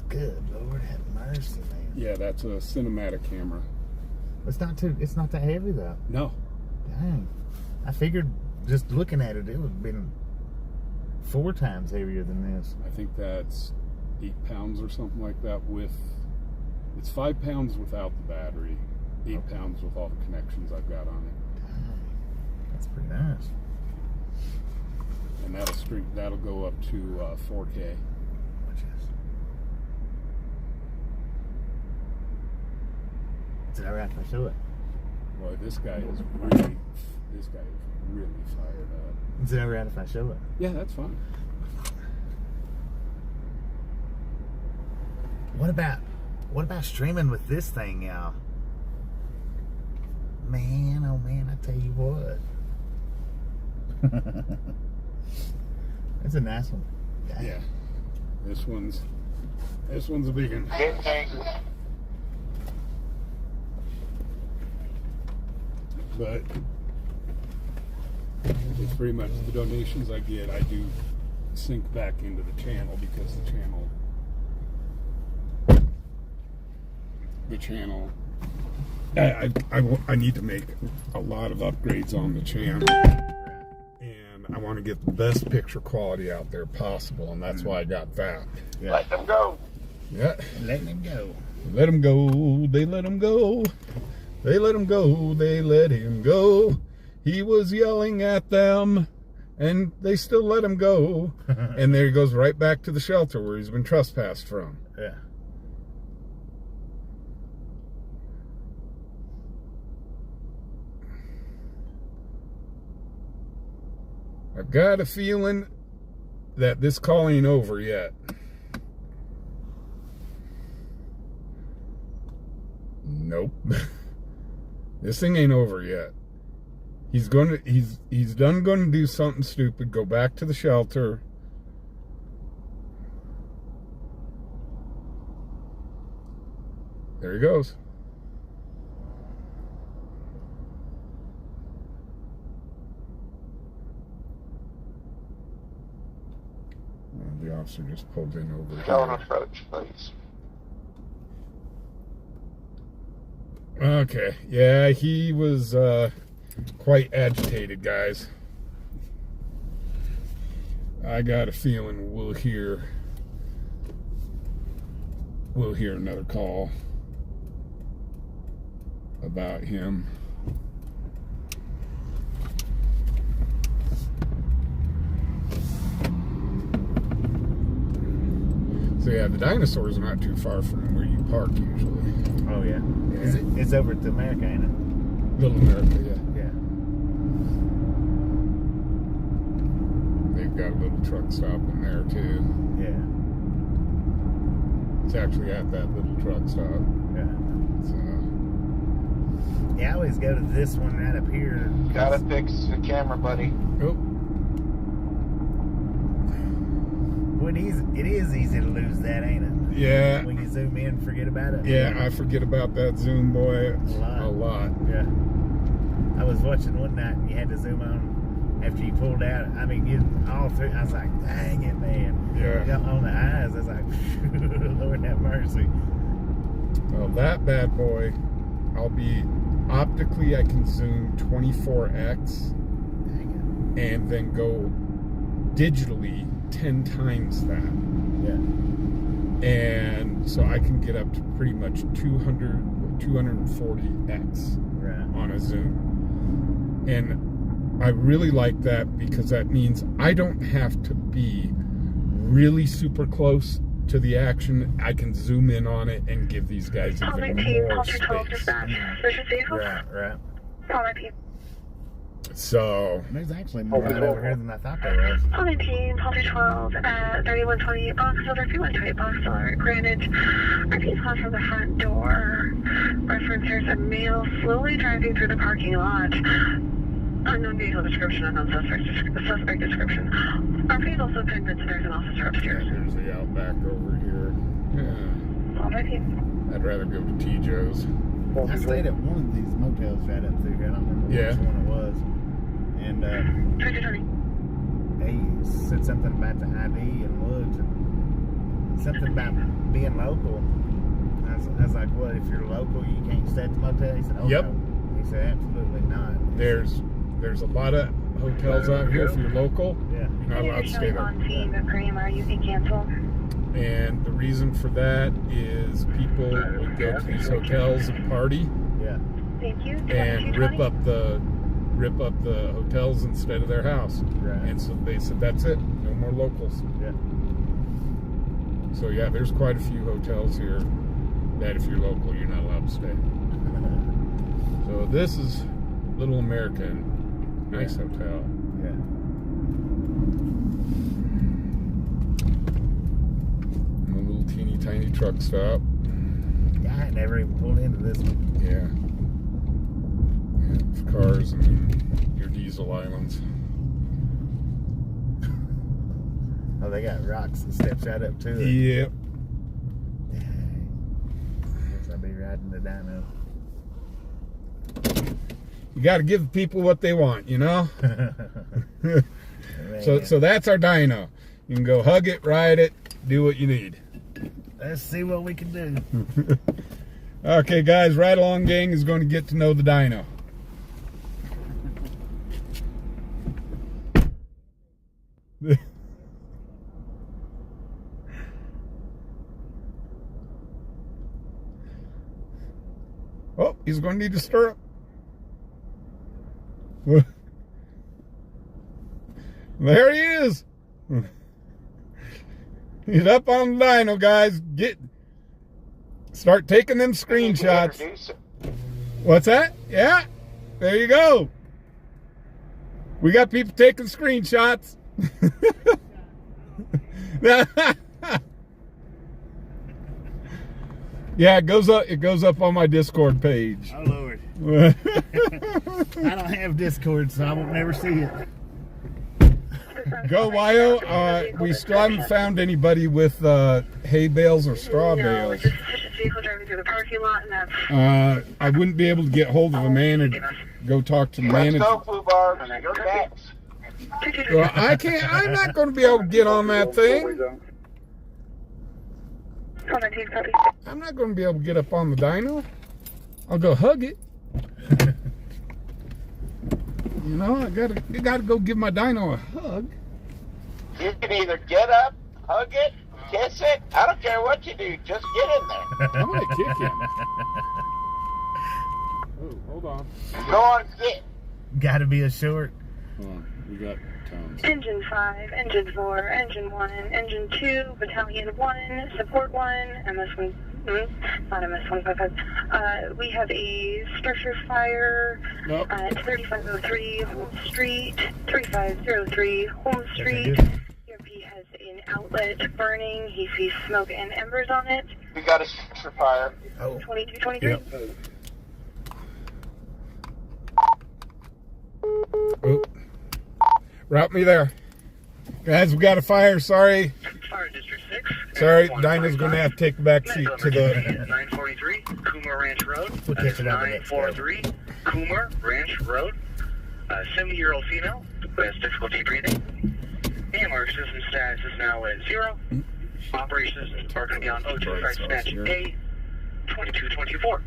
Good Lord, have mercy, man. Yeah, that's a cinematic camera. It's not that heavy though. No. Dang. I figured just looking at it, it would have been 4 times heavier than this. I think that's 8 pounds or something like that it's 5 pounds without the battery, 8 pounds with all the connections I've got on it. Dang. That's pretty nice. And that'll go up to 4K. Is it alright if I show it? Boy, this guy is really fired up. Is it alright if I show it? Yeah, that's fine. What about streaming with this thing, y'all? Man, oh man, I tell you what. That's a nice one. Dang. Yeah. This one's a big one. But it's pretty much the donations I get, I do sink back into the channel because the channel I need to make a lot of upgrades on the channel, and I want to get the best picture quality out there possible, and that's why I got that. Yeah. Let them go. Yeah. Letting him go. Let him go. They let him go. They let him go. They let him go. He was yelling at them, and they still let him go. And there he goes right back to the shelter where he's been trespassed from. Yeah. I've got a feeling that this call ain't over yet. Nope. This thing ain't over yet. He's gonna do something stupid, go back to the shelter. There he goes. The officer just pulled in over Don't here. approach, please. Okay, yeah, he was quite agitated, guys. I got a feeling we'll hear another call about him. So yeah, the dinosaurs are not too far from where you park usually. Oh, yeah. It's over at the America, ain't it? Little America, yeah. Yeah. They've got a little truck stop in there too. Yeah. It's actually at that little truck stop. Yeah. So, Yeah, I always go to this one right up here. Gotta fix the camera, buddy. oh, Well, it is easy to lose that, ain't it? yeah. When you zoom in, forget about it. Yeah, I forget about that zoom, boy, a lot. Yeah. I was watching one night and you had to zoom on after you pulled out. I mean, you all through. I was like, dang it, man. Yeah. Got on the eyes. I was like, Lord have mercy. Well, that bad boy, optically I can zoom 24x Dang and then go digitally 10 times that. it. Yeah. And so I can get up to pretty much 240x Right. on a zoom. And I really like that because that means I don't have to be really super close to the action. I can zoom in on it and give these guys Call even 19, more call 12 space. dispatch. Search vehicle. Right. Call 19. So, There's actually more right over here than I thought there was. Call 19, call 12 at 3128 Boxfiller, 3128 Boxfiller. Granted, repeat call from the front door. Reference there's a male slowly driving through the parking lot. Unknown vehicle description, unknown suspect description. Our feed also convinced there's an officer upstairs. there's the Outback over here. Yeah. Call 19. I'd rather go to T. Joe's. I stayed at one of these motels right up through here. I don't remember Yeah. which one it was. And 2020. they said something about the ID and looks and something about being local. I was like, what, if you're local, you can't stay at the motel? He said, oh, Yep. no. He said, absolutely not. There's a lot of hotels out here if you're local. Yeah. You're not allowed to stay there. On scene of Kramer, you can cancel. And the reason for that is people would go to these hotels and party Yeah. Thank you. and rip up the hotels instead of their house. Right. And so they said, that's it, no more locals. Yeah. So yeah, there's quite a few hotels here that if you're local, you're not allowed to stay. So this is Little American. Nice hotel. Yeah. And a little teeny tiny truck stop. Yeah, I never even pulled into this one. Yeah. Yeah, cars and your diesel islands. Oh, they got rocks and steps right up to it. Yep. Guess I'll be riding the dyno. You got to give people what they want, you know? Man. So that's our dyno. You can go hug it, ride it, do what you need. Let's see what we can do. Okay, guys, Ride Along Gang is going to get to know the dino. Oh, he's going to need a stirrup. There he is. He's up on the dino, guys. Start taking them screenshots. What's that? Yeah, there you go. We got people taking screenshots. Yeah, it goes up on my Discord page. Oh Lord. I don't have Discord, so I won't never see it. Go Wyo. We still haven't found anybody with hay bales or straw bales. I wouldn't be able to get hold of a manager. Go talk to the manager. Let's go, Fubar. You're next. Well, I can't. I'm not going to be able to get on that thing. I'm not going to be able to get up on the dino. I'll go hug it. You know, I gotta go give my dino a hug. You can either get up, hug it, kiss it. I don't care what you do. Just get in there. I might kick him. Oh, hold on. Go on, get. Gotta be a short. Hold on. We got tons. Engine 5, Engine 4, Engine 1, Engine 2, Battalion 1, Support 1, MS1, not MS-155. We have a structure fire at 3503 Holmes Street, 3503 Holmes Street. ERP has an outlet burning. He sees smoke and embers on it. We got a structure fire. Oh. 2223. Yep. Oh. Route me there. Guys, we got a fire. Sorry. Fire District 6. Sorry, Dino's going to have to take the back seat to the... 943 Coomer Ranch Road. We'll catch it on the next 943 Coomer Ranch Road. 70-year-old female who has difficulty breathing. AMR system status is now at 0. Operations are going to be on O2 Fire Dispatch A 2224.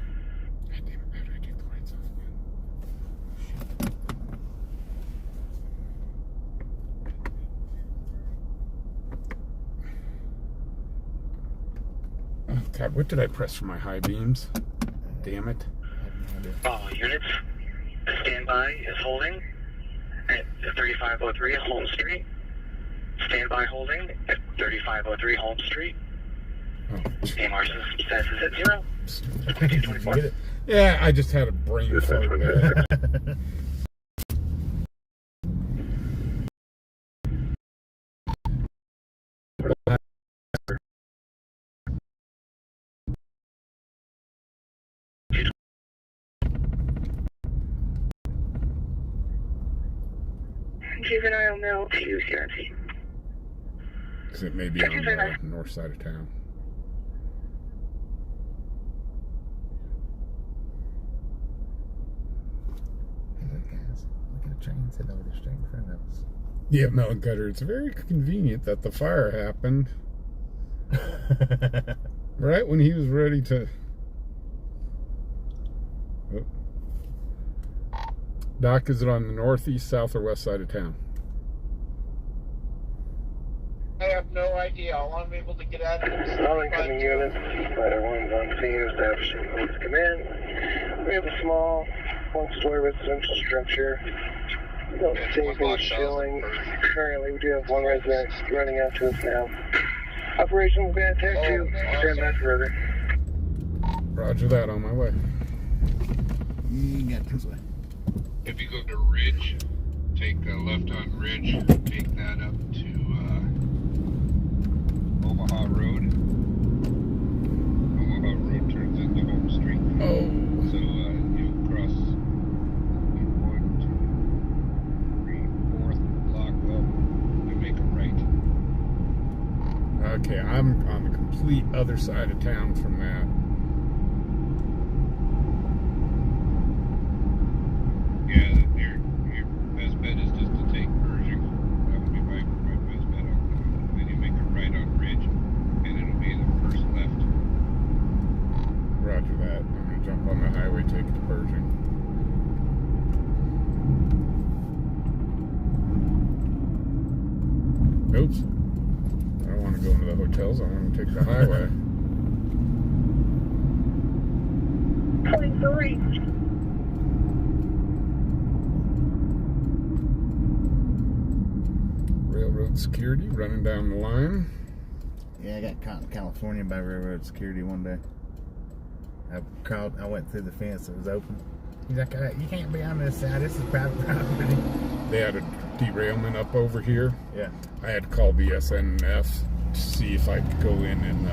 God, what did I press for my high beams? Damn it. All units, standby is holding at 3503 Holmes Street. Standby holding at 3503 Holmes Street. Oh. AMR system status is at 0. 2224. Yeah, I just had a brain fart there. Juvenile male to CRT. Because it may be on the north side of town. Look at the train sitting over there straight in front of us. Yeah, Melon Cutter, it's very convenient that the fire happened right when he was ready to... Oh. Doc, is it on the northeast, south, or west side of town? I have no idea. All I'm able to get out of it is All incoming units, Spider 1's on scene, establishing police command. We have a small, one-story residential structure. We don't see anything showing. Currently, we do have one resident running out to us now. Operation will be attacked to stand by further. Roger that, on my way. You got it this way. If you go to Ridge, take a left on Ridge, take that up to Omaha Road. Omaha Road turns into Home Street. Oh. So you cross 1, 2, 3, 4th block up and make a right. Okay, I'm on the complete other side of town from that. Yeah, your best bet is just to take Pershing. That would be my best bet. Then you make a right on Ridge, and it'll be the first left. Roger that. might take it to Pershing. Oops. I don't want to go into the hotels. I want to take the highway. 23. Railroad security running down the line. Yeah, I got caught in California by railroad security one day. I went through the fence that was open. He's like, you can't be on this side. This is private property. They had a derailment up over here. Yeah. I had to call BSNF to see if I could go in and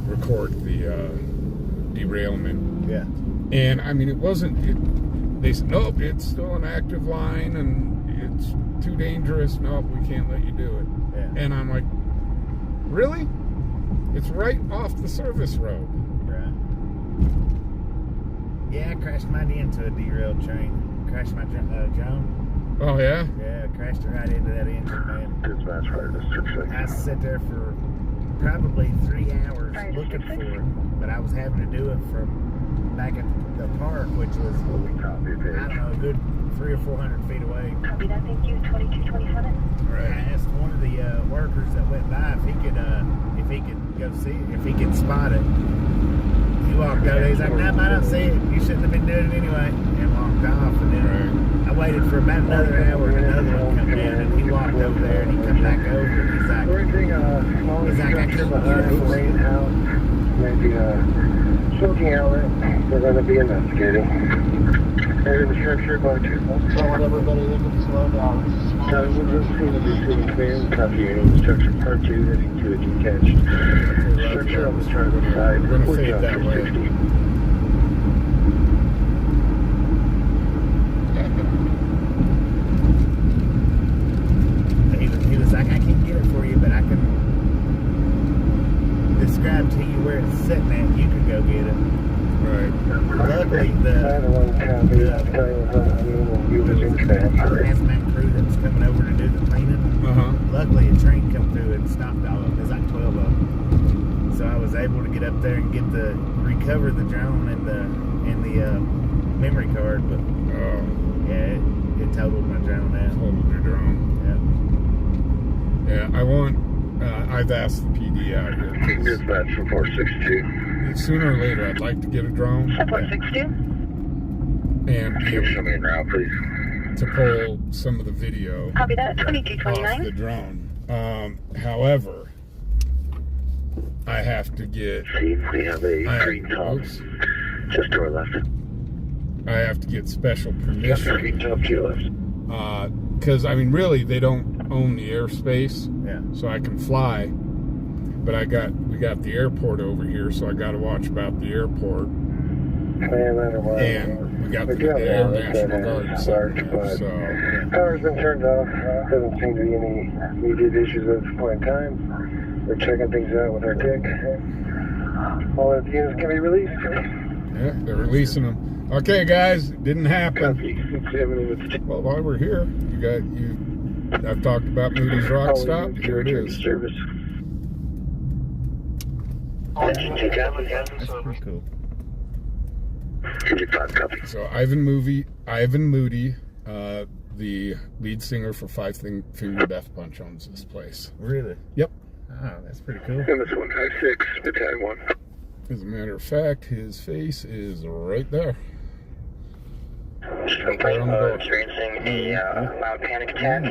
record the derailment. Yeah. And I mean, it wasn't. They said, nope, it's still an active line and it's too dangerous. Nope, we can't let you do it. Yeah. And I'm like, really? It's right off the service road. Right. Yeah, I crashed mine into a derailed train. Crashed my drone. Oh, yeah? Yeah, crashed it right into that engine, man. Dispatch fire district 6. I sat there for probably 3 hours looking for it, but I was having to do it from back at the park, which was, I don't know, a good 300 or 400 feet away. Copy that, thank you. 2227. Right. I asked one of the workers that went by if he could go see it, if he could spot it. He walked over there. He's like, "No, I don't see it. You shouldn't have been doing it anyway." And walked off. And then I waited for about another hour, and another one come in, and he walked over there, and he come back over, and he's like, "I can't get it for you." Maybe smoking outlet. We're going to be investigating. Area of the structure by 2. I want everybody looking to slow down. So we're just going to be sitting clear and copy area of the structure part 2 heading to a detached structure on the starboard side. We're going to fade that way. 60. He was like, "I can't get it for you, but I can describe to you where it's sitting at. You can go get it." Right. Luckily, the hazmat crew that was coming over to do the cleaning, luckily a train come through and stopped all of them. There's like 12 of them. So I was able to get up there and recover the drone and the memory card, but yeah, it totaled my drone out. Totaled your drone. Yeah, I've asked the PD out here. Dispatch from 462. Sooner or later, I'd like to get a drone. 462. And be able Show me en route, please. to pull some of the video Copy that. off 2229. the drone. However, I have to get. See, we have a green top just to our left. I have to get special Yes, sir. Green permission top to your left. because I mean, really, they don't own the airspace, Yeah. so I can fly. But we got the airport over here, so I got to watch about the airport. And we got the Air National Guard sitting there, so. Power's been turned off. Doesn't seem to be any immediate issues at this point in time. We're checking things out with our tick. All of the units can be released. Yeah, they're releasing them. Okay, guys, it didn't happen. Well, while we're here, I've talked about Moody's Rock Stop. Here it is. Service. That's pretty cool. So Ivan Moody, the lead singer for Five Finger Death Punch, owns this place. Really? Yep. Oh, that's pretty cool. MS 156, Battalion 1. As a matter of fact, his face is right there. Experiencing a loud panic attack.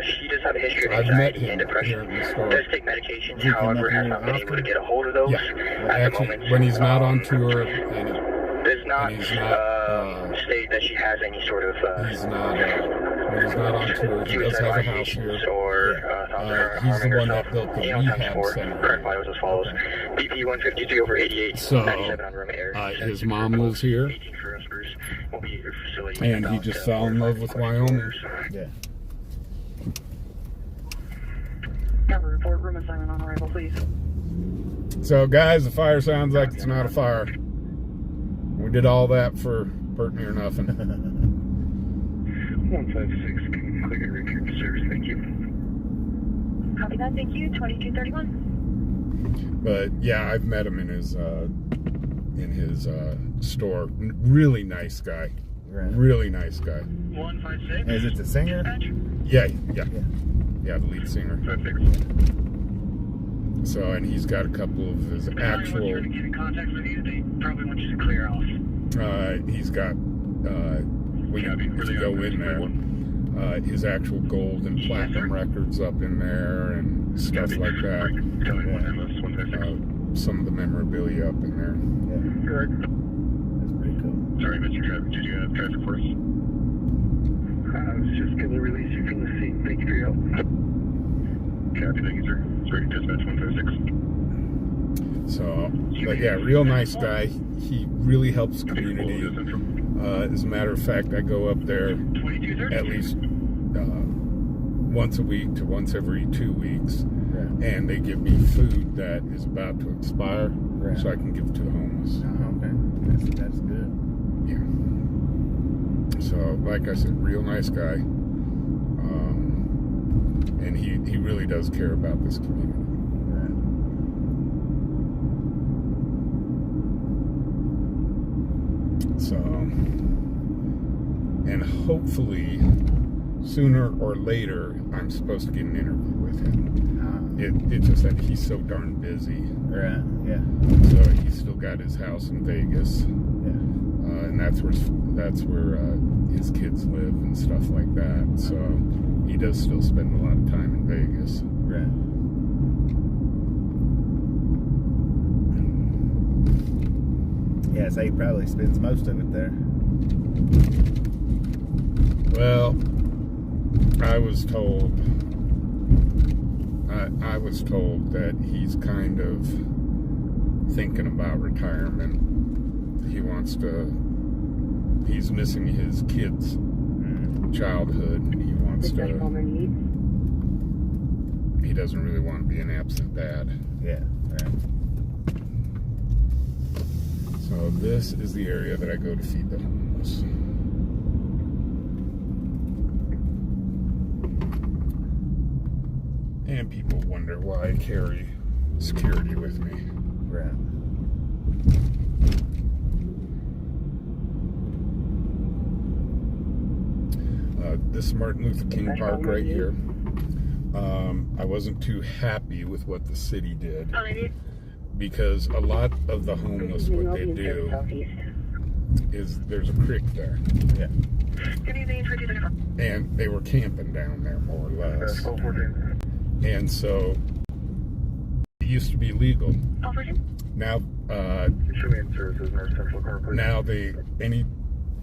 She does have a history of anxiety and depression. Does take medications, however, has not been able to get a hold of those at the moment. When he's not on tour, does not state that she has any sort of when he's not on tour, he does have a house here. He's the one that built the rehab center. Correct vitals as follows. BP 153 over 88. So, 97 on room air. his mom lives here, and he just fell in love with Wyoming. Yeah. Number report, room assignment on arrival, please. So, guys, the fire sounds like it's not a fire. We did all that for pert near nothing. 156, can you clear your return to service? Thank you. Copy that, thank you. 2231. But yeah, I've met him in his in his store. Really nice guy. Right. Really nice guy. 156. Is it the singer? Yeah, the lead singer. 56. So, and he's got a couple of his actual. If to get in contact with you, they probably want you to clear off. He's got. When you go in there, his actual gold and platinum records up in there and stuff like that. Some of the memorabilia up in there. Yeah. Correct. That's pretty cool. Sorry, Mr. Driver. Did you have traffic for us? I was just going to release you from the scene. Thank you for your help. Copy, thank you, sir. It's ready to dispatch 156. So, but yeah, real nice guy. He really helps the community. As a matter of fact, I go up there at least once a week to once every 2 weeks, and they give me food that is about to expire, so I can give it to the homeless. Oh, okay. That's good. Yeah. So, like I said, real nice guy, and he really does care about this community. So, and hopefully, sooner or later, I'm supposed to get an interview with him. It's just that he's so darn busy. Right, yeah. So he's still got his house in Vegas. Yeah. And that's where his kids live and stuff like that. So he does still spend a lot of time in Vegas. Right. Yeah, so he probably spends most of it there. Well, I was told that he's kind of thinking about retirement. He's missing his kids' childhood, and he doesn't really want to be an absent dad. Yeah, right. So this is the area that I go to feed the homeless. And people wonder why I carry security with me. Right. This is Martin Luther King Park right here. I wasn't too happy with what the city did, because a lot of the homeless, what they do is there's a creek there. Yeah. And they were camping down there, more or less. And so it used to be legal. Now,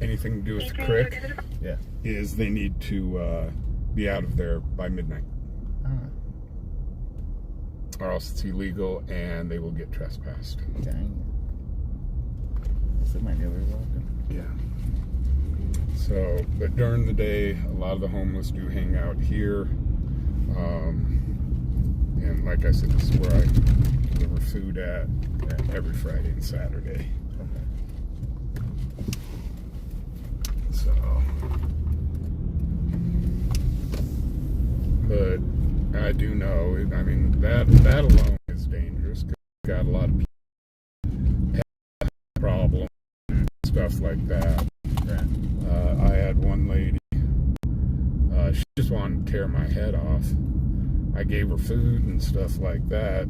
anything to do with the creek, yeah, is they need to be out of there by midnight. Or else it's illegal and they will get trespassed. Dang. Somebody over walking. Yeah. So, but during the day, a lot of the homeless do hang out here. And like I said, this is where I deliver food at every Friday and Saturday. Okay. So, but I do know, I mean, that alone is dangerous, because you've got a lot of people have problems, stuff like that. I had one lady, she just wanted to tear my head off. I gave her food and stuff like that,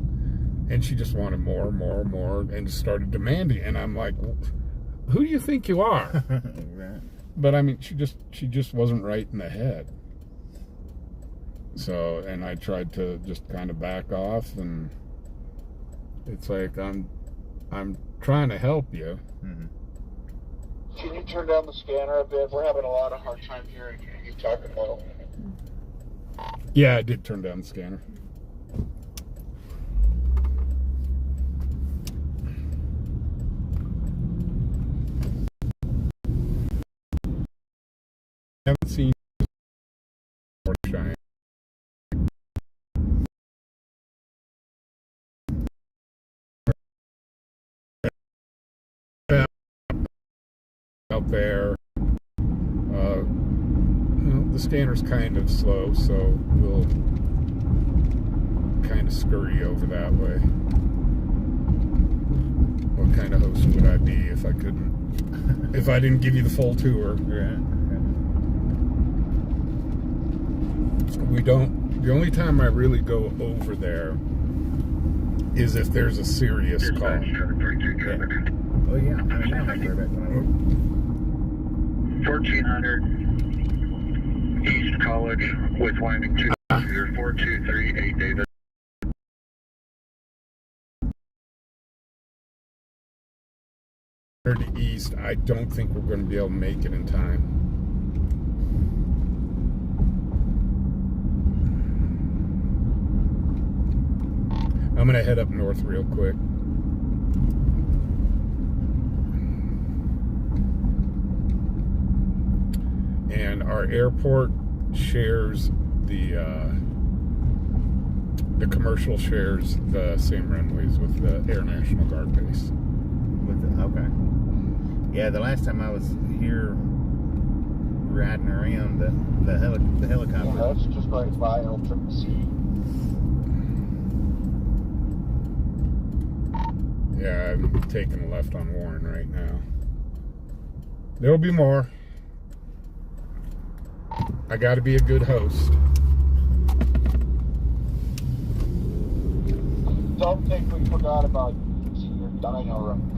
and she just wanted more, and just started demanding. And I'm like, who do you think you are? Right. But I mean, she just wasn't right in the head. So, and I tried to just kind of back off, and it's like, I'm trying to help you. Mm-hmm. Can you turn down the scanner a bit? We're having a lot of hard time hearing you talking low. Yeah, I did turn down the scanner. I haven't seen more Cheyenne. Out there, the scanner's kind of slow, so we'll kind of scurry over that way. what kind of host would I be if I couldn't, if I didn't give you the full tour. Yeah. We don't, the only time I really go over there is if there's a serious call. Oh yeah, I mean, I don't care about when 1400 East College with Wyoming 24238 David. To East, I don't think we're going to be able to make it in time. I'm going to head up north real quick. And our airport shares the commercial shares the same runways with the Air National Guard base. Okay. Yeah, the last time I was here riding around the helicopter. Yeah, that's just right by LCC. Yeah, I'm taking a left on Warren right now. There'll be more. I got to be a good host. Don't think we forgot about your dino room.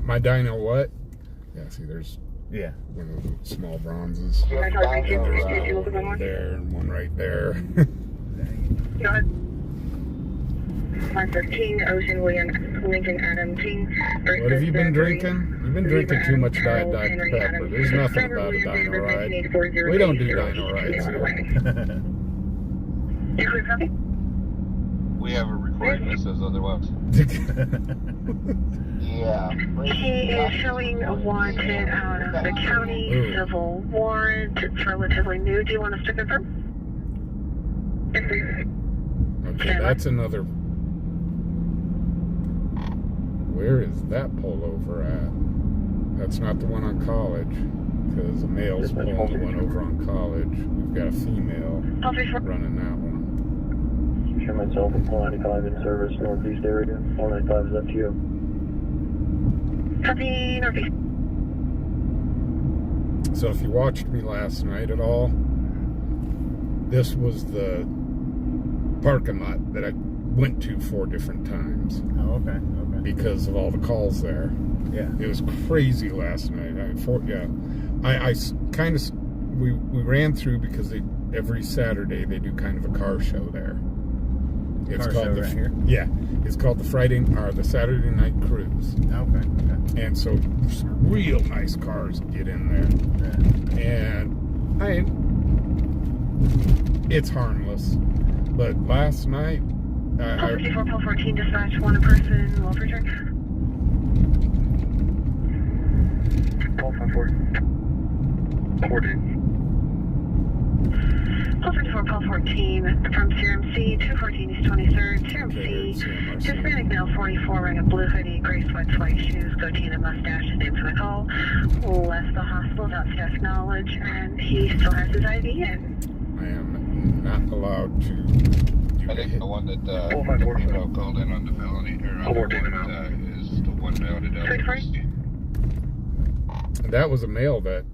My dino what? Yeah, see, there's one of the small bronzes. Your dino room. One there and one right there. Go ahead. 515 Ocean William Lincoln Adam King. What have you been drinking? You've been drinking too much Diet Dr. Pepper. There's nothing about a dino ride. We don't do dino rides here. You clear copy? We have a recording that says otherwise. Yeah. He is showing wanted out of the county civil warrant. It's relatively new. Do you want us to confirm? Okay, that's another. Where is that pullover at? That's not the one on College, because the male's pulling the one over on College. We've got a female running that one. Sure, myself and Paul 95 in service, northeast area. 195 is up to you. Copy, northeast. So if you watched me last night at all, this was the parking lot that I went to 4 different times. Oh, okay. Because of all the calls there. Yeah. It was crazy last night. We ran through because every Saturday they do kind of a car show there. It's called right here? Yeah. It's called the Saturday Night Cruise. Okay. And so some real nice cars get in there. Yeah. And it's harmless. But last night 54, Pole 14, dispatch, one person, will return. Paul 54. 14. Pole 54, Pole 14, from CRMC, 214 East 23rd, CRMC, Hispanic male, 44, wearing a blue hoodie, gray sweats, white shoes, goatee and a mustache, his name's McCall, left the hospital without staff knowledge, and he still has his ID in. I am not allowed to. I think the one that the female called in on the felony, or on the one, is the one mounted up. That was a male that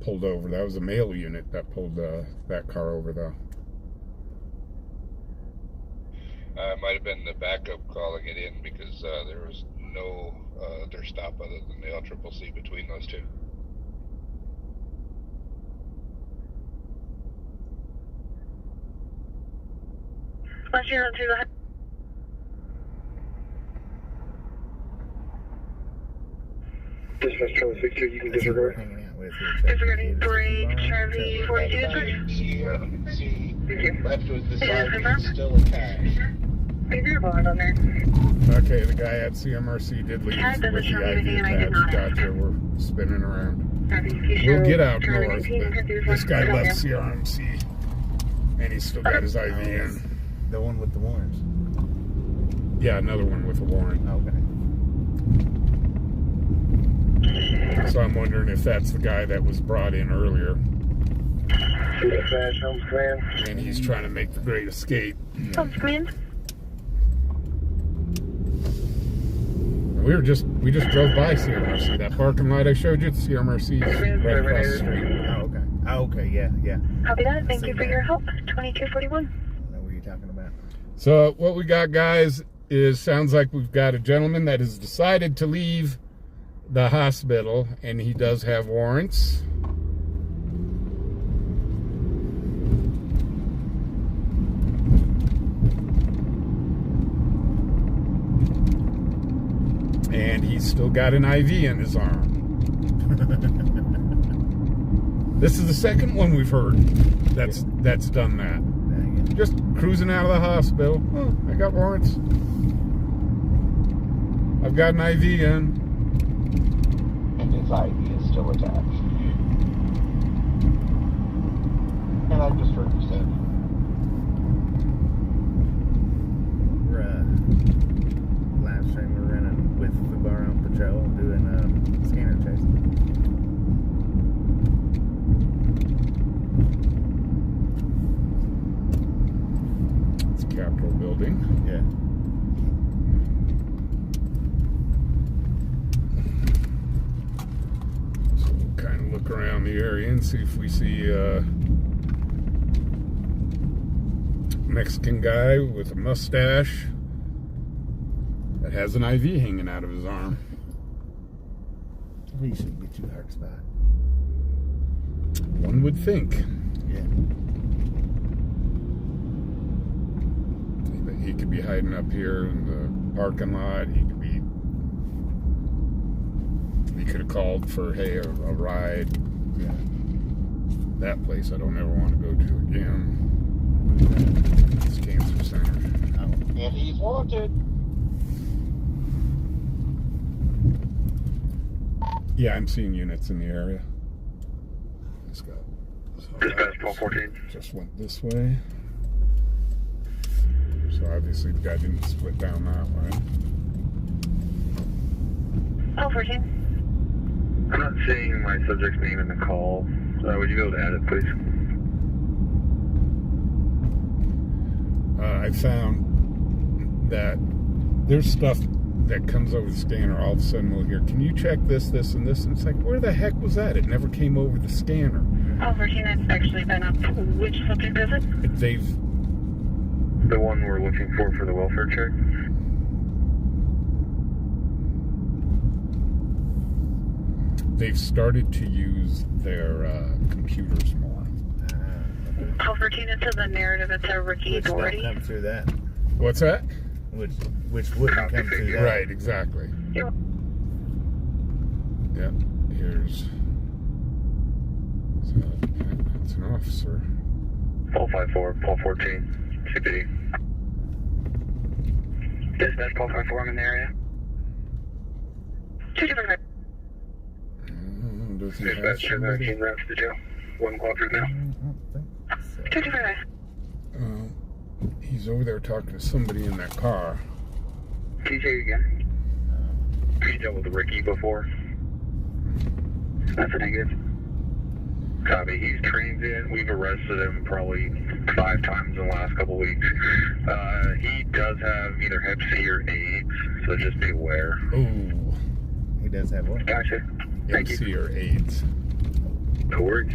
pulled over. That was a male unit that pulled that car over, though. Might have been the backup calling it in because there was no other stop other than the LCCC between those two. Last year on 2, go ahead. Dispatch Charlie 6 you can disregard. Disregarding break, Charlie 42, Left with the side still attached. Is there a bond on there? Okay, the guy at CMRC did leave with the ID attached. Gotcha, we're spinning around. We'll get out north, but this guy left CMRC, and he's still got his IV in. The one with the warrants? Yeah, another one with a warrant. Okay. So I'm wondering if that's the guy that was brought in earlier. Dispatch, Helms Command. And he's trying to make the great escape. Helms Command. We just drove by CMRC. That parking lot I showed you, CMRC is right across the street. Oh, okay. Oh, okay, yeah. Copy that. Thank you for your help. 2241. I know what you're talking about. So what we got, guys, is sounds like we've got a gentleman that has decided to leave the hospital, and he does have warrants. And he's still got an IV in his arm. This is the second one we've heard that's done that. Just cruising out of the hospital. Oh, I got warrants. I've got an IV in. And his ID is still attached. And I just heard you say We're live stream. We're running with fubarOnpatroll doing scanner chase. It's Capitol building. Yeah. So we'll kind of look around the area and see if we see a Mexican guy with a mustache that has an IV hanging out of his arm. We shouldn't be too dark spot. One would think. Yeah. He could be hiding up here in the parking lot. He could have called for, hey, a ride. Yeah. That place I don't ever want to go to again. It's cancer center. and he's wanted. Yeah, I'm seeing units in the area. Let's go. Dispatch 1214. Just went this way. So obviously the guy didn't split down that way. 14. I'm not seeing my subject's name in the call. Would you be able to add it, please? I found that there's stuff that comes over the scanner. All of a sudden we'll hear, can you check this, this, and this? And it's like, where the heck was that? It never came over the scanner. 14, that's actually been up. Which subject is it? They've... The one we're looking for the welfare check? They've started to use their computers more. 14 into the narrative. It's a Ricky Which don't Doherty. come through that. What's that? Which wouldn't come through that. Right, exactly. Yep. Yep, here's... So, yeah, that's an officer. 1254, 1214, CPD. Dispatch 1254, I'm in the area. 225. Does he have Dispatch somebody? 19 routes to jail. 1 o'clock right now. 225. He's over there talking to somebody in that car. Can you say it again? You dealt with Ricky before? That's a negative. Copy. He's transient. We've arrested him probably 5 times in the last couple weeks. He does have either Hep C or AIDS, so just be aware. Oh, He does have what? Gotcha. Thank MC you. or AIDS. No worries.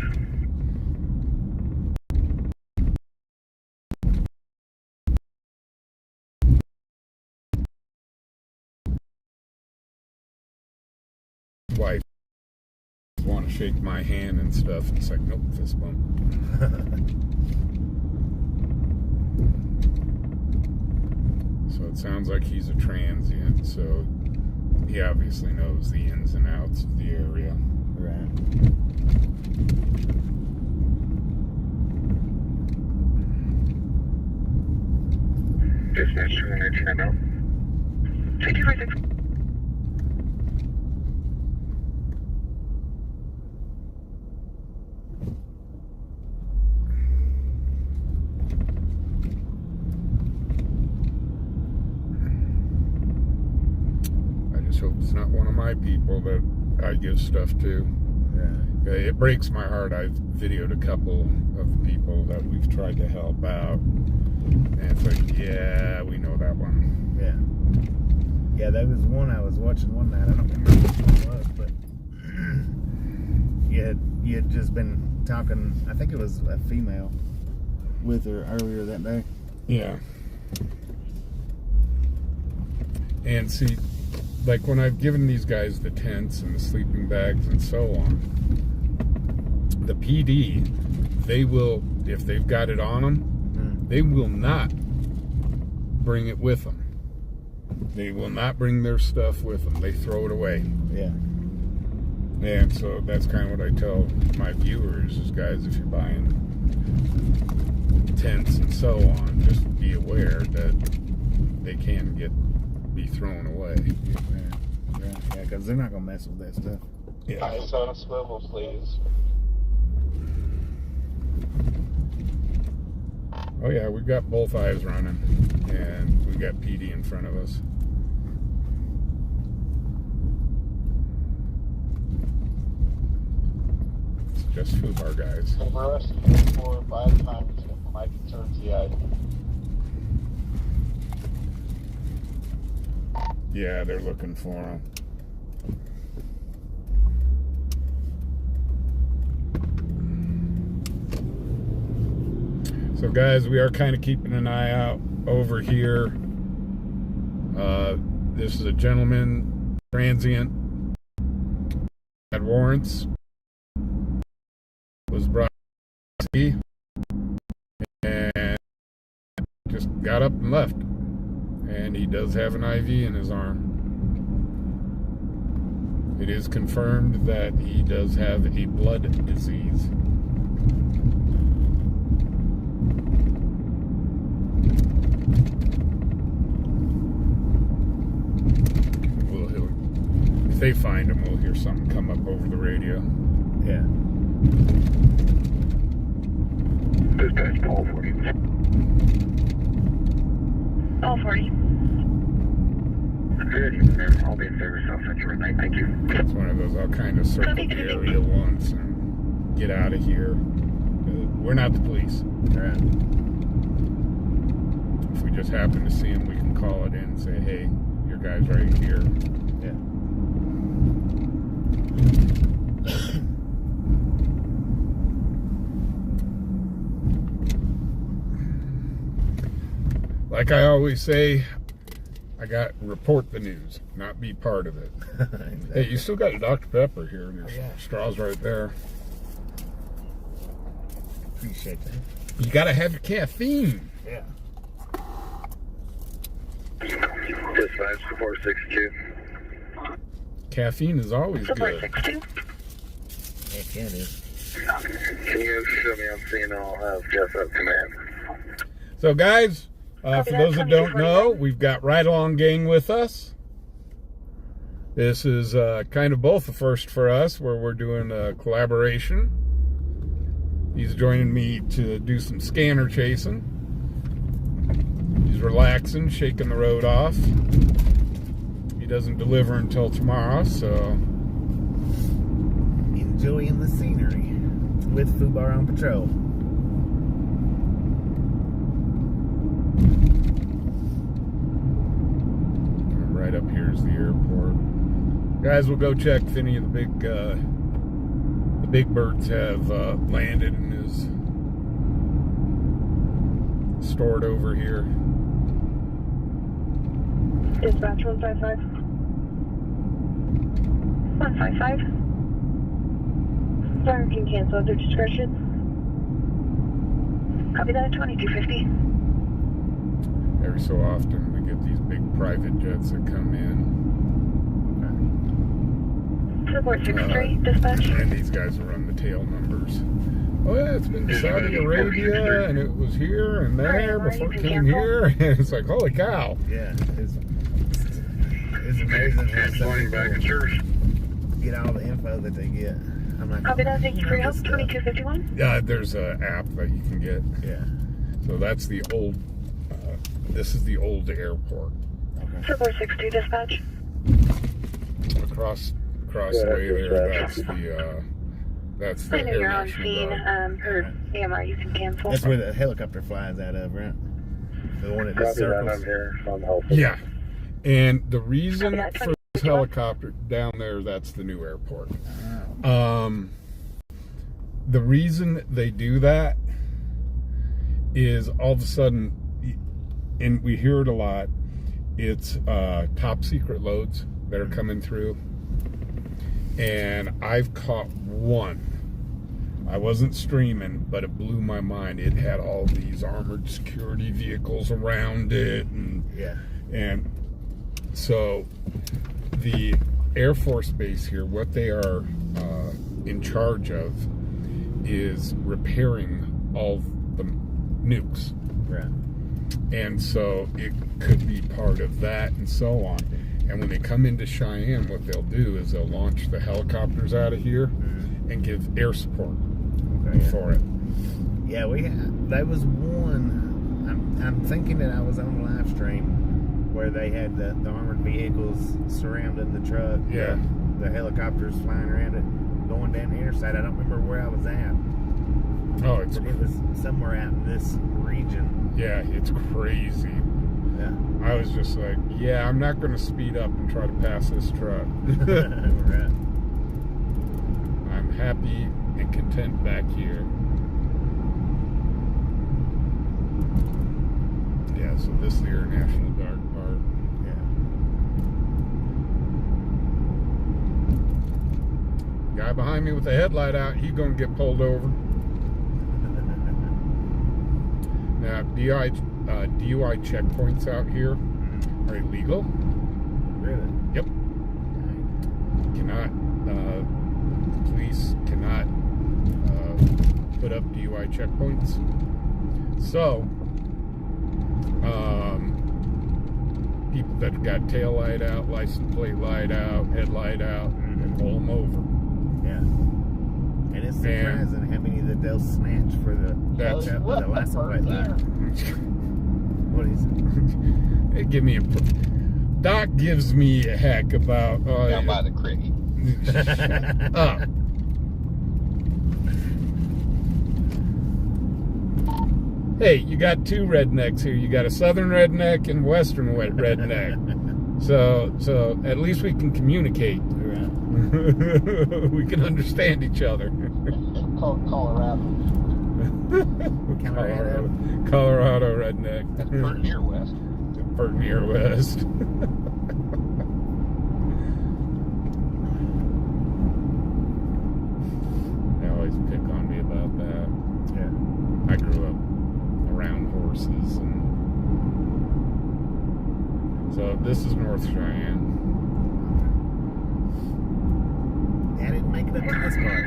Wife want to shake my hand and stuff. It's like, nope, fist bump. So it sounds like he's a transient, so he obviously knows the ins and outs of the area. Right. Dispatch 219, I'm out. 226. I just hope it's not one of my people that I give stuff to. Yeah. It breaks my heart. I've videoed a couple of people that we've tried to help out. And it's like, yeah, we know that one. Yeah. Yeah, there was one I was watching one night. I don't remember which one it was, but you had just been talking, I think it was a female with her earlier that day. Yeah. And see, like when I've given these guys the tents and the sleeping bags and so on, the PD, they will, if they've got it on them, they will not bring it with them. They will not bring their stuff with them. They throw it away. Yeah. And so that's kind of what I tell my viewers is, guys, if you're buying tents and so on, just be aware that they can be thrown away. Yeah, because they're not going to mess with that stuff. Yeah. Eyes on a swivel, please. Oh yeah, we've got both eyes running, and we got PD in front of us. It's just fubar, guys. I've arrested you 4 or 5 times for my concerns the item. Yeah, they're looking for him. So guys, we are kind of keeping an eye out over here. This is a gentleman, transient, had warrants, was brought to see, and just got up and left. And he does have an IV in his arm. It is confirmed that he does have a blood disease. If they find him, we'll hear something come up over the radio. Yeah. Dispatch, call 40. All 40. Good evening, ma'am. I'll be in service. I'll send you a night. Thank you. It's one of those, I'll kind of circle the area once and get out of here. We're not the police. Right. If we just happen to see him, we can call it in and say, hey, your guy's right here. Yeah. Like I always say, I got report the news, not be part of it. Exactly. Hey, you still got a Dr. Pepper here, and your Yeah. straw's right there. Appreciate that. You got to have your caffeine. Yeah. Dispatch, 462. Caffeine is always good. 462. Heck yeah, it is. Can you show me on scene? I'll have Jeff up command. So, guys, for those that don't know, we've got Ride Along Gang with us. This is kind of both a first for us, where we're doing a collaboration. He's joining me to do some scanner chasing. He's relaxing, shaking the road off. He doesn't deliver until tomorrow, so... Enjoying the scenery with Fubar on patrol. Right up here is the airport. Guys, we'll go check if any of the big birds have landed and is stored over here. Dispatch 155. 155. Driver can cancel at their discretion. Copy that at 2250. Every so often we get these big private jets that come in. Support 63, dispatch. And these guys will run the tail numbers. Oh yeah, it's been to Saudi Arabia, and it was here and there before it came here. And it's like, holy cow. Yeah, it's amazing how some people get all the info that they get. I'm like, Copy that, thank you for your help. 2251. Yeah, there's an app that you can get. Yeah. So that's the old, this is the old airport. Okay. Support 62, dispatch. Across the way there, that's the That's the I know Air you're on National scene, Guard. or AMR, you can cancel. That's where the helicopter flies out of, right? The one that just Copy that, circles. I'm here. I'm helping. Yeah. And the reason for this helicopter down there, that's the new airport. The reason they do that is all of a sudden, and we hear it a lot, it's top secret loads that are coming through. And I've caught one. I wasn't streaming, but it blew my mind. It had all these armored security vehicles around it, and so the Air Force Base here, what they are in charge of is repairing all the nukes. Right. And so it could be part of that and so on. And when they come into Cheyenne, what they'll do is they'll launch the helicopters out of here and give air support for it. Yeah, that was one. I'm thinking that I was on the live stream where they had the armored vehicles surrounding the truck. Yeah. The helicopters flying around it, going down the interstate. I don't remember where I was at. Oh, But it was somewhere out in this region. yeah, it's crazy. Yeah. I was just like, yeah, I'm not going to speed up and try to pass this truck. Right. I'm happy and content back here. Yeah, so this is the Air National Guard part. Yeah. Guy behind me with the headlight out, he's going to get pulled over. Now, DUI checkpoints out here are illegal. Really? Yep. Cannot, police cannot put up DUI checkpoints. So, people that got tail light out, license plate light out, headlight out, and pull them over. Yeah. And it's surprising how many that they'll snatch for the license plate light. What is it? It give me a Doc gives me a heck about Down by the creek. Shut up. Hey, you got two rednecks here. You got a southern redneck and western redneck. So at least we can communicate. We can understand each other. Colorado. Colorado redneck. That's pretty near west. Pretty near west. They always pick on me about that. Yeah. I grew up around horses, and so this is North Cheyenne. I didn't make it up to this part.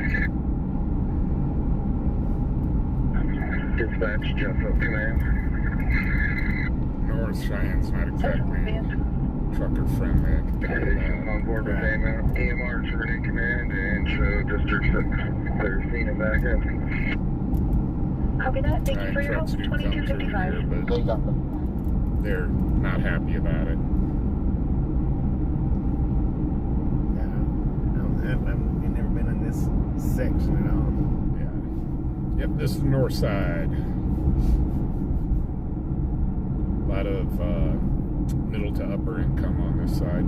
Dispatch, Jeff up command. North Cheyenne's not exactly trucker friendly. I can tell you that. On board with AMR turn in command and show districts that they're seeing him back up. Copy that. Thank you for your help. Trucks do come through 2255. here, but They got them. they're not happy about it. I've never been in this section at all. Yeah. Yep, this is the north side. A lot of middle to upper income on this side.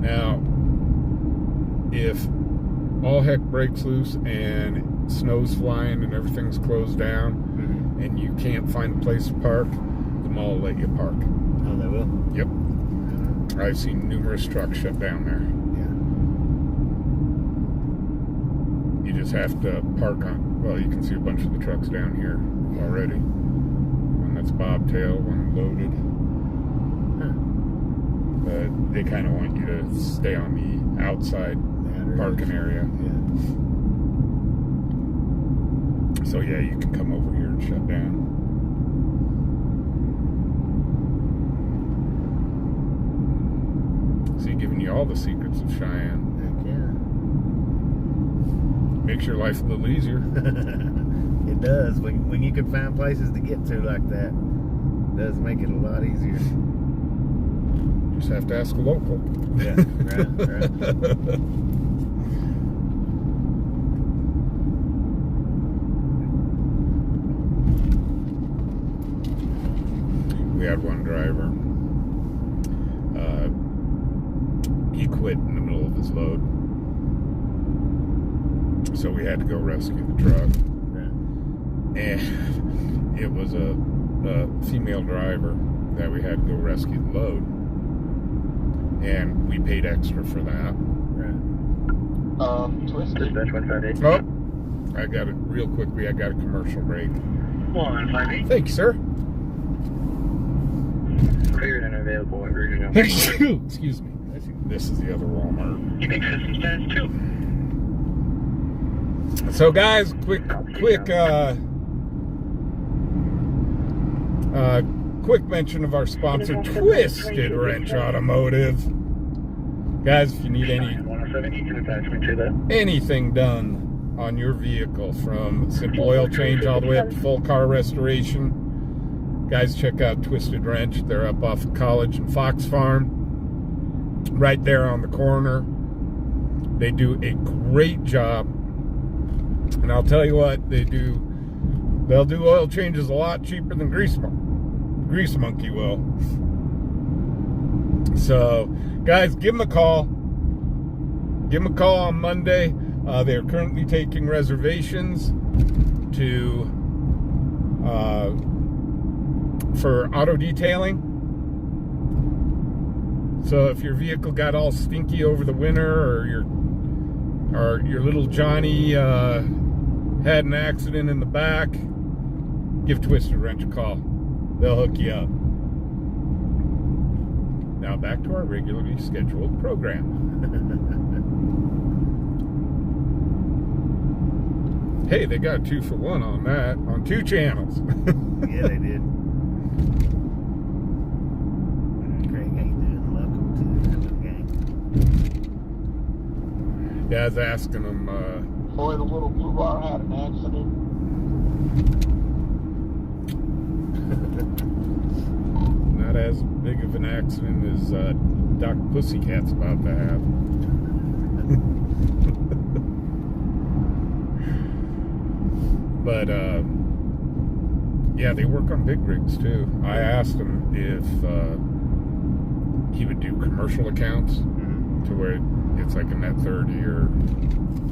Now, if all heck breaks loose and snow's flying and everything's closed down and you can't find a place to park, the mall will let you park. Oh, they will? Yep. I've seen numerous trucks shut down there. Yeah. You just have to park on, well, you can see a bunch of the trucks down here already. One that's bobtail, one loaded. But they kind of want you to stay on the outside parking area. Yeah. So yeah, you can come over here and shut down. See, giving you all the secrets of Cheyenne. Heck yeah. Makes your life a little easier. It does. When you can find places to get to like that, it does make it a lot easier. Just have to ask a local. Yeah, right. We had one driver. He quit in the middle of his load. So we had to go rescue the truck. Right. And it was a female driver that we had to go rescue the load. And we paid extra for that. Right. Twisted. Dispatch 158. Oh, I got it real quickly. I got a commercial break. 158. Thank you, sir. Cleared and available at regional. Excuse me. This is the other Walmart. You make system status 2. So, guys, quick mention of our sponsor, Twisted Wrench Automotive. Guys, if you need anything done on your vehicle, from simple oil change all the way up to full car restoration, guys, check out Twisted Wrench. They're up off of College and Fox Farm, right there on the corner. They do a great job, and I'll tell you what, they'll do oil changes a lot cheaper than Grease Monkey will. So, guys, give them a call. Give them a call on Monday. They're currently taking reservations for auto detailing. So if your vehicle got all stinky over the winter, or your little Johnny had an accident in the back, give Twisted Wrench a call. They'll hook you up. Now back to our regularly scheduled program. Hey, they got a 2-for-1 on that, on 2 channels. Yeah, they did. Craig, how you doing? Welcome to the gang. Yeah, I was asking them, Boy, the little blue bar had an accident. not as big of an accident as Doc Pussycat's about to have. But, yeah, they work on big rigs, too. I asked him if he would do commercial accounts to where it's like a net 30 or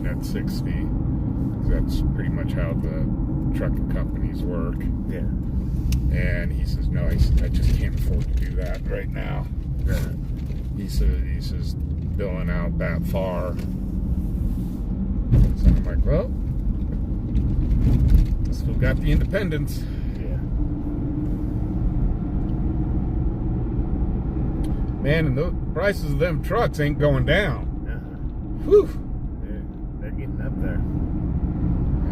net 60. 'Cause that's pretty much how the trucking companies work. Yeah. And he says, no, he says, I just can't afford to do that right now. Right. He says, billing out that far. So I'm like, well, still got the independence. Yeah. Man, and the prices of them trucks ain't going down. Whew. They're getting up there.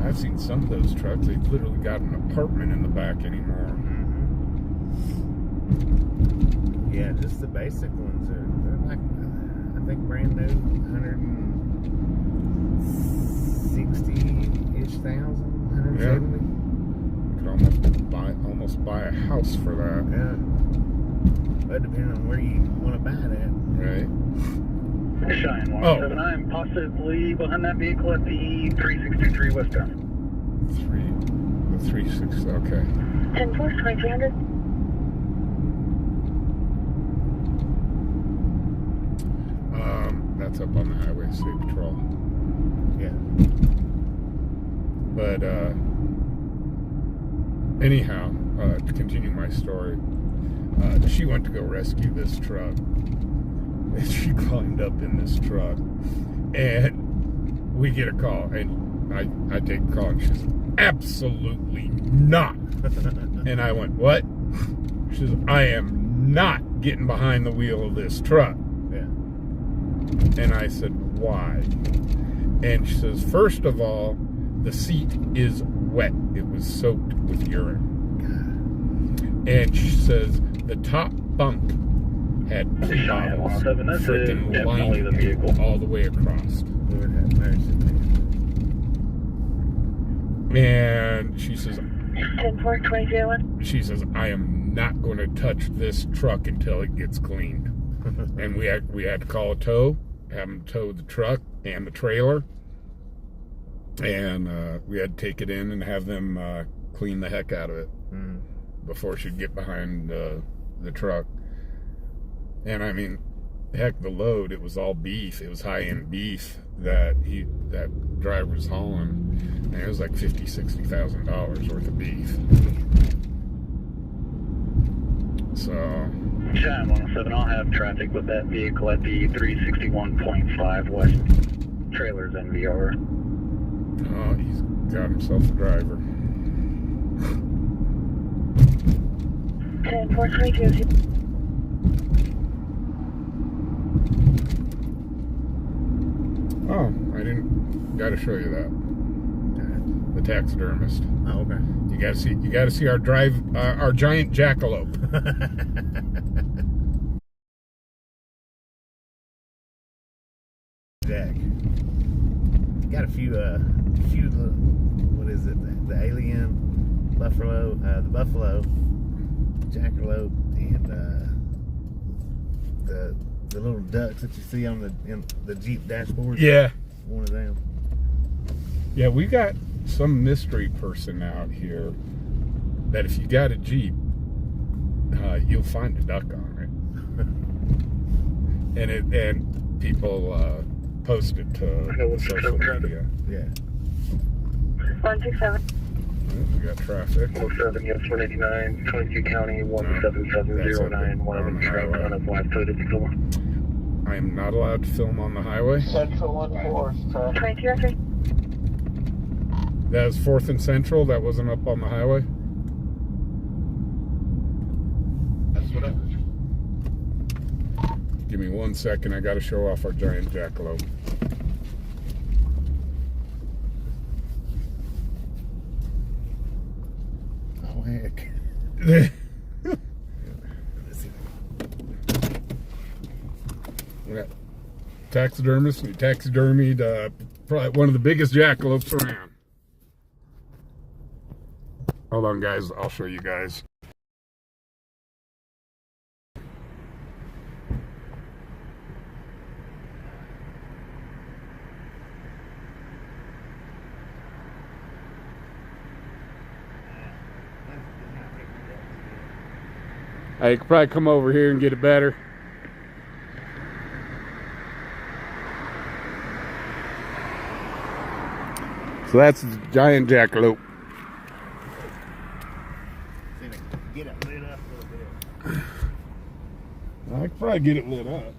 I've seen some of those trucks. They've literally got an apartment in the back anymore. Yeah, just the basic ones they're like, I think brand new, 160-ish thousand, 170. You could almost buy a house for that. Yeah. But depending on where you want to buy that. Right. Cheyenne 179, possibly behind that vehicle at the 3623 westbound. The 360, okay. 10-4, 2300. That's up on the highway, State Patrol. Yeah. But, anyhow, to continue my story, she went to go rescue this truck. And she climbed up in this truck. And we get a call. And I take the call, and she says, absolutely not. And I went, what? She says, I am not getting behind the wheel of this truck. Yeah. And I said, why? And she says, first of all, the seat is wet. It was soaked with urine. And she says, the top bunk had pee bottles freaking lining it all the way across. Lord have mercy. And she says, 10-4-20-01. she says, I am not going to touch this truck until it gets cleaned. And we had to call a tow, have them tow the truck and the trailer. And we had to take it in and have them clean the heck out of it before she'd get behind the truck. And I mean, heck, the load, it was all beef. It was high-end beef that driver was hauling. And it was like $50,000-$60,000 worth of beef. So Cheyenne 107, I'll have traffic with that vehicle at the 361.5 West. Trailers NVR. oh, he's got himself a driver. 10-4-22. Oh, I didn't. Got to show you that. The taxidermist. Oh, okay. You got to see our giant jackalope. Jack. Got a few what is it? The alien buffalo, the buffalo, jackalope, and the little ducks that you see on the Jeep dashboard. Yeah. One of them. Yeah, we got some mystery person out here that if you got a Jeep, you'll find a duck on it. And people post it to social media. Yeah. 167. We got traffic. 07, yes, 189, 22 County, 17709, one of them trapped on a black footed before. I am not allowed to film on the highway. Central and 4th traffic. 2203. That was 4th and Central. That wasn't up on the highway. That's what I was. Give me 1 second. I got to show off our giant jackalope. Oh heck. We got taxidermist. We taxidermied probably one of the biggest jackalopes around. Hold on, guys. I'll show you guys. I could probably come over here and get it better. So that's the giant jackalope. Get it lit up a little bit. I could probably get it lit up.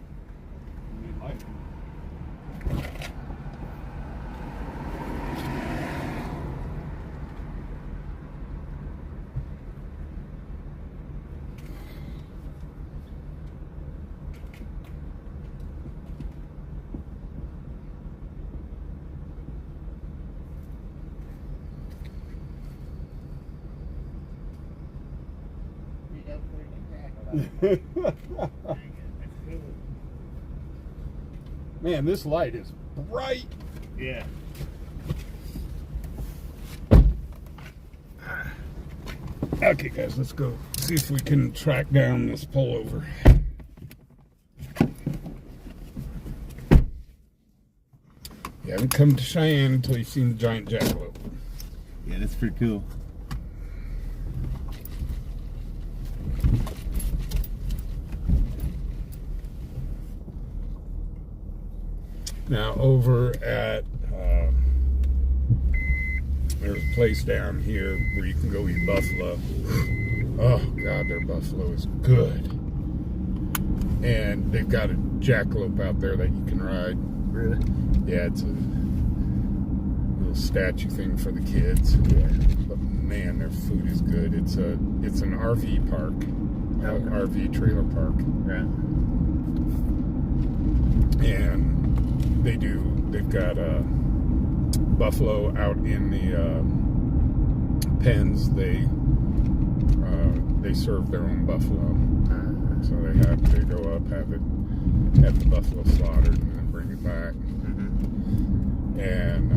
Man, this light is bright. Yeah. Okay, guys, let's go see if we can track down this pullover. You haven't come to Cheyenne until you've seen the giant jackalope. Yeah, that's pretty cool. Now over at there's a place down here where you can go eat buffalo. Oh God, their buffalo is good. And they've got a jackalope out there that you can ride. Really? Yeah, it's a little statue thing for the kids. Yeah. But man, their food is good. It's an RV park, RV trailer park. Yeah. And they've got buffalo out in the pens. They serve their own buffalo, so they go up, have the buffalo slaughtered, and then bring it back. And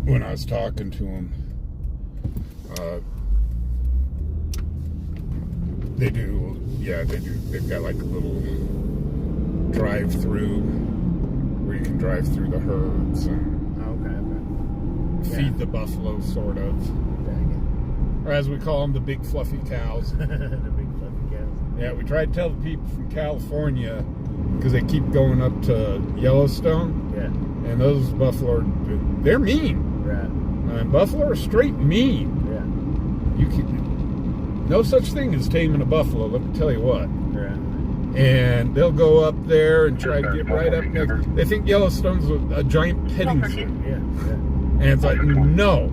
when I was talking to them. They do. They've got like a little drive-through where you can drive through the herds and feed the buffalo, sort of. Or as we call them, the big fluffy cows. The big fluffy cows. Yeah, we tried to tell the people from California, because they keep going up to Yellowstone. Yeah. And those buffalo, they're mean. Right. And buffalo are straight mean. Yeah. You can, no such thing as taming a buffalo, let me tell you what. Right. And they'll go up there and try to get right up next. They think Yellowstone's a giant petting zoo. Yeah. And it's like, no.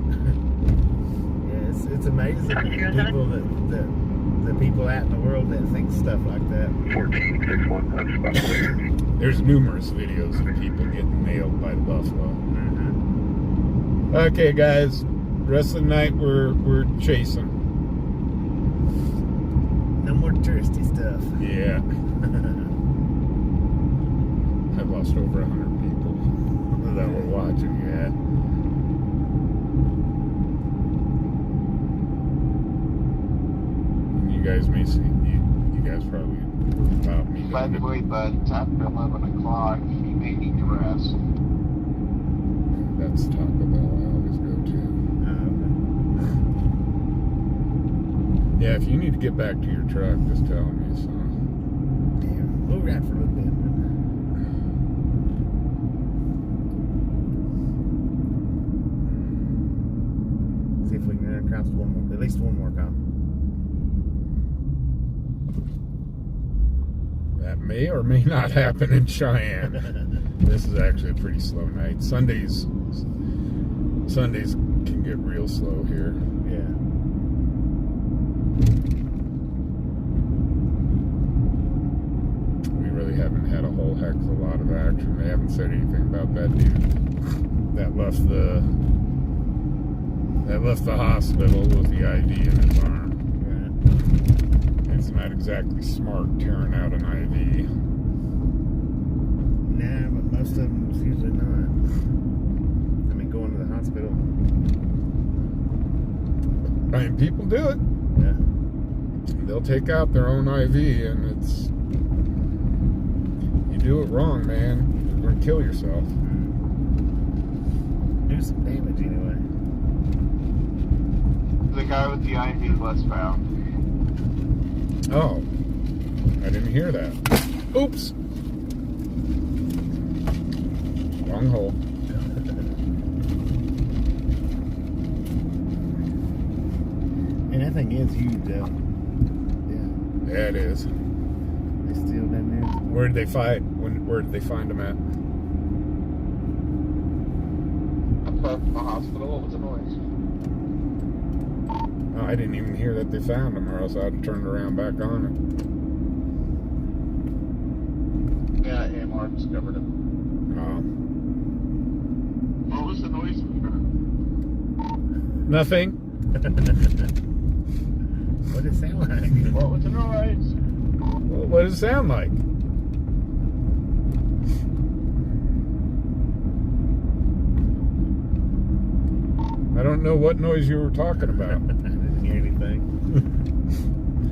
Yeah, it's amazing the people out in the world that think stuff like that. 1461, that's about clear. There's numerous videos of people getting nailed by the buffalo. Mm-hmm. Okay, guys, rest of the night we're chasing. No more touristy stuff. Yeah. I've lost over 100 people that were watching. Yeah. You guys may see. You guys probably about me. By the way, bud, it's after 11 o'clock. You may need to rest. That's Taco Bell. I always go to. Yeah, if you need to get back to your truck, just tell me, son. Yeah, we'll ride for a little bit. See if we can run across at least one more cop. That may or may not happen in Cheyenne. This is actually a pretty slow night. Sundays can get real slow here. Yeah. We really haven't had a whole heck of a lot of action. They haven't said anything about that dude that left the hospital with the ID in his arm. It's not exactly smart tearing out an IV. Nah, but most of them is usually not. I mean, going to the hospital. I mean, people do it. Yeah. They'll take out their own IV, and it's... You do it wrong, man. You're going to kill yourself. Do some damage anyway. The guy with the IV was found. Oh. I didn't hear that. Oops. Wrong hole. And that thing is huge, though. Yeah. Yeah, it is. They still down there. Where did they find? Where did they find him at? Up from the hospital. What was the noise? Oh, I didn't even hear that they found him, or else I'd have turned around back on it. Yeah, AMR discovered him. Oh. What was the noise? Nothing. What did it sound like? What was the noise? Well, what does it sound like? I don't know what noise you were talking about. I didn't hear anything.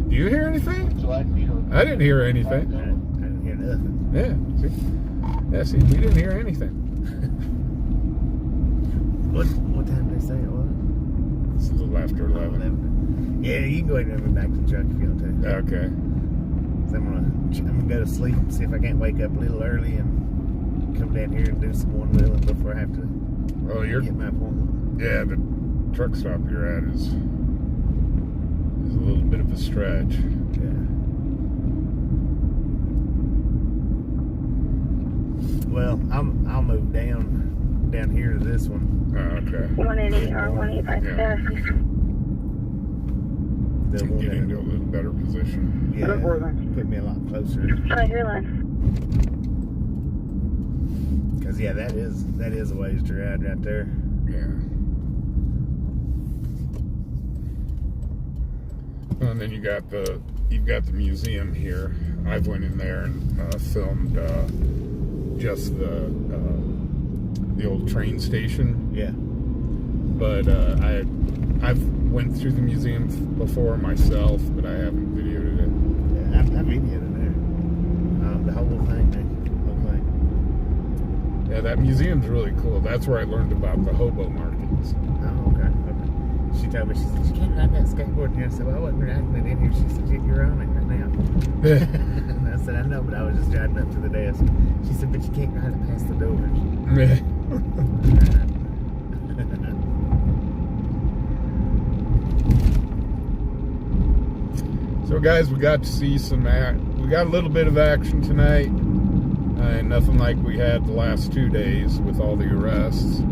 Do you hear anything? July feet. I didn't hear anything. I didn't hear nothing. Yeah, see, we didn't hear anything. What time did they say it was? This is a little after 11. Yeah, you can go ahead and run me back to the truck if you want to. Okay. So I'm gonna go to sleep and see if I can't wake up a little early and come down here and do some one wheeling before I have to Well, get my appointment. yeah, the truck stop you're at is a little bit of a stretch. Yeah. Well, I'll move down here to this one. Oh, okay. 188 or 185 Yeah. The And one get into a little better position. yeah, put me a lot closer. Try your line. Cause yeah, that is a ways to ride right there. Yeah. And then you've got the museum here. I've went in there and filmed just the old train station. Yeah. but I've went through the museum before myself, but I haven't videoed it. Yeah, I videoed it there. The whole thing, man. The whole thing. Yeah, that museum's really cool. That's where I learned about the hobo markings. Oh, okay. She told me, she said, you can't ride that skateboard here. I said, well, I wasn't riding it in here. She said, you're on it right now. And I said, I know, but I was just driving up to the desk. She said, but you can't ride it past the doors. So guys, we got to see we got a little bit of action tonight, and nothing like we had the last 2 days with all the arrests.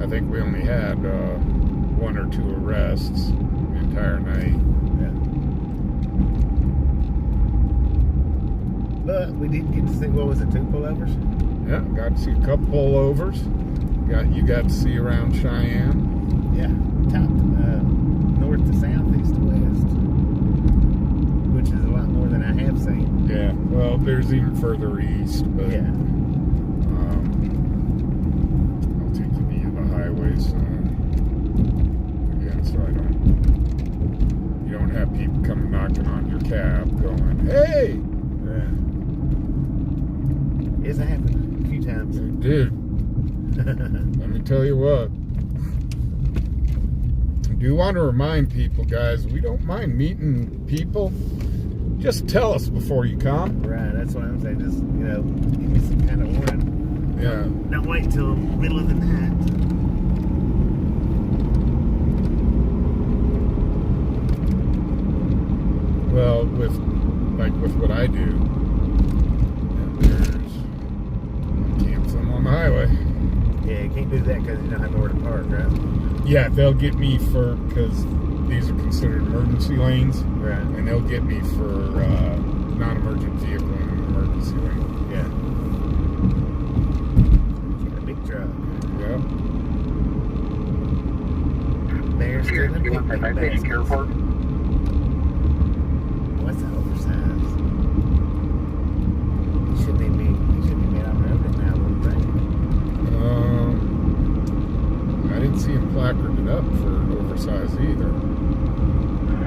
I think we only had 1 or 2 arrests the entire night. Yeah. But we did get to see, what was it, 2 pullovers? Yeah, got to see a couple pullovers. You got to see around Cheyenne. Yeah, top north to south, east to west, which is a lot more than I have seen. Yeah, well, there's even further east, but yeah. I'll take you via the highways again, so you don't have people come knocking on your cab going, hey! Yeah. It's happened a few times. It did. Let me tell you what. I do want to remind people, guys, we don't mind meeting people. Just tell us before you come. Right, that's what I'm saying. Just, give me some kind of warning. Yeah. Don't wait till the middle of the night. Well, with what I do, there's camps on the highway. Yeah, you can't do that because you don't have nowhere to park, right? Yeah, they'll get me because these are considered emergency lanes. Right. And they'll get me for non-emergent vehicle in an emergency lane. Yeah. Got a big truck. Yeah. There's Here, the you want that big patient care report? What's that oversized? You shouldn't even be on the road now, wouldn't I didn't see him placarded up for oversized either.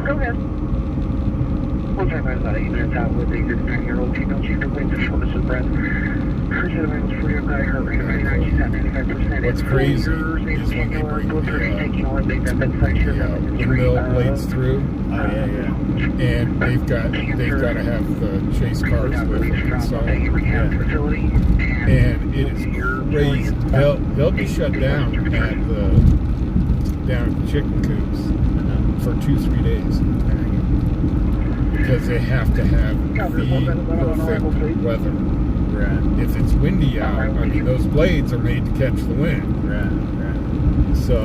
Go ahead. We'll try about 8 minutes out with a 39-year-old female. She's complaining of shortness of breath. Her gentleman's for your guy. Her rate of 99. She's at 95%. What's crazy is when they bring the windmill blades through. Oh, yeah. And they've got to have the chase cars with them installed. And it is crazy. They'll be shut down at the chicken coops for 2-3 days because they have to have the perfect weather. Right. If it's windy out, I mean, those blades are made to catch the wind. Right. So,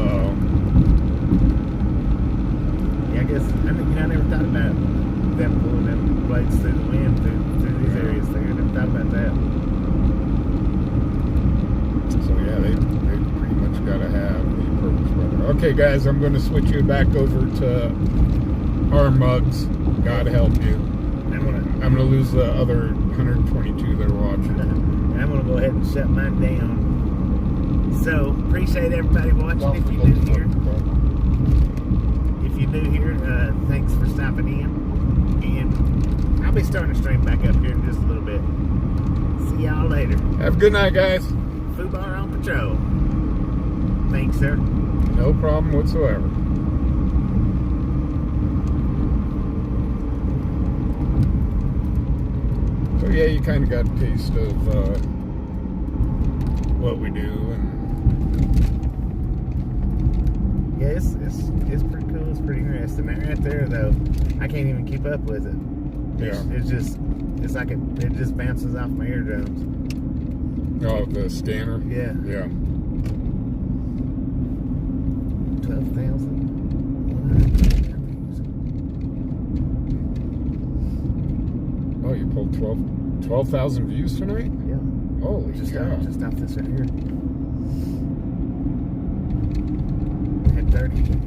yeah, I guess, I never thought about them pulling them blades through the wind through these areas there. I never thought about that. So yeah, they pretty much got to have the purpose weather. Okay, guys, I'm going to switch you back over to our mugs. God help you. I'm going to lose the other 122 that are watching. And I'm going to go ahead and shut mine down. So, appreciate everybody watching. If you're new here, thanks for stopping in. And I'll be starting to stream back up here in just a little bit. See y'all later. Have a good night, guys. Fubar on patrol. Thanks, sir. No problem whatsoever. So yeah, you kind of got a taste of what we do, and yeah, it's pretty cool. It's pretty interesting. That right there, though, I can't even keep up with it. It's like it just bounces off my eardrums. Oh, the scanner. Yeah. 12,000. Oh, you pulled 12,000 views tonight? Yeah. Holy cow. Just off this right here. I had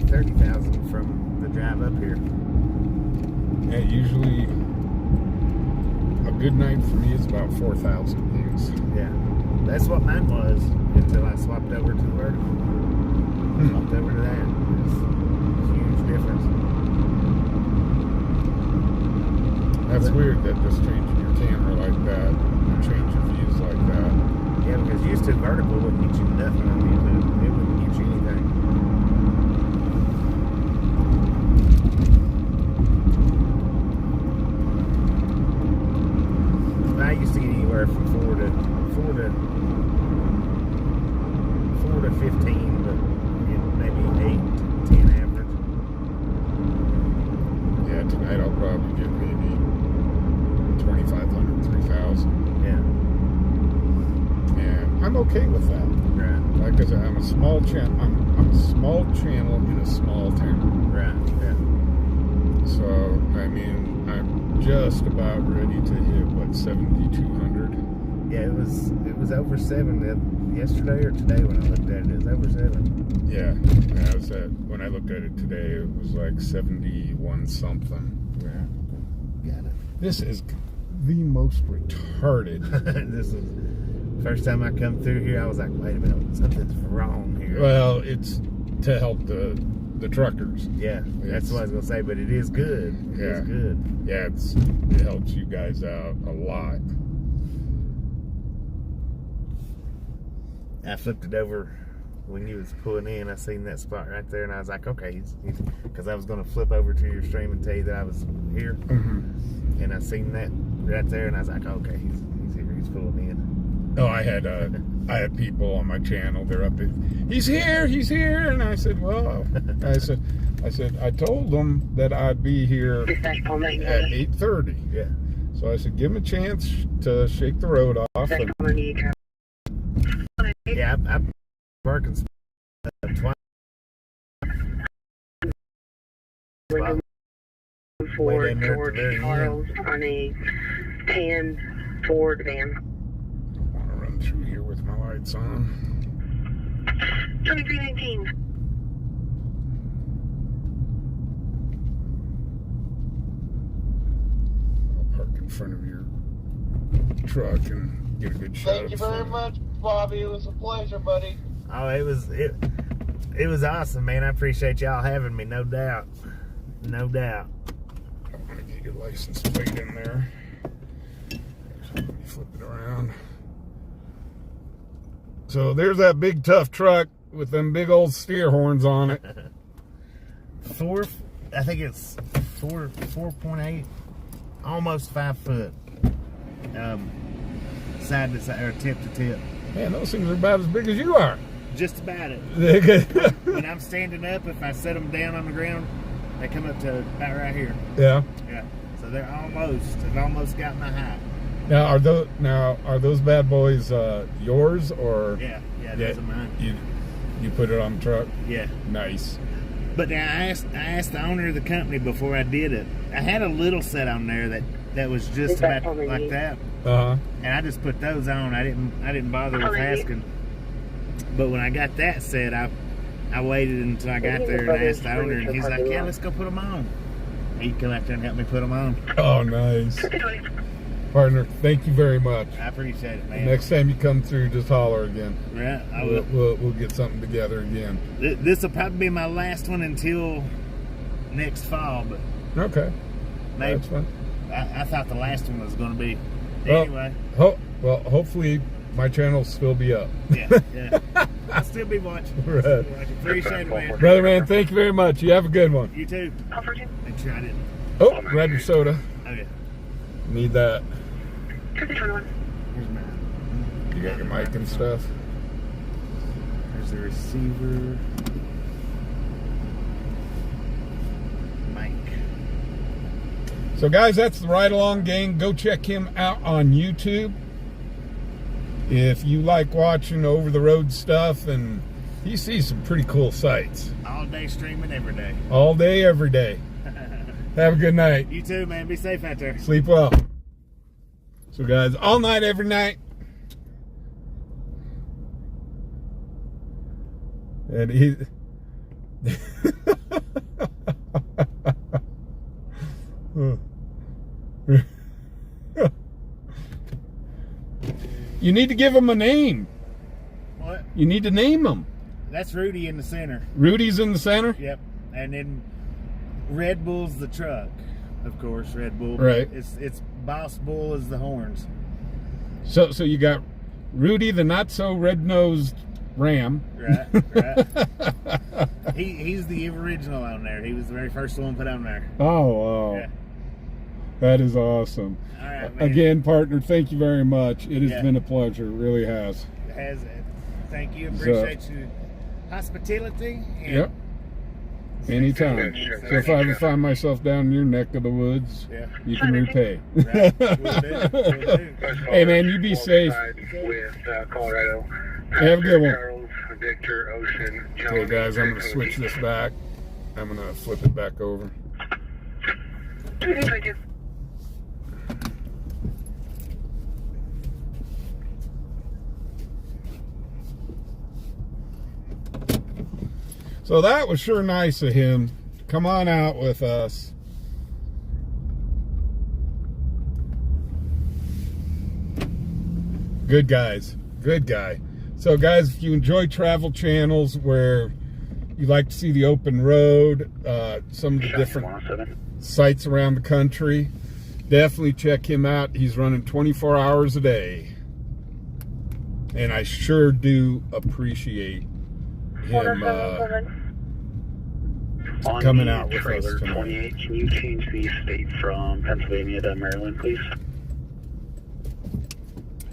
30,000 from the drive up here. Yeah, usually a good night for me is about 4,000 views. Yeah. That's what mine was until I swapped over to the vertical. Swapped over to that. It's a huge difference. That's weird that just changing your camera like that, and change your views like that. Yeah, because used to vertical wouldn't get you nothing on YouTube. It wouldn't get you anything. I used to get anywhere from 4 to 15, but maybe 8 to 10 average. Yeah, tonight I'll probably get maybe 2,500, 3,000. Yeah. And I'm okay with that. Right. Like I said, I'm a small channel. I'm a small channel in a small town. Right. Yeah. So I mean, I'm just about ready to hit what 7,200. Yeah, it was over 7 yesterday or today when I looked at it. It was over 7. Yeah, I was at, when I looked at it today, it was like 71 something. Right. Got it. This is the most retarded. This is first time I come through here. I was like, wait a minute, something's wrong here. Well, it's to help the truckers. Yeah, that's what I was gonna say. But it is good. It is good. Yeah, it helps you guys out a lot. I flipped it over when you was pulling in. I seen that spot right there, and I was like, okay, he's because I was gonna flip over to your stream and tell you that I was here, and I seen that right there, and I was like, okay, he's here. He's pulling in. Oh, I had people on my channel. They're up. He's here, and I said, well, I said, I told them that I'd be here at 8:30. Yeah. So I said, give him a chance to shake the road off. And, yeah, I'm working twice. For George Charles on a tan Ford van. Run through here with my lights on. 2319. I'll park in front of your truck and get a good shot. Thank you very much, Bobby. It was a pleasure, buddy. Oh, it was awesome, man. I appreciate y'all having me, no doubt. No doubt. I'm gonna get your license plate in there. Let me flip it around. So there's that big tough truck with them big old steer horns on it. I think it's 4.8, almost 5 foot. Side to side or tip to tip. Man, those things are about as big as you are. Just about it. When I'm standing up, if I set them down on the ground, they come up to about right here. Yeah. Yeah. So they've almost got my height. Now are those bad boys yours or? Yeah, those are mine. You put it on the truck? Yeah. Nice. But now I asked the owner of the company before I did it. I had a little set on there that was just about like that. And I just put those on. I didn't bother with asking. But when I got that set, I waited until I got there and asked the owner, and he's like, yeah, let's go put them on. He'd come out there and help me put them on. Oh, nice. Partner, thank you very much. I appreciate it, man. Next time you come through, just holler again. Right, I will. We'll get something together again. This will probably be my last one until next fall, but okay, maybe. That's fine. I thought the last one was going to be anyway. Well, hopefully my channel will still be up. Yeah. I'll still be watching. Right. Appreciate it, man. Brother, man, thank you very much. You have a good one. You too. Make sure I didn't. Oh, grab your soda. Okay. Need that. Here's mine. You got your mic and stuff. There's the receiver. Mic. So guys, that's the Ride Along Gang. Go check him out on YouTube. If you like watching over the road stuff, and he sees some pretty cool sights. All day streaming every day. All day, every day. Have a good night. You too, man. Be safe out there. Sleep well. So guys, all night, every night. And he... You need to give him a name. What? You need to name him. That's Rudy in the center. Rudy's in the center? Yep. And then Red Bull's the truck, of course, Red Bull. Right. It's Boss Bull is the horns. So you got Rudy, the not-so-red-nosed ram. Right. He's the original on there. He was the very first one put on there. Oh, wow. Yeah. That is awesome. All right, man. Again, partner, thank you very much. It has Yeah. been a pleasure. It really has. Thank you. Appreciate your hospitality. And Yep. Anytime. So if I ever find myself down in your neck of the woods, Yeah. you can repay. Right. Will do. Hey, man, you be safe. With Colorado. Have a good one. Charles, Victor, Ocean, John. Okay, guys, I'm going to switch this back. I'm going to flip it back over. Thank you. So that was sure nice of him. Come on out with us. Good guys. Good guy. So guys, if you enjoy travel channels where you like to see the open road, some of the different sites around the country, definitely check him out. He's running 24 hours a day. And I sure do appreciate him coming out with us tonight. 28, can you change the state from Pennsylvania to Maryland, please?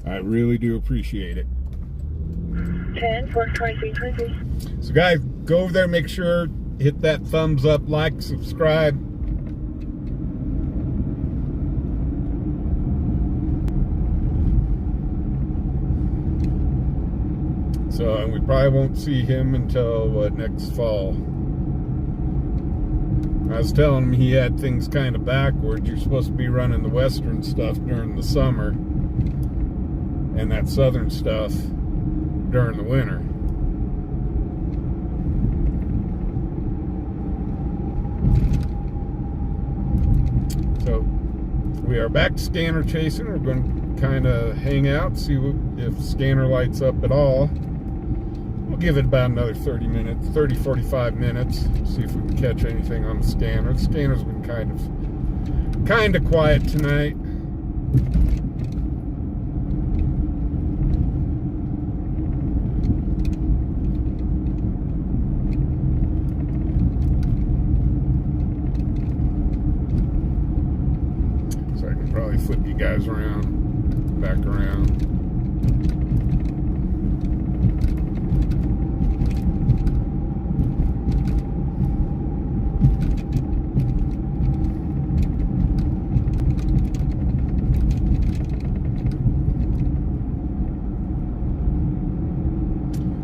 I really do appreciate it. 10, 4, 23, 23. So guys, go over there, make sure, hit that thumbs up, like, subscribe. So, and we probably won't see him until, what, next fall. I was telling him he had things kind of backwards. You're supposed to be running the western stuff during the summer and that southern stuff during the winter. So we are back to scanner chasing. We're going to kind of hang out, see if scanner lights up at all. We'll give it about another 30 minutes, 30, 45 minutes, see if we can catch anything on the scanner. The scanner's been kind of quiet tonight. So I can probably flip you guys around, back around.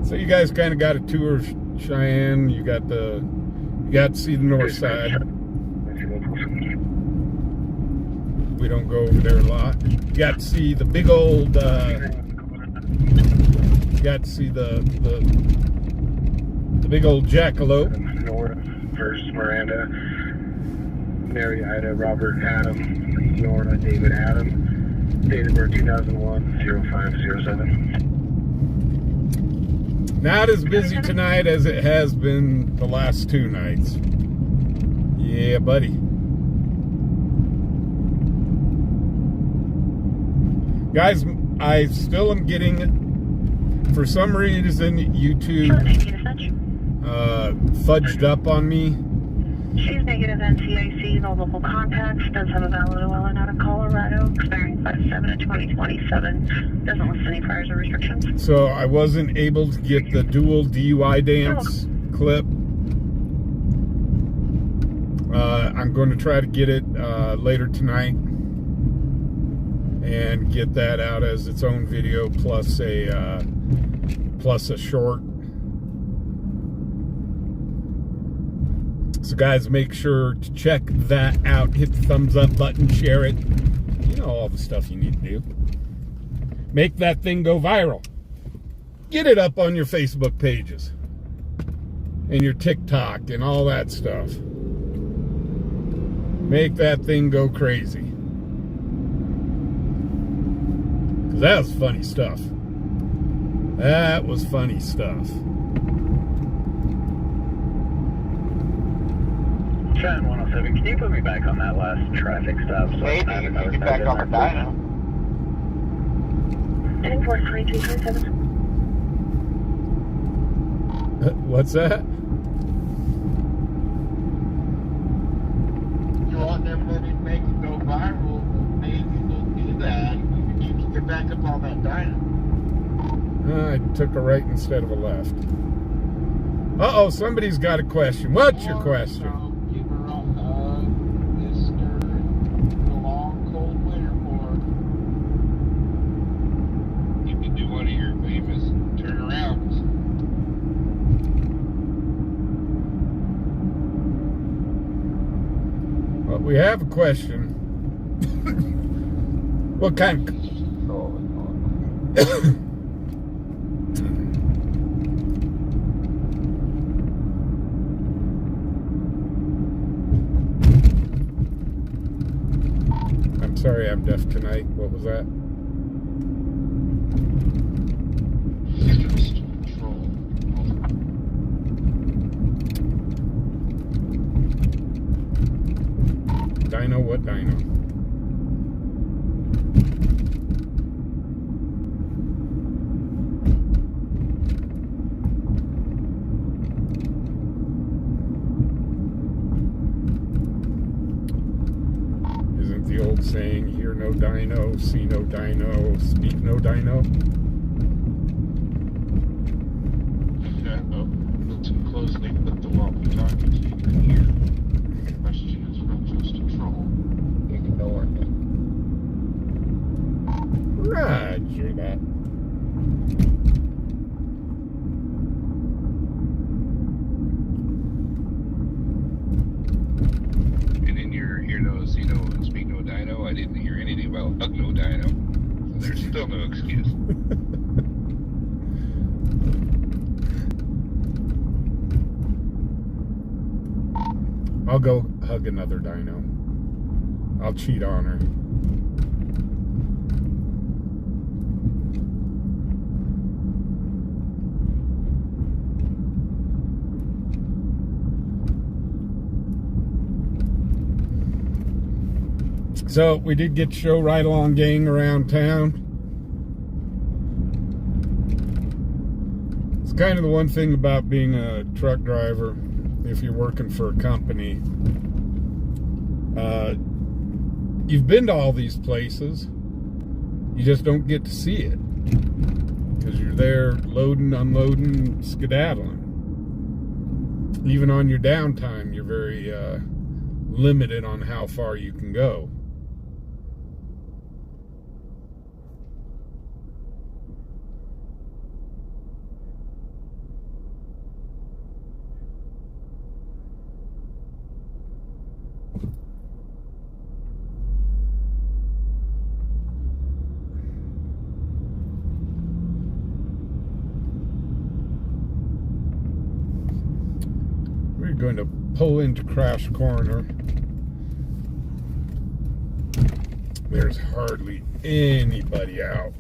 So you guys kind of got a tour of Cheyenne. You got to see the north side. We don't go over there a lot. You got to see the big old. You got to see the big old Jackalope. Nora versus Miranda. Mary Ida Robert Adam. Nora David Adam. Date of birth 2001 0507. Not as busy tonight as it has been the last two nights. Yeah, buddy. Guys, I still am getting, for some reason, YouTube fudged up on me. She's negative NCIC, no local contacts, does have a valid OL out of Colorado, expiring 5/7 of 2027, doesn't list any priors or restrictions. So I wasn't able to get the dual DUI dance clip. I'm going to try to get it later tonight and get that out as its own video plus a short. So guys, make sure to check that out. Hit the thumbs up button, share it. You know all the stuff you need to do. Make that thing go viral. Get it up on your Facebook pages and your TikTok and all that stuff. Make that thing go crazy. Because that was funny stuff. That was funny stuff. Cheyenne 107, can you put me back on that last traffic stop? So Maybe you can get back on the dyno. Heading for 2327. What's that? You want everybody to make it go viral, maybe we'll do that. You can get back up on that dyno. I took a right instead of a left. Uh-oh, somebody's got a question. What's your question? Give her a hug, Mr. The long, cold winter for You can do one of your famous turnarounds. Well, we have a question. What kind of... I'm sorry I'm deaf tonight. What was that? Dino, what dino? Isn't the old saying, hear no dino, see no dino, speak no dino? Yeah, no, listen closely, but the walkie-talkie so you can hear. The question is Rachel's control. Ignore it. Roger that. And in your hear no, see no, and speak no dino, I didn't hear anything about hug no dino. So there's still no excuse. I'll go hug another dino. I'll cheat on her. So we did get to show Ride Along Gang around town. It's kind of the one thing about being a truck driver, if you're working for a company. You've been to all these places, you just don't get to see it because you're there loading, unloading, skedaddling. Even on your downtime, you're very limited on how far you can go. We're going to pull into Crash Corner. There's hardly anybody out.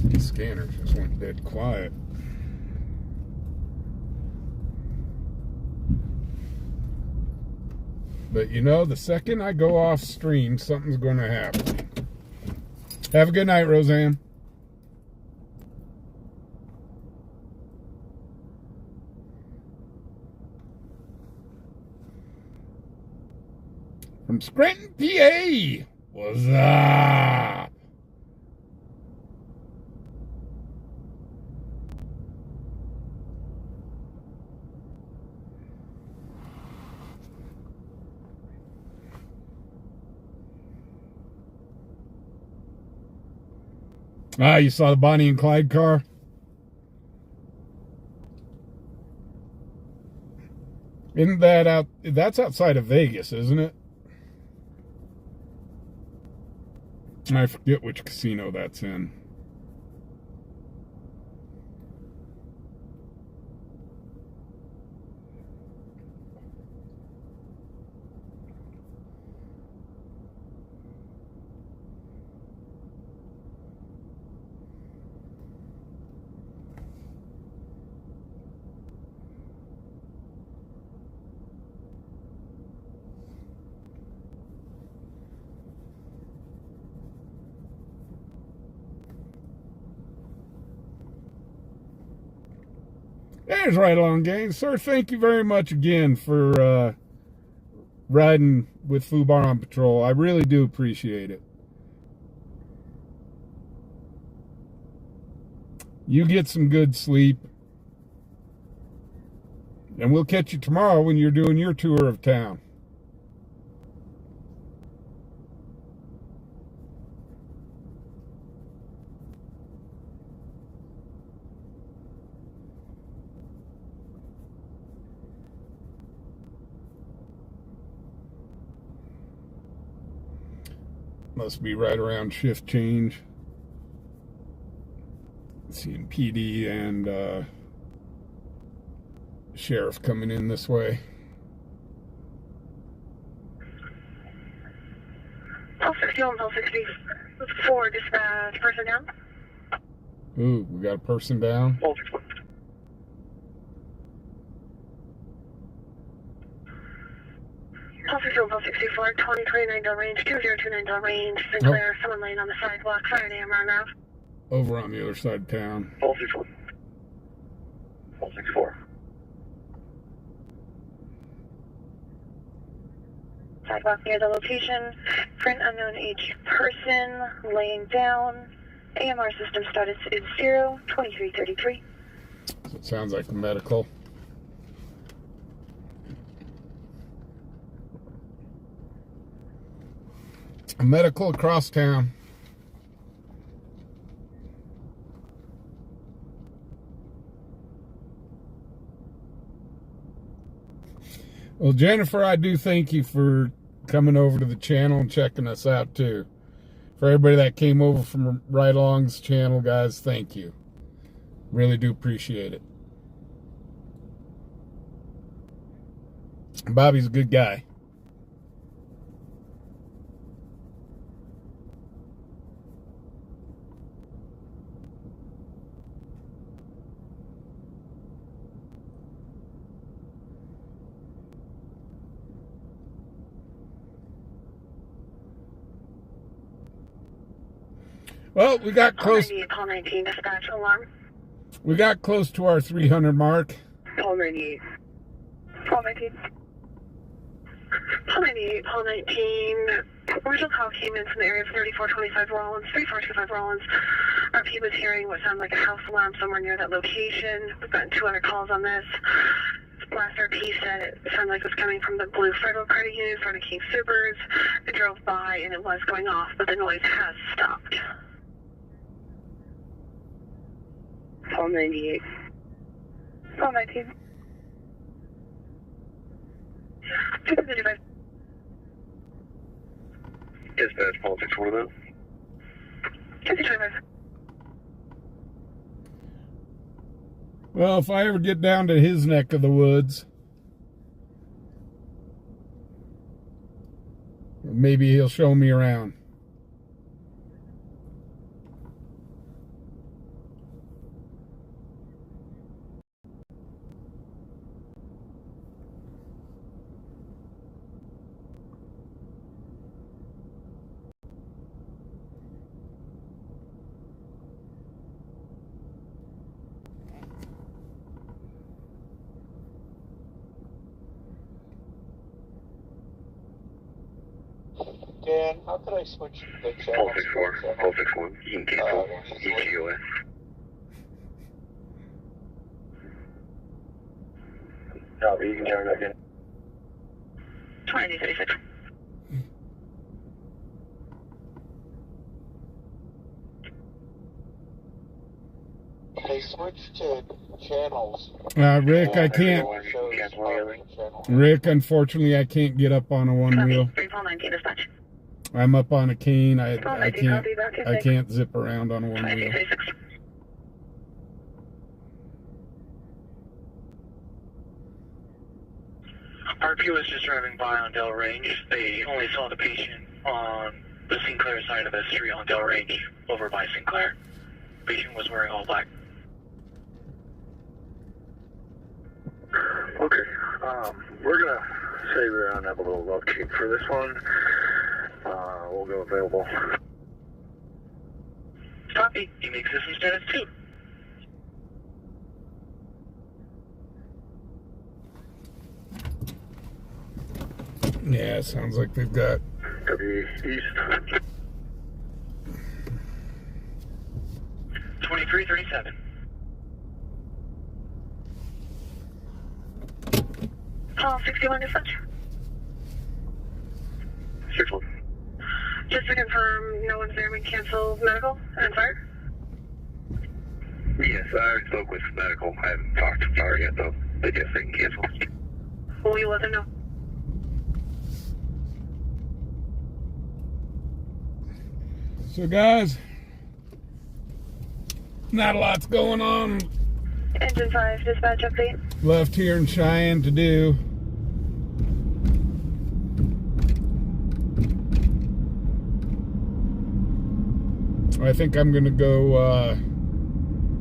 The scanner just went dead quiet. But you know, the second I go off stream, something's going to happen. Have a good night, Roseanne. From Scranton, PA. What's up? Ah, you saw the Bonnie and Clyde car? Isn't that out? That's outside of Vegas, isn't it? I forget which casino that's in. There's Right Along Gang. Sir, thank you very much again for riding with Fubar on Patrol. I really do appreciate it. You get some good sleep. And we'll catch you tomorrow when you're doing your tour of town. Must be right around shift change. Seeing PD and sheriff coming in this way. Pulse 61, Pulse 64, dispatch, person down. Ooh, we got a person down. Pulse 61. Pulse 61, Pulse 64, 2029 Del Range, 2029 Del Range, Sinclair, someone laying on the sidewalk, fire name, run out. Over on the other side of town. Pulse 61. Pulse 64. Sidewalk near the location for an unknown age person laying down. AMR system status is 0, 2333. So it sounds like a medical. A medical across town. Well, Jennifer, I do thank you for coming over to the channel and checking us out too. For everybody that came over from Right Along's channel, guys, thank you. Really do appreciate it. Bobby's a good guy. Well, we got close. Call 19, dispatch alarm. We got close to our 300 mark. Call 98. Call 19. Call 98, call 19. Original call came in from the area of 3425 Rollins, 3425 Rollins. RP was hearing what sounded like a house alarm somewhere near that location. We've gotten 2 other calls on this. Last RP said it sounded like it was coming from the blue federal credit union in front of King Supers. It drove by and it was going off, but the noise has stopped. Call 98. Call 19. 235. Dispatch, Pulse 61 though. 235. Well, if I ever get down to his neck of the woods, maybe he'll show me around. Dan, how could I switch the channel? Pulse 64, Pulse 61. You can cancel EQA. No, you can turn it again. 2036. They switched to channels. Rick, I can't. Rick, unfortunately, I can't get up on a one wheel. Call 19, dispatch. I'm up on a cane. I Call can't zip around on a one wheel. 2036. RP was just driving by on Del Range. They only saw the patient on the Sinclair side of the street on Del Range, over by Sinclair. Patient was wearing all black. Okay, we're gonna say we're on have a little locate for this one. We'll go available. Copy. You make system status 2. Yeah, sounds like they've got... W East. 2337. Call 61 dispatch. 6-1. Just to confirm, no one's there. We canceled medical and fire. Yes, I already spoke with medical. I haven't talked to fire yet, though. But yes, they can cancel. Will you let them know? So guys, not a lot's going on Engine 5 dispatch update. left here in Cheyenne to do. I think I'm gonna go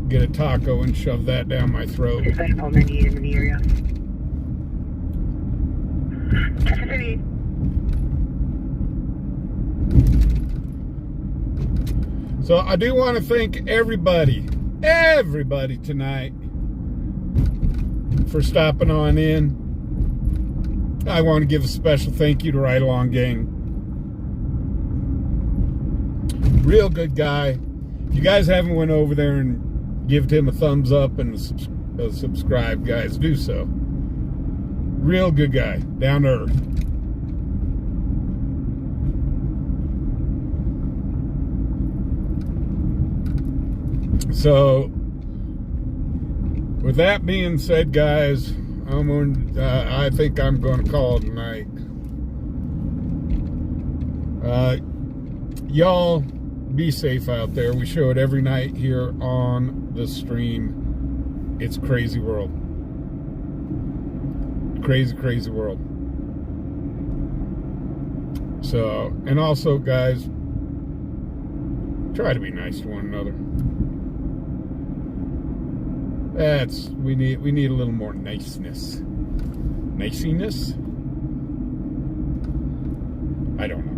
get a taco and shove that down my throat. Dispatch call 98 in the area. City. So I do want to thank everybody tonight for stopping on in. I want to give a special thank you to Ride Along Gang. Real good guy. If you guys haven't went over there and give him a thumbs up and a subscribe, guys, do so. Real good guy, down to earth. So, with that being said, guys, I think I'm going to call it tonight. Y'all be safe out there. We show it every night here on the stream. It's crazy world. Crazy, crazy world. So, and also, guys, try to be nice to one another. We need a little more niceness. Niciness? I don't know.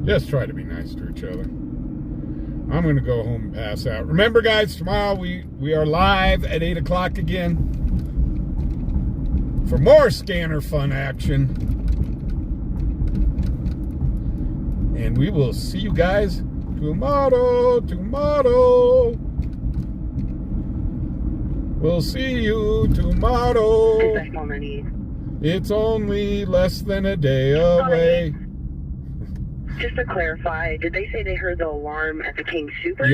Just try to be nice to each other. I'm going to go home and pass out. Remember, guys, tomorrow we are live at 8 o'clock again for more scanner fun action. And we will see you guys tomorrow. We'll see you tomorrow. Dispatch call 98. It's only less than a day away. Just to clarify, did they say they heard the alarm at the King Super?